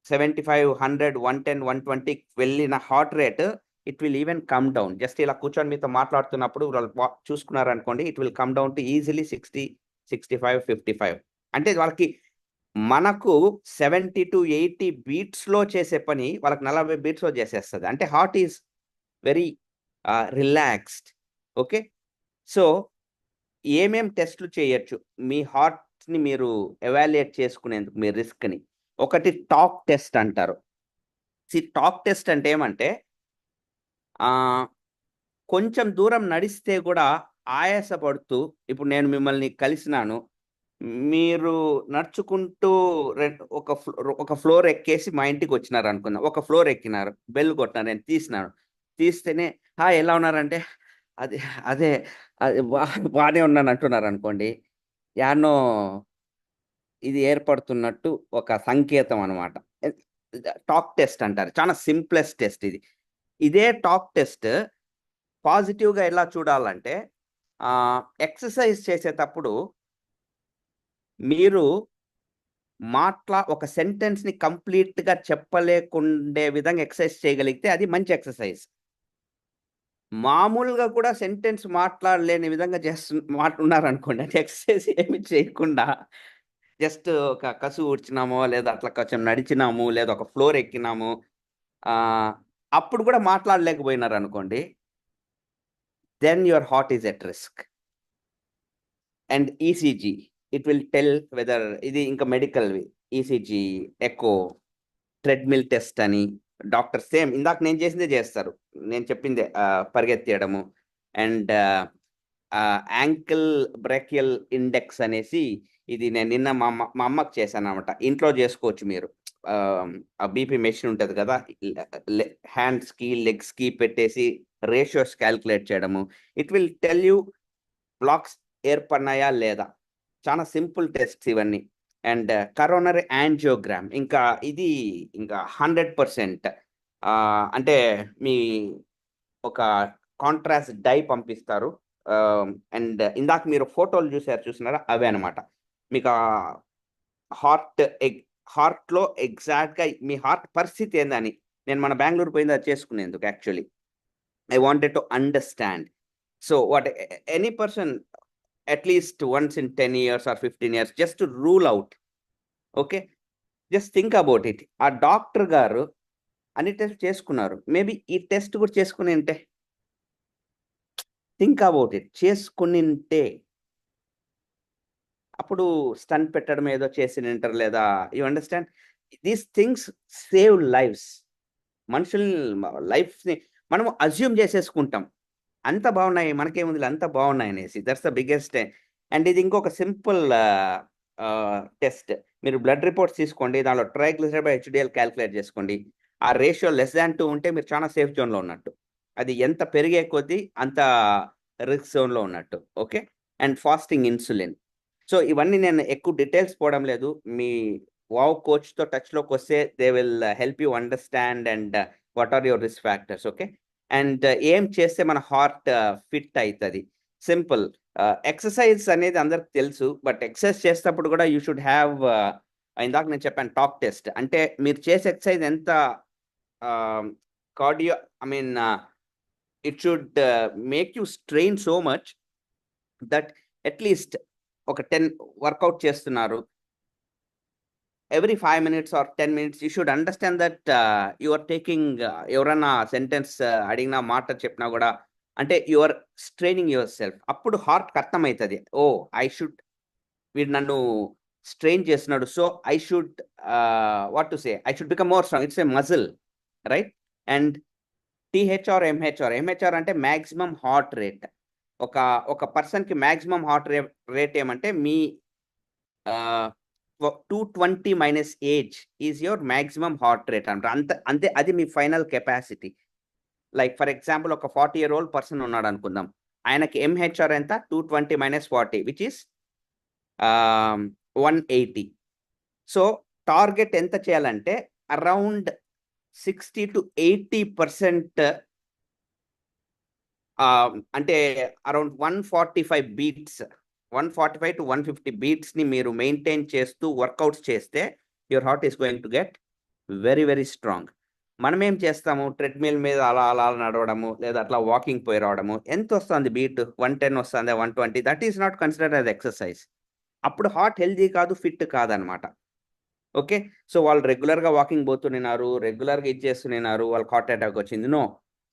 75, 100, 110, 120 వెళ్ళిన heart rate it will even come down. జస్ట్ ఇలా కూర్చొని మీతో మాట్లాడుతున్నప్పుడు వాళ్ళు చూసుకున్నారనుకోండి, it will come down to easily 60, 65, 55. అంటే వాళ్ళకి మనకు 70 to 80 బీట్స్లో చేసే పని వాళ్ళకి 40 బీట్స్లో చేసేస్తుంది. అంటే heart is very relaxed. Okay, so ఏమేం టెస్ట్లు చేయొచ్చు మీ హార్ట్ని మీరు ఎవాల్యుయేట్ చేసుకునేందుకు మీ రిస్క్ని. ఒకటి టాక్ టెస్ట్ అంటారు. టాక్ టెస్ట్ అంటే ఏమంటే, కొంచెం దూరం నడిస్తే కూడా ఆయాసపడుతూ, ఇప్పుడు నేను మిమ్మల్ని కలిసినాను, మీరు నడుచుకుంటూ ఒక ఫ్లోర్ ఎక్కేసి మా ఇంటికి వచ్చినారు అనుకుందాం. ఒక ఫ్లోర్ ఎక్కినారు, బెల్ కొట్టినారు, నేను తీస్తేనే ఎలా ఉన్నారంటే అదే అదే అది బాగానే ఉన్నాను అంటున్నారు అనుకోండి, యానో ఇది ఏర్పడుతున్నట్టు ఒక సంకేతం అనమాట. టాక్ టెస్ట్ అంటారు, చాలా సింప్లెస్ట్ టెస్ట్ ఇది. ఇదే టాక్ టెస్ట్ పాజిటివ్గా ఎలా చూడాలంటే, ఎక్సర్సైజ్ చేసేటప్పుడు మీరు ఒక సెంటెన్స్ని కంప్లీట్గా చెప్పలేకుండే విధంగా ఎక్సర్సైజ్ చేయగలిగితే అది మంచి ఎక్సర్సైజ్. మామూలుగా కూడా సెంటెన్స్ మాట్లాడలేని విధంగా ఉన్నారనుకోండి, అంటే ఎక్సర్సైజ్ ఏమి చేయకుండా జస్ట్ ఒక కసు ఊడ్చినామో, లేదా అట్లా కొంచెం నడిచినాము, లేదా ఒక ఫ్లోర్ ఎక్కినాము, అప్పుడు కూడా మాట్లాడలేకపోయినారు అనుకోండి, then your heart is at risk. And ECG it will tell whether, ఇది ఇంకా medical ECG, echo, treadmill test అని డాక్టర్ సేమ్ ఇందాక నేను చేసిందే చేస్తారు, నేను చెప్పిందే పరిగెత్తేయడము. అండ్ యాంకిల్ బ్రేకియల్ ఇండెక్స్ అనేసి, ఇది నేను నిన్న మా అమ్మకి చేశాను అనమాట. ఇంట్లో చేసుకోవచ్చు మీరు. ఆ బీపీ మెషిన్ ఉంటుంది కదా, హ్యాండ్స్కి లెగ్స్కి పెట్టేసి రేషియోస్ క్యాల్కులేట్ చేయడము. It will tell you blocks ఏర్పడినాయా లేదా. చాలా సింపుల్ టెస్ట్స్ ఇవన్నీ. అండ్ కరోనరీ యాంజియోగ్రామ్, ఇది 100%. అంటే మీ ఒక కాంట్రాస్ట్ డై పంపిస్తారు. అండ్ ఇందాక మీరు ఫోటోలు చూసినారా, అవే అనమాట. మీకు హార్ట్లో ఎగ్జాక్ట్గా మీ హార్ట్ పరిస్థితి ఏందని, నేను మన బెంగళూరు పోయింది అది చేసుకునేందుకు. Actually I wanted to understand. So what any person at least once in 10 years or 15 years just to rule out. Okay, just think about it. ఆ డాక్టర్ గారు అన్ని టెస్ట్ చేసుకున్నారు, మేబీ ఈ టెస్ట్ కూడా చేసుకుని ఉంటే, థింక్ అబౌట్ ఇట్, చేసుకుని ఉంటే అప్పుడు స్టంట్ పెట్టడం ఏదో చేసి ఉంటారు, లేదా you understand. These things save lives. మనుషుల లైఫ్ని మనం అజ్యూమ్ చేసేసుకుంటాం, అంత బాగున్నాయి మనకేముంది అంత బాగున్నాయి అనేసి. That's the biggest. అండ్ ఇది ఇంకొక సింపుల్ టెస్ట్. మీరు బ్లడ్ రిపోర్ట్స్ తీసుకోండి, దానిలో ట్రైగ్లిసరైడ్ బై హెచ్డిఎల్ క్యాలిక్యులేట్ చేసుకోండి. ఆ రేషియో <2 ఉంటే మీరు చాలా సేఫ్ జోన్లో ఉన్నట్టు. అది ఎంత పెరిగే కొద్దీ అంత రిస్క్ జోన్లో ఉన్నట్టు. Okay. And fasting insulin. So ఇవన్నీ నేను ఎక్కువ డీటెయిల్స్ పోవడం లేదు. మీ వావ్ కోచ్తో టచ్లోకి వస్తే they will help you understand and what are your risk factors. Okay. And ఏం చేస్తే మన హార్ట్ ఫిట్ అవుతుంది? సింపుల్. ఎక్సర్సైజ్ అనేది అందరికి తెలుసు, బట్ ఎక్సర్సైజ్ చేసేటప్పుడు కూడా యూ షుడ్ హ్యావ్, ఇందాక నేను చెప్పాను టాక్ టెస్ట్. అంటే మీరు చేసే ఎక్సర్సైజ్ ఎంత cardio, I mean it should make you strain so much that at least ఒక 10 వర్కౌట్ చేస్తున్నారు, every 5 minutes or 10 minutes you should understand that you are taking ఎవరన్నా సెంటెన్స్ అడిగినా మాట చెప్పినా కూడా అంటే you are straining yourself. అప్పుడు హార్ట్కి అర్థమవుతుంది, ఓ ఐ షుడ్, వీడు నన్ను స్ట్రెయిన్ చేస్తున్నాడు, so I should what to say, I should become more strong. It's a muscle, right? And THR MHR అంటే మ్యాక్సిమం హార్ట్ రేట్. ఒక పర్సన్కి మ్యాక్సిమం హార్ట్ రేట్ ఏమంటే మీ 220 minus age is your maximum heart rate అంతే. అది మీ final capacity. Like for example ఒక 40-year-old person ఉన్నాడు అనుకుందాం, ఆయనకి ఎంహెచ్ఆర్ ఎంత? 220 minus 40 which is 180. So target ఎంత చేయాలంటే అరౌండ్ 60 to 80%, అంటే అరౌండ్ 145 బీట్స్, 145 to 150 బీట్స్ని మీరు మెయింటైన్ చేస్తూ వర్కౌట్స్ చేస్తే your heart is going to get very very strong. మనం ఏం చేస్తాము, ట్రెడ్మిల్ మీద అలా అలా నడవడము, లేదా అట్లా వాకింగ్ పోయి రావడము, ఎంత వస్తుంది బీట్? 110 వస్తుంది, 120. That is not considered as exercise. అప్పుడు హార్ట్ హెల్దీ కాదు, ఫిట్ కాదనమాట. ఓకే. సో వాళ్ళు రెగ్యులర్గా వాకింగ్ పోతున్నారు, రెగ్యులర్గా ఇది చేస్తున్నారు, వాళ్ళకి హార్ట్ అటాక్ వచ్చింది. No,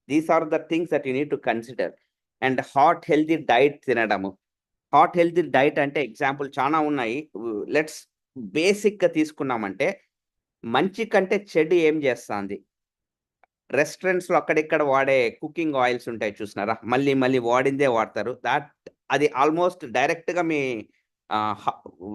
these are the things that you need to consider. And heart healthy diet తినడము. హార్ట్ హెల్దీ డైట్ అంటే ఎగ్జాంపుల్ చాలా ఉన్నాయి. లెట్స్ బేసిక్గా తీసుకున్నామంటే మంచి కంటే చెడు ఏం చేస్తుంది? రెస్టారెంట్స్లో అక్కడిక్కడ వాడే కుకింగ్ ఆయిల్స్ ఉంటాయి చూసినారా, మళ్ళీ మళ్ళీ వాడిందే వాడతారు. అది ఆల్మోస్ట్ డైరెక్ట్గా మీ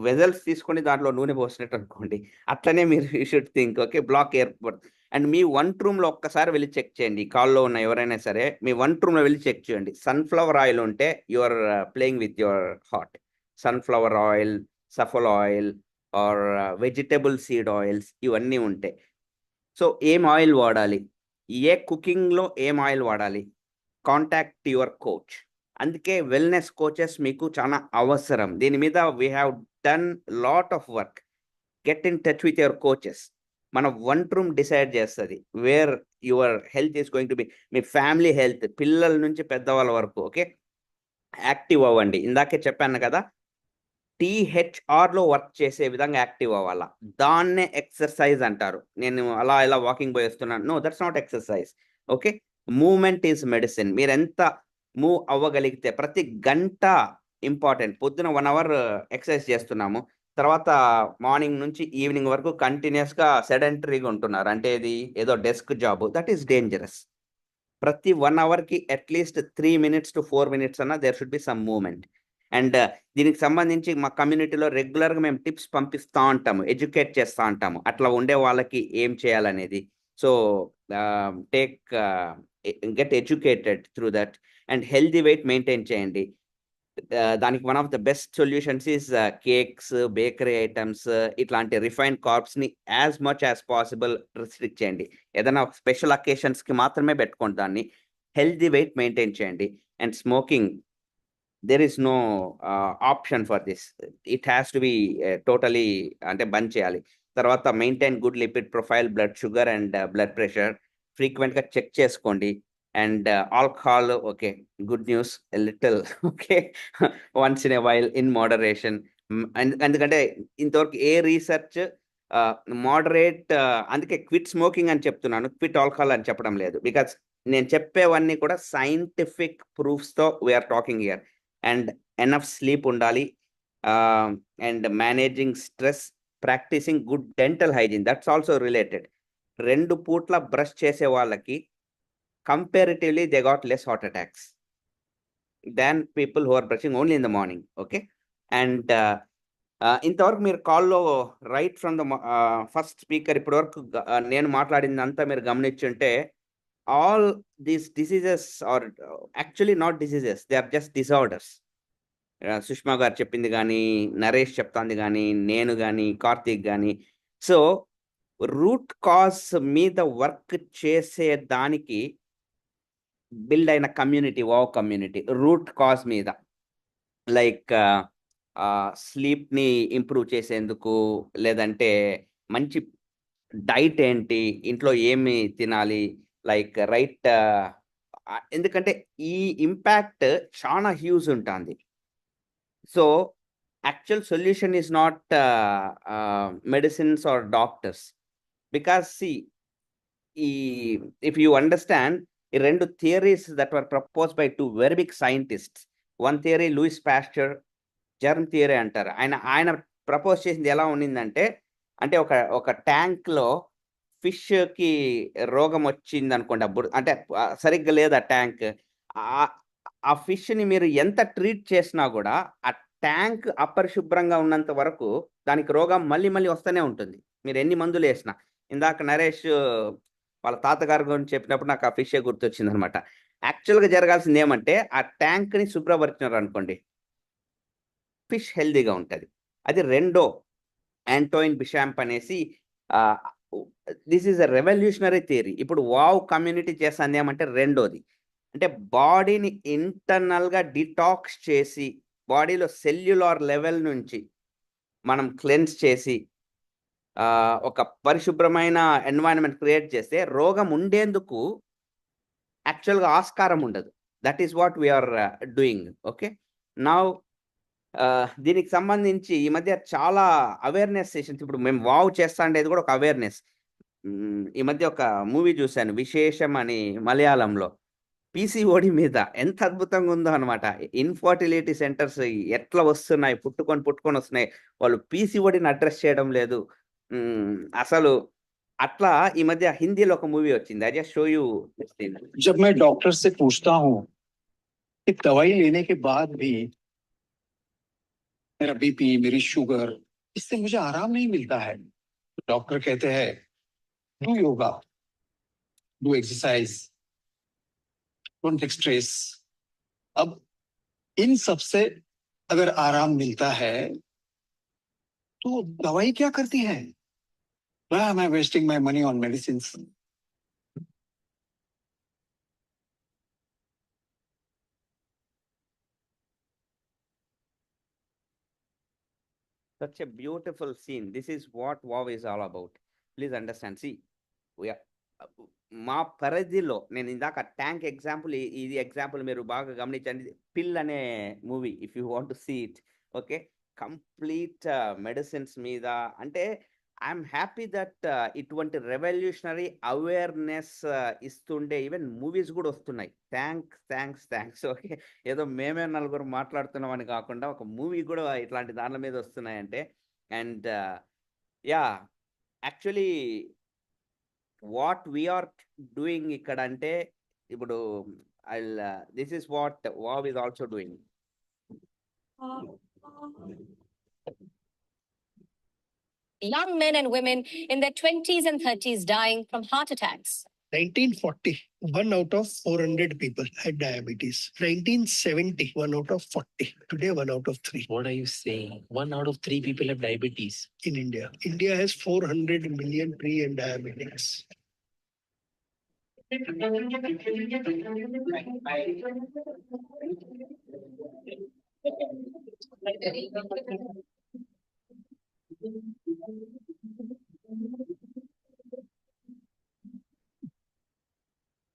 వెజల్స్ తీసుకొని దాంట్లో నూనె పోసినట్టు అనుకోండి. అట్లనే మీరు you should think, okay, block ఏర్పడుతుంది. అండ్ మీ వంట రూమ్లో ఒక్కసారి వెళ్ళి చెక్ చేయండి, కాల్లో ఉన్న ఎవరైనా సరే మీ వంట రూమ్లో వెళ్ళి చెక్ చేయండి. సన్ఫ్లవర్ ఆయిల్ ఉంటే you are playing with your heart. Sunflower oil, safflower oil or vegetable seed oils, ఇవన్నీ ఉంటాయి. సో ఏం ఆయిల్ వాడాలి, ఏ కుకింగ్లో ఏం ఆయిల్ వాడాలి, కాంటాక్ట్ యువర్ కోచ్. అందుకే వెల్నెస్ కోచెస్ మీకు చాలా అవసరం. దీని మీద we have done lot of work. Get in touch with your coaches. మన వంట రూమ్ డిసైడ్ చేస్తుంది where your health is going to be. మీ ఫ్యామిలీ హెల్త్, పిల్లల నుంచి పెద్దవాళ్ళ వరకు. ఓకే, యాక్టివ్ అవ్వండి. ఇందాకే చెప్పాను కదా, టీహెచ్ఆర్లో వర్క్ చేసే విధంగా యాక్టివ్ అవ్వాలా. దాన్నే ఎక్సర్సైజ్ అంటారు. నేను అలా ఇలా వాకింగ్ పోయి వస్తున్నాను, no, that's not exercise. Okay, movement is medicine. మీరు ఎంత మూవ్ అవ్వగలిగితే, ప్రతి గంట ఇంపార్టెంట్. పొద్దున 1 hour ఎక్సర్సైజ్ చేస్తున్నాము, తర్వాత మార్నింగ్ నుంచి ఈవినింగ్ వరకు కంటిన్యూస్గా సెడెంటరీగా ఉంటున్నారు, అంటే ఇది ఏదో desk job, that is dangerous. ప్రతి 1 hourకి అట్లీస్ట్ 3 minutes to 4 minutes అన్న there should be some movement. And దీనికి సంబంధించి మా కమ్యూనిటీలో రెగ్యులర్గా మేము టిప్స్ పంపిస్తూ ఉంటాము, ఎడ్యుకేట్ చేస్తూ ఉంటాము, అట్లా ఉండే వాళ్ళకి ఏం చేయాలనేది. So get educated through that. And healthy weight maintain చేయండి. దానికి one of the best solutions is cakes, bakery items, ఇట్లాంటి రిఫైన్డ్ కార్బ్స్ని as much as possible restrict చేయండి. ఏదైనా స్పెషల్ అకేషన్స్కి మాత్రమే పెట్టుకోండి దాన్ని. హెల్దీ వెయిట్ మెయింటైన్ చేయండి. And smoking, there is no option for this. It has to be totally అంటే బంద్ చేయాలి. తర్వాత maintain good lipid profile, blood sugar and blood pressure ఫ్రీక్వెంట్గా చెక్ చేసుకోండి. And alcohol, okay, good news, little, okay, once in a while in moderation. ఎందుకంటే ఇంతవరకు ఏ research moderate, అందుకే quit smoking అని చెప్తున్నాను, క్విట్ ఆల్కహాల్ అని చెప్పడం లేదు. బికాస్ నేను చెప్పేవన్నీ కూడా సైంటిఫిక్ ప్రూఫ్స్తో we're talking here. And enough sleep ఉండాలి. And managing stress, practicing good dental hygiene, that's also related. 2 పూట్ల బ్రష్ చేసే వాళ్ళకి comparatively they got less heart attacks than people who are brushing only in the morning. Okay, and ఇంతవరకు మీరు కాల్లో right from the first speaker ఇప్పటి వరకు నేను మాట్లాడిందంతా మీరు గమనించుంటే, all these diseases are actually not diseases, they are just disorders. Sushma గారు చెప్పింది కానీ, నరేష్ చెప్తాంది కానీ, నేను కానీ, కార్తీక్ కానీ. సో రూట్ కాజ్ మీద వర్క్ చేసే దానికి బిల్డ్ అయిన community wow community, root cause మీద. లైక్ స్లీప్ని ఇంప్రూవ్ చేసేందుకు, లేదంటే మంచి డైట్ ఏంటి, ఇంట్లో ఏమి తినాలి, లైక్ రైట్. ఎందుకంటే ఈ ఇంపాక్ట్ చాలా హ్యూజ్ ఉంటుంది. So actual solution is not medicines or doctors, because see if you understand, ఈ 2 theories that were propose by 2 very big scientists. One theory Louis Pasteur germ theory అంటారు. ఆయన propose చేసింది ఎలా ఉండిందంటే, అంటే ఒక ట్యాంక్లో ఫిష్కి రోగం వచ్చింది అనుకోండి, అప్పుడు అంటే సరిగ్గా లేదు ఆ ట్యాంక్. ఆ ఫిష్ని మీరు ఎంత ట్రీట్ చేసినా కూడా ఆ ట్యాంక్ అపరిశుభ్రంగా ఉన్నంత వరకు దానికి రోగం మళ్ళీ మళ్ళీ వస్తూనే ఉంటుంది, మీరు ఎన్ని మందులు వేసినా. ఇందాక నరేష్ వాళ్ళ తాతగారి గురించి చెప్పినప్పుడు నాకు ఆ ఫిషే గుర్తొచ్చింది అనమాట. యాక్చువల్గా జరగాల్సింది ఏమంటే, ఆ ట్యాంక్ని శుభ్రపరిచినారు అనుకోండి, ఫిష్ హెల్దీగా ఉంటుంది. అది రెండో యాంటోయిన్ బిషాంప్ అనేసి, this is a revolutionary theory. ఇప్పుడు వావ్ కమ్యూనిటీ చేస్తుంది ఏమంటే రెండోది, అంటే బాడీని ఇంటర్నల్గా డిటాక్స్ చేసి, బాడీలో సెల్యులార్ లెవెల్ నుంచి మనం క్లెన్స్ చేసి ఒక పరిశుభ్రమైన ఎన్వైరన్మెంట్ క్రియేట్ చేస్తే రోగం ఉండేందుకు యాక్చువల్గా ఆస్కారం ఉండదు. That is what we are doing. Okay, now దీనికి సంబంధించి ఈ మధ్య చాలా అవేర్నెస్ సెషన్స్, ఇప్పుడు మేము వావ్ చేస్తా ఉండేది కూడా ఒక అవేర్నెస్. ఈ మధ్య ఒక మూవీ చూశాను, విశేషం అని, మలయాళంలో. పీసీఓడి మీద ఎంత అద్భుతంగా ఉందో అనమాట. ఇన్ఫర్టిలిటీ సెంటర్స్ ఎట్లా వస్తున్నాయి, పుట్టుకొని వస్తున్నాయి, వాళ్ళు పీసీఓడిని అడ్రస్ చేయడం లేదు. అసలు అట్లా ఈ మధ్య హిందీలో ఒక మూవీ వచ్చింది, ఐ జస్ట్ షో యూ. जब मैं डॉक्टर से पूछता हूँ कि दवाई लेने के बाद भी मेरा बीपी, मेरी शुगर, इससे मुझे आराम नहीं मिलता है, तो डॉक्टर कहते हैं do yoga, do exercise, don't take stress. अब इन सब से अगर आराम मिलता है तो दवाई क्या करती है? Why am I wasting my money on medicines? Such a beautiful scene. This is what wow is all about. Please understand. See, మా పరిధిలో, నేను ఇందాక ట్యాంక్ ఎగ్జాంపుల్, ఇది ఎగ్జాంపుల్ మీరు బాగా గమనించండి. పిల్ అనే movie, if you want to see it. Okay, complete medicines మీద. అంటే ఐఎమ్ హ్యాపీ దట్ ఇటువంటి రెవల్యూషనరీ అవేర్నెస్ ఇస్తుండే ఈవెన్ మూవీస్ కూడా వస్తున్నాయి. థ్యాంక్స్. ఓకే, ఏదో మేమే నలుగురు మాట్లాడుతున్నామని కాకుండా ఒక మూవీ కూడా ఇట్లాంటి దానిల మీద వస్తున్నాయంటే. And yeah, actually what we are doing ఇక్కడ అంటే, ఇప్పుడు this is what wow is also doing. Young men and women in their 20s and 30s dying from heart attacks. 1940, 1 out of 400 people had diabetes. 1970, 1 out of 40. Today, 1 out of 3. What are you saying? 1 out of 3 people have diabetes in India. India has 400 million pre and diabetics.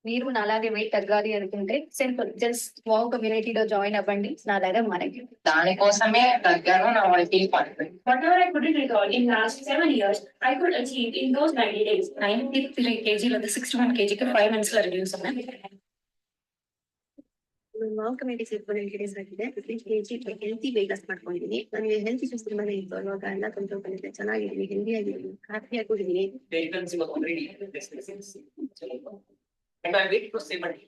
మీరు నాలాగే wait తగ్గాలి అనుకుంటే simple, just wow కమ్యూనిటీలో join అవ్వండి. నాలాగా మనకి దానికోసమే తగ్గాను, నా feel confident. Whatever I couldn't recall in last 7 years, I could achieve in those 90 days. 93 kg of the 61 kg 5 months లో reduce అయ్యాను. ವಾವ್ ಕಮ್ಯುನಿಟಿ ಸೇರ್ಕೊಂಡು ಇಂಟ್ರೊಡ್ಯೂಸ್ ಆಗಿದೆ 15 kg ಹೆಲ್ತಿ ವೆಯ್ಟ್ ಲಾಸ್ ಮಾಡ್ಕೊಂಡಿದ್ದೀನಿ. ನನಗೆ ಹೆಲ್ತ್ ಇಶ್ಯೂಸ್ ತುಂಬಾನೇ ಇತ್ತು. ಇವಾಗ ಎಲ್ಲ ಕಂಟ್ರೋಲ್ ಬಂದಿದೆ, ಚೆನ್ನಾಗಿದ್ದೀನಿ, ಹೆಲ್ದಿ ಆಗಿದ್ದೀನಿ, ಹ್ಯಾಪಿ ಆಗಿದ್ದೀನಿ. And I'm waiting for 70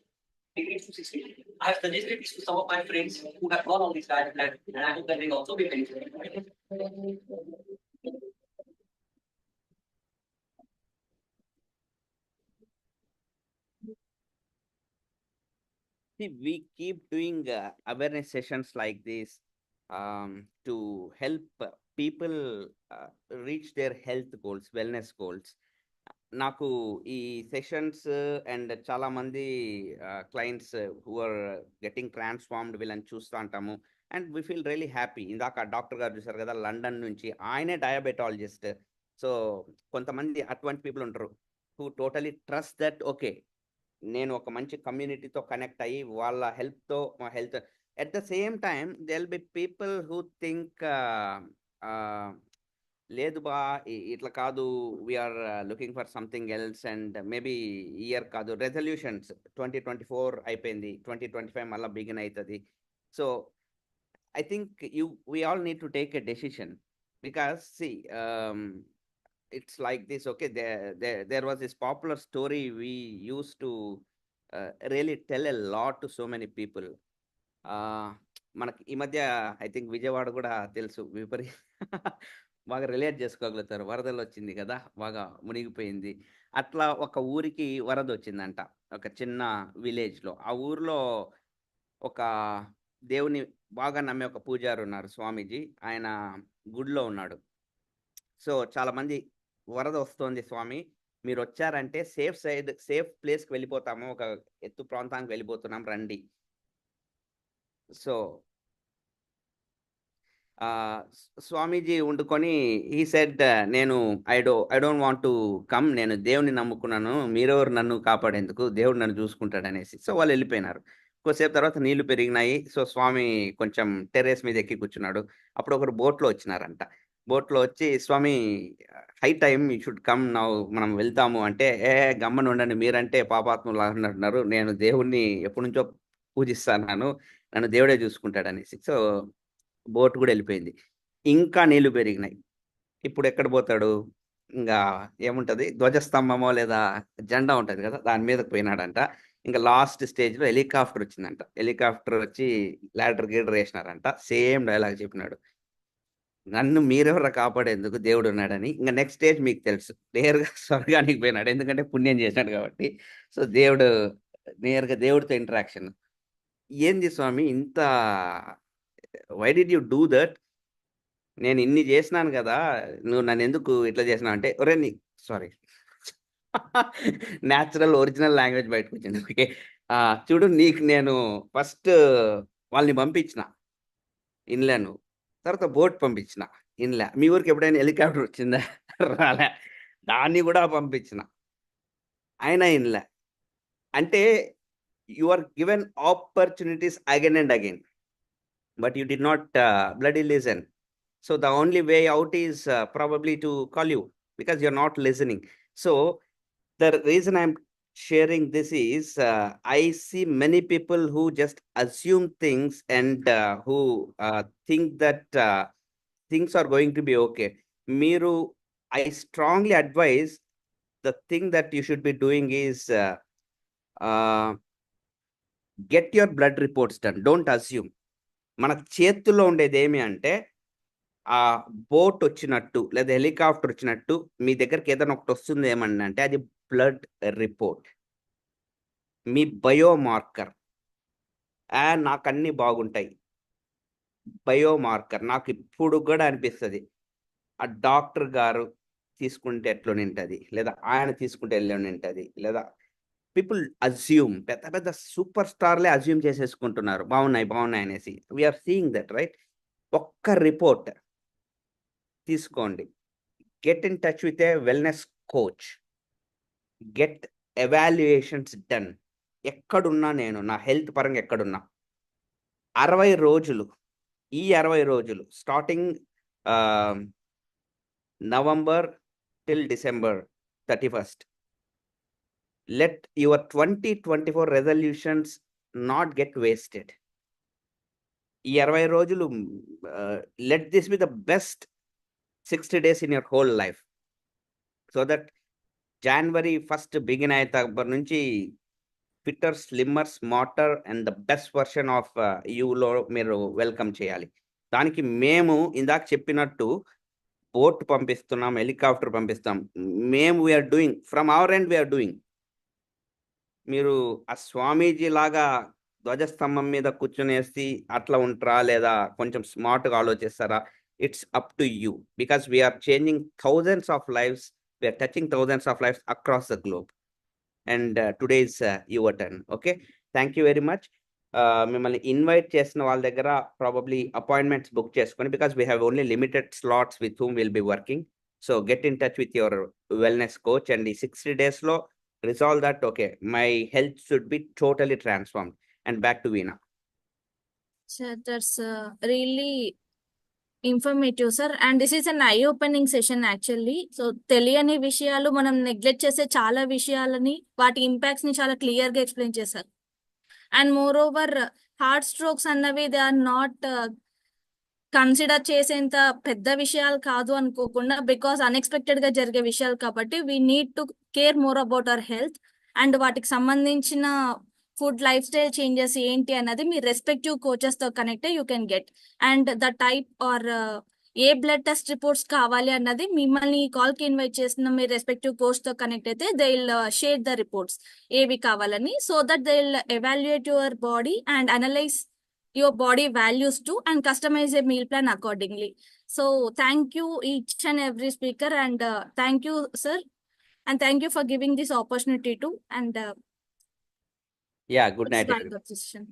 degrees to 60. I have suggested this to some of my friends who have gone on this diet plan, and I hope that they also be benefited. See, we keep doing awareness sessions like this to help people reach their health goals, wellness goals. నాకు ఈ sessions and చాలా మంది clients who are getting transformed వీళ్ళని చూస్తూ ఉంటాము and we feel really happy. ఇందాక doctor గారు చూసారు కదా, లండన్ నుంచి, ఆయనే డయాబెటాలజిస్ట్. సో కొంతమంది అటువంటి పీపుల్ ఉంటారు who totally trust that okay, నేను ఒక మంచి కమ్యూనిటీతో కనెక్ట్ అయ్యి వాళ్ళ హెల్ప్తో మా health. At the same time they will be people who think లేదు బా ఇట్లా కాదు, we are looking for something else and maybe year కాదు, రెజల్యూషన్స్ 2024 అయిపోయింది, 2025 మళ్ళీ బిగిన్ అవుతుంది. So I think we all need to take a decision because see, it's like this. Okay, there was this popular story we used to really tell a lot to so many people. మనకి ఈ మధ్య I think Vijayawada కూడా తెలుసు, బాగా relate చేసుకోగలుగుతారు. వరదలు వచ్చింది కదా, బాగా మునిగిపోయింది. అట్లా ఒక ఊరికి వరద వచ్చిందంట, ఒక చిన్న విలేజ్లో. ఆ ఊర్లో ఒక దేవుని బాగా నమ్మే ఒక పూజారి ఉన్నారు, స్వామీజీ. ఆయన గుడిలో ఉన్నాడు. సో చాలా మంది వరద వస్తోంది స్వామి, మీరు వచ్చారంటే సేఫ్ ప్లేస్కి వెళ్ళిపోతాము, ఒక ఎత్తు ప్రాంతానికి వెళ్ళిపోతున్నాం రండి. సో స్వామీజీ వండుకొని ఈ సెడ్, నేను I don't want to come, నేను దేవుని నమ్ముకున్నాను, మీరెవరు నన్ను కాపాడేందుకు, దేవుడు నన్ను చూసుకుంటాడు అనేసి. సో వాళ్ళు వెళ్ళిపోయినారు. కొద్దిసేపు తర్వాత నీళ్లు పెరిగినాయి. సో స్వామి కొంచెం టెర్రస్ మీద ఎక్కి కూర్చున్నాడు. అప్పుడు ఒకరు బోట్లో వచ్చినారంట. బోట్లో వచ్చి, Swami high time you should come now, మనం వెళ్తాము అంటే, గమ్మని ఉండండి, మీరంటే పాపాత్ములు అంటున్నారు, నేను దేవుణ్ణి ఎప్పటి నుంచో పూజిస్తాను, నన్ను దేవుడే చూసుకుంటాడు అనేసి. సో బోట్ కూడా వెళ్ళిపోయింది. ఇంకా నీళ్లు పెరిగినాయి. ఇప్పుడు ఎక్కడ పోతాడు? ఇంకా ఏముంటది, ధ్వజస్తంభమో లేదా జెండా ఉంటది కదా, దాని మీదకి పోయినాడంట. ఇంకా లాస్ట్ స్టేజ్లో హెలికాప్టర్ వచ్చిందంట. హెలికాప్టర్ వచ్చి ల్యాడర్ గీడర్ వేసినారంట. సేమ్ డైలాగ్ చెప్పినాడు, నన్ను మీరెవరు కాపాడేందుకు, దేవుడు ఉన్నాడని. ఇంకా నెక్స్ట్ స్టేజ్ మీకు తెలుసు, నేరుగా స్వర్గానికి పోయినాడు, ఎందుకంటే పుణ్యం చేసినాడు కాబట్టి. సో నేరుగా దేవుడితో ఇంటరాక్షన్. ఏంది స్వామి ఇంత, why did you do that, నేను ఇన్ని చేసినాను కదా, నువ్వు నన్ను ఎందుకు ఇట్లా చేసినావు అంటే, ఒరే నీ సారీ న్యాచురల్ ఒరిజినల్ లాంగ్వేజ్ బయటకు వచ్చింది. ఓకే, చూడు, నీకు నేను ఫస్ట్ వాళ్ళని పంపించిన ఇన్లాను, తర్వాత బోట్ పంపించిన ఇన్లా. మీ ఊరికి ఎప్పుడైనా హెలికాప్టర్ వచ్చిందా? రాలే. దాన్ని కూడా పంపించిన, అయినా ఇన్లా. అంటే you are given opportunities again and again, but you did not bloody listen. So the only way out is probably to call you, because you're not listening. So the reason I'm sharing this is I see many people who just assume things and who think that things are going to be okay. I strongly advise, the thing that you should be doing is get your blood reports done. Don't assume. మన చేతుల్లో ఉండేది ఏమి అంటే, ఆ boat వచ్చినట్టు లేదా helicopter వచ్చినట్టు మీ దగ్గరికి ఏదైనా ఒకటి వస్తుంది ఏమన్నా అంటే, అది బ్లడ్ రిపోర్ట్, మీ బయోమార్కర్. నాకు అన్నీ బాగుంటాయి, బయోమార్కర్. నాకు ఇప్పుడు కూడా అనిపిస్తుంది, ఆ డాక్టర్ గారు తీసుకుంటే ఎట్లా ఉంటుంది, లేదా ఆయన తీసుకుంటే ఎట్లా ఉంటుంది, లేదా పీపుల్ అజ్యూమ్, పెద్ద పెద్ద సూపర్ స్టార్లే అజ్యూమ్ చేసేసుకుంటున్నారు బాగున్నాయి అనేసి. We are seeing that, right? ఒక్క రిపోర్ట్ తీసుకోండి, get in touch with a wellness coach, get evaluations done. ఎక్కడున్నా నేను, నా హెల్త్ పరంగా ఎక్కడున్నా, 60 రోజులు, ఈ 60 రోజులు starting November till December 31st, let your 2024 resolutions not get wasted. ఈ 20 రోజులు let this be the best 60 days in your whole life, so that January 1st begin అయినప్పటి నుంచి fitter, slimmer, smarter and the best version of యూలో మీరు welcome చేయాలి. దానికి మేము ఇందాక చెప్పినట్టు బోట్ పంపిస్తున్నాం, హెలికాప్టర్ పంపిస్తాం. మేము we are doing from our end, we are doing. మీరు ఆ స్వామీజీ లాగా ధ్వజస్తంభం మీద కూర్చునేసి అట్లా ఉంటారా, లేదా కొంచెం స్మార్ట్గా ఆలోచిస్తారా? It's up to you, because we're changing thousands of lives, we're touching thousands of lives across the globe. And today is your turn. Okay, thank you very much. మిమ్మల్ని ఇన్వైట్ చేసిన వాళ్ళ దగ్గర ప్రాబబ్లీ అపాయింట్మెంట్స్ బుక్ చేసుకొని, because we have only limited slots with whom will be working. So get in touch with your wellness coach and ఈ 60 daysలో resolve that, okay, my health should be totally transformed. And back to Veena. Sir, that's really informative, sir. And this is an eye-opening session actually. So తెలియని విషయాలు, మనం neglect చేసే చాలా విషయాలని, వాటి impacts ని చాలా క్లియర్ గా ఎక్స్ప్లెయిన్ చేశారు. And more over heart strokes అన్నవి దే ఆర్ నాట్ కన్సిడర్ చేసేంత పెద్ద విషయాలు కాదు అనుకోకుండా, బికాస్ అన్ఎక్స్పెక్టెడ్ గా జరిగే విషయాలు కాబట్టి we need to care more about our health. And వాటికి సంబంధించిన ఫుడ్ లైఫ్ స్టైల్ చేంజెస్ ఏంటి అన్నది మీ రెస్పెక్టివ్ కోచెస్ తో connect you can get. And the type or a blood test reports కావాలి అన్నది మిమ్మల్ని కాల్ కి ఇన్వైట్ చేసిన మీ రెస్పెక్టివ్ కోచ్ తో కనెక్ట్ అయితే they will share the reports ఏవి కావాలని, so that they will evaluate your body and analyse your body values too and customize a meal plan accordingly. So thank you each and every speaker, and thank you sir, and thank you for giving this opportunity too. And yeah, good night start everyone. the session.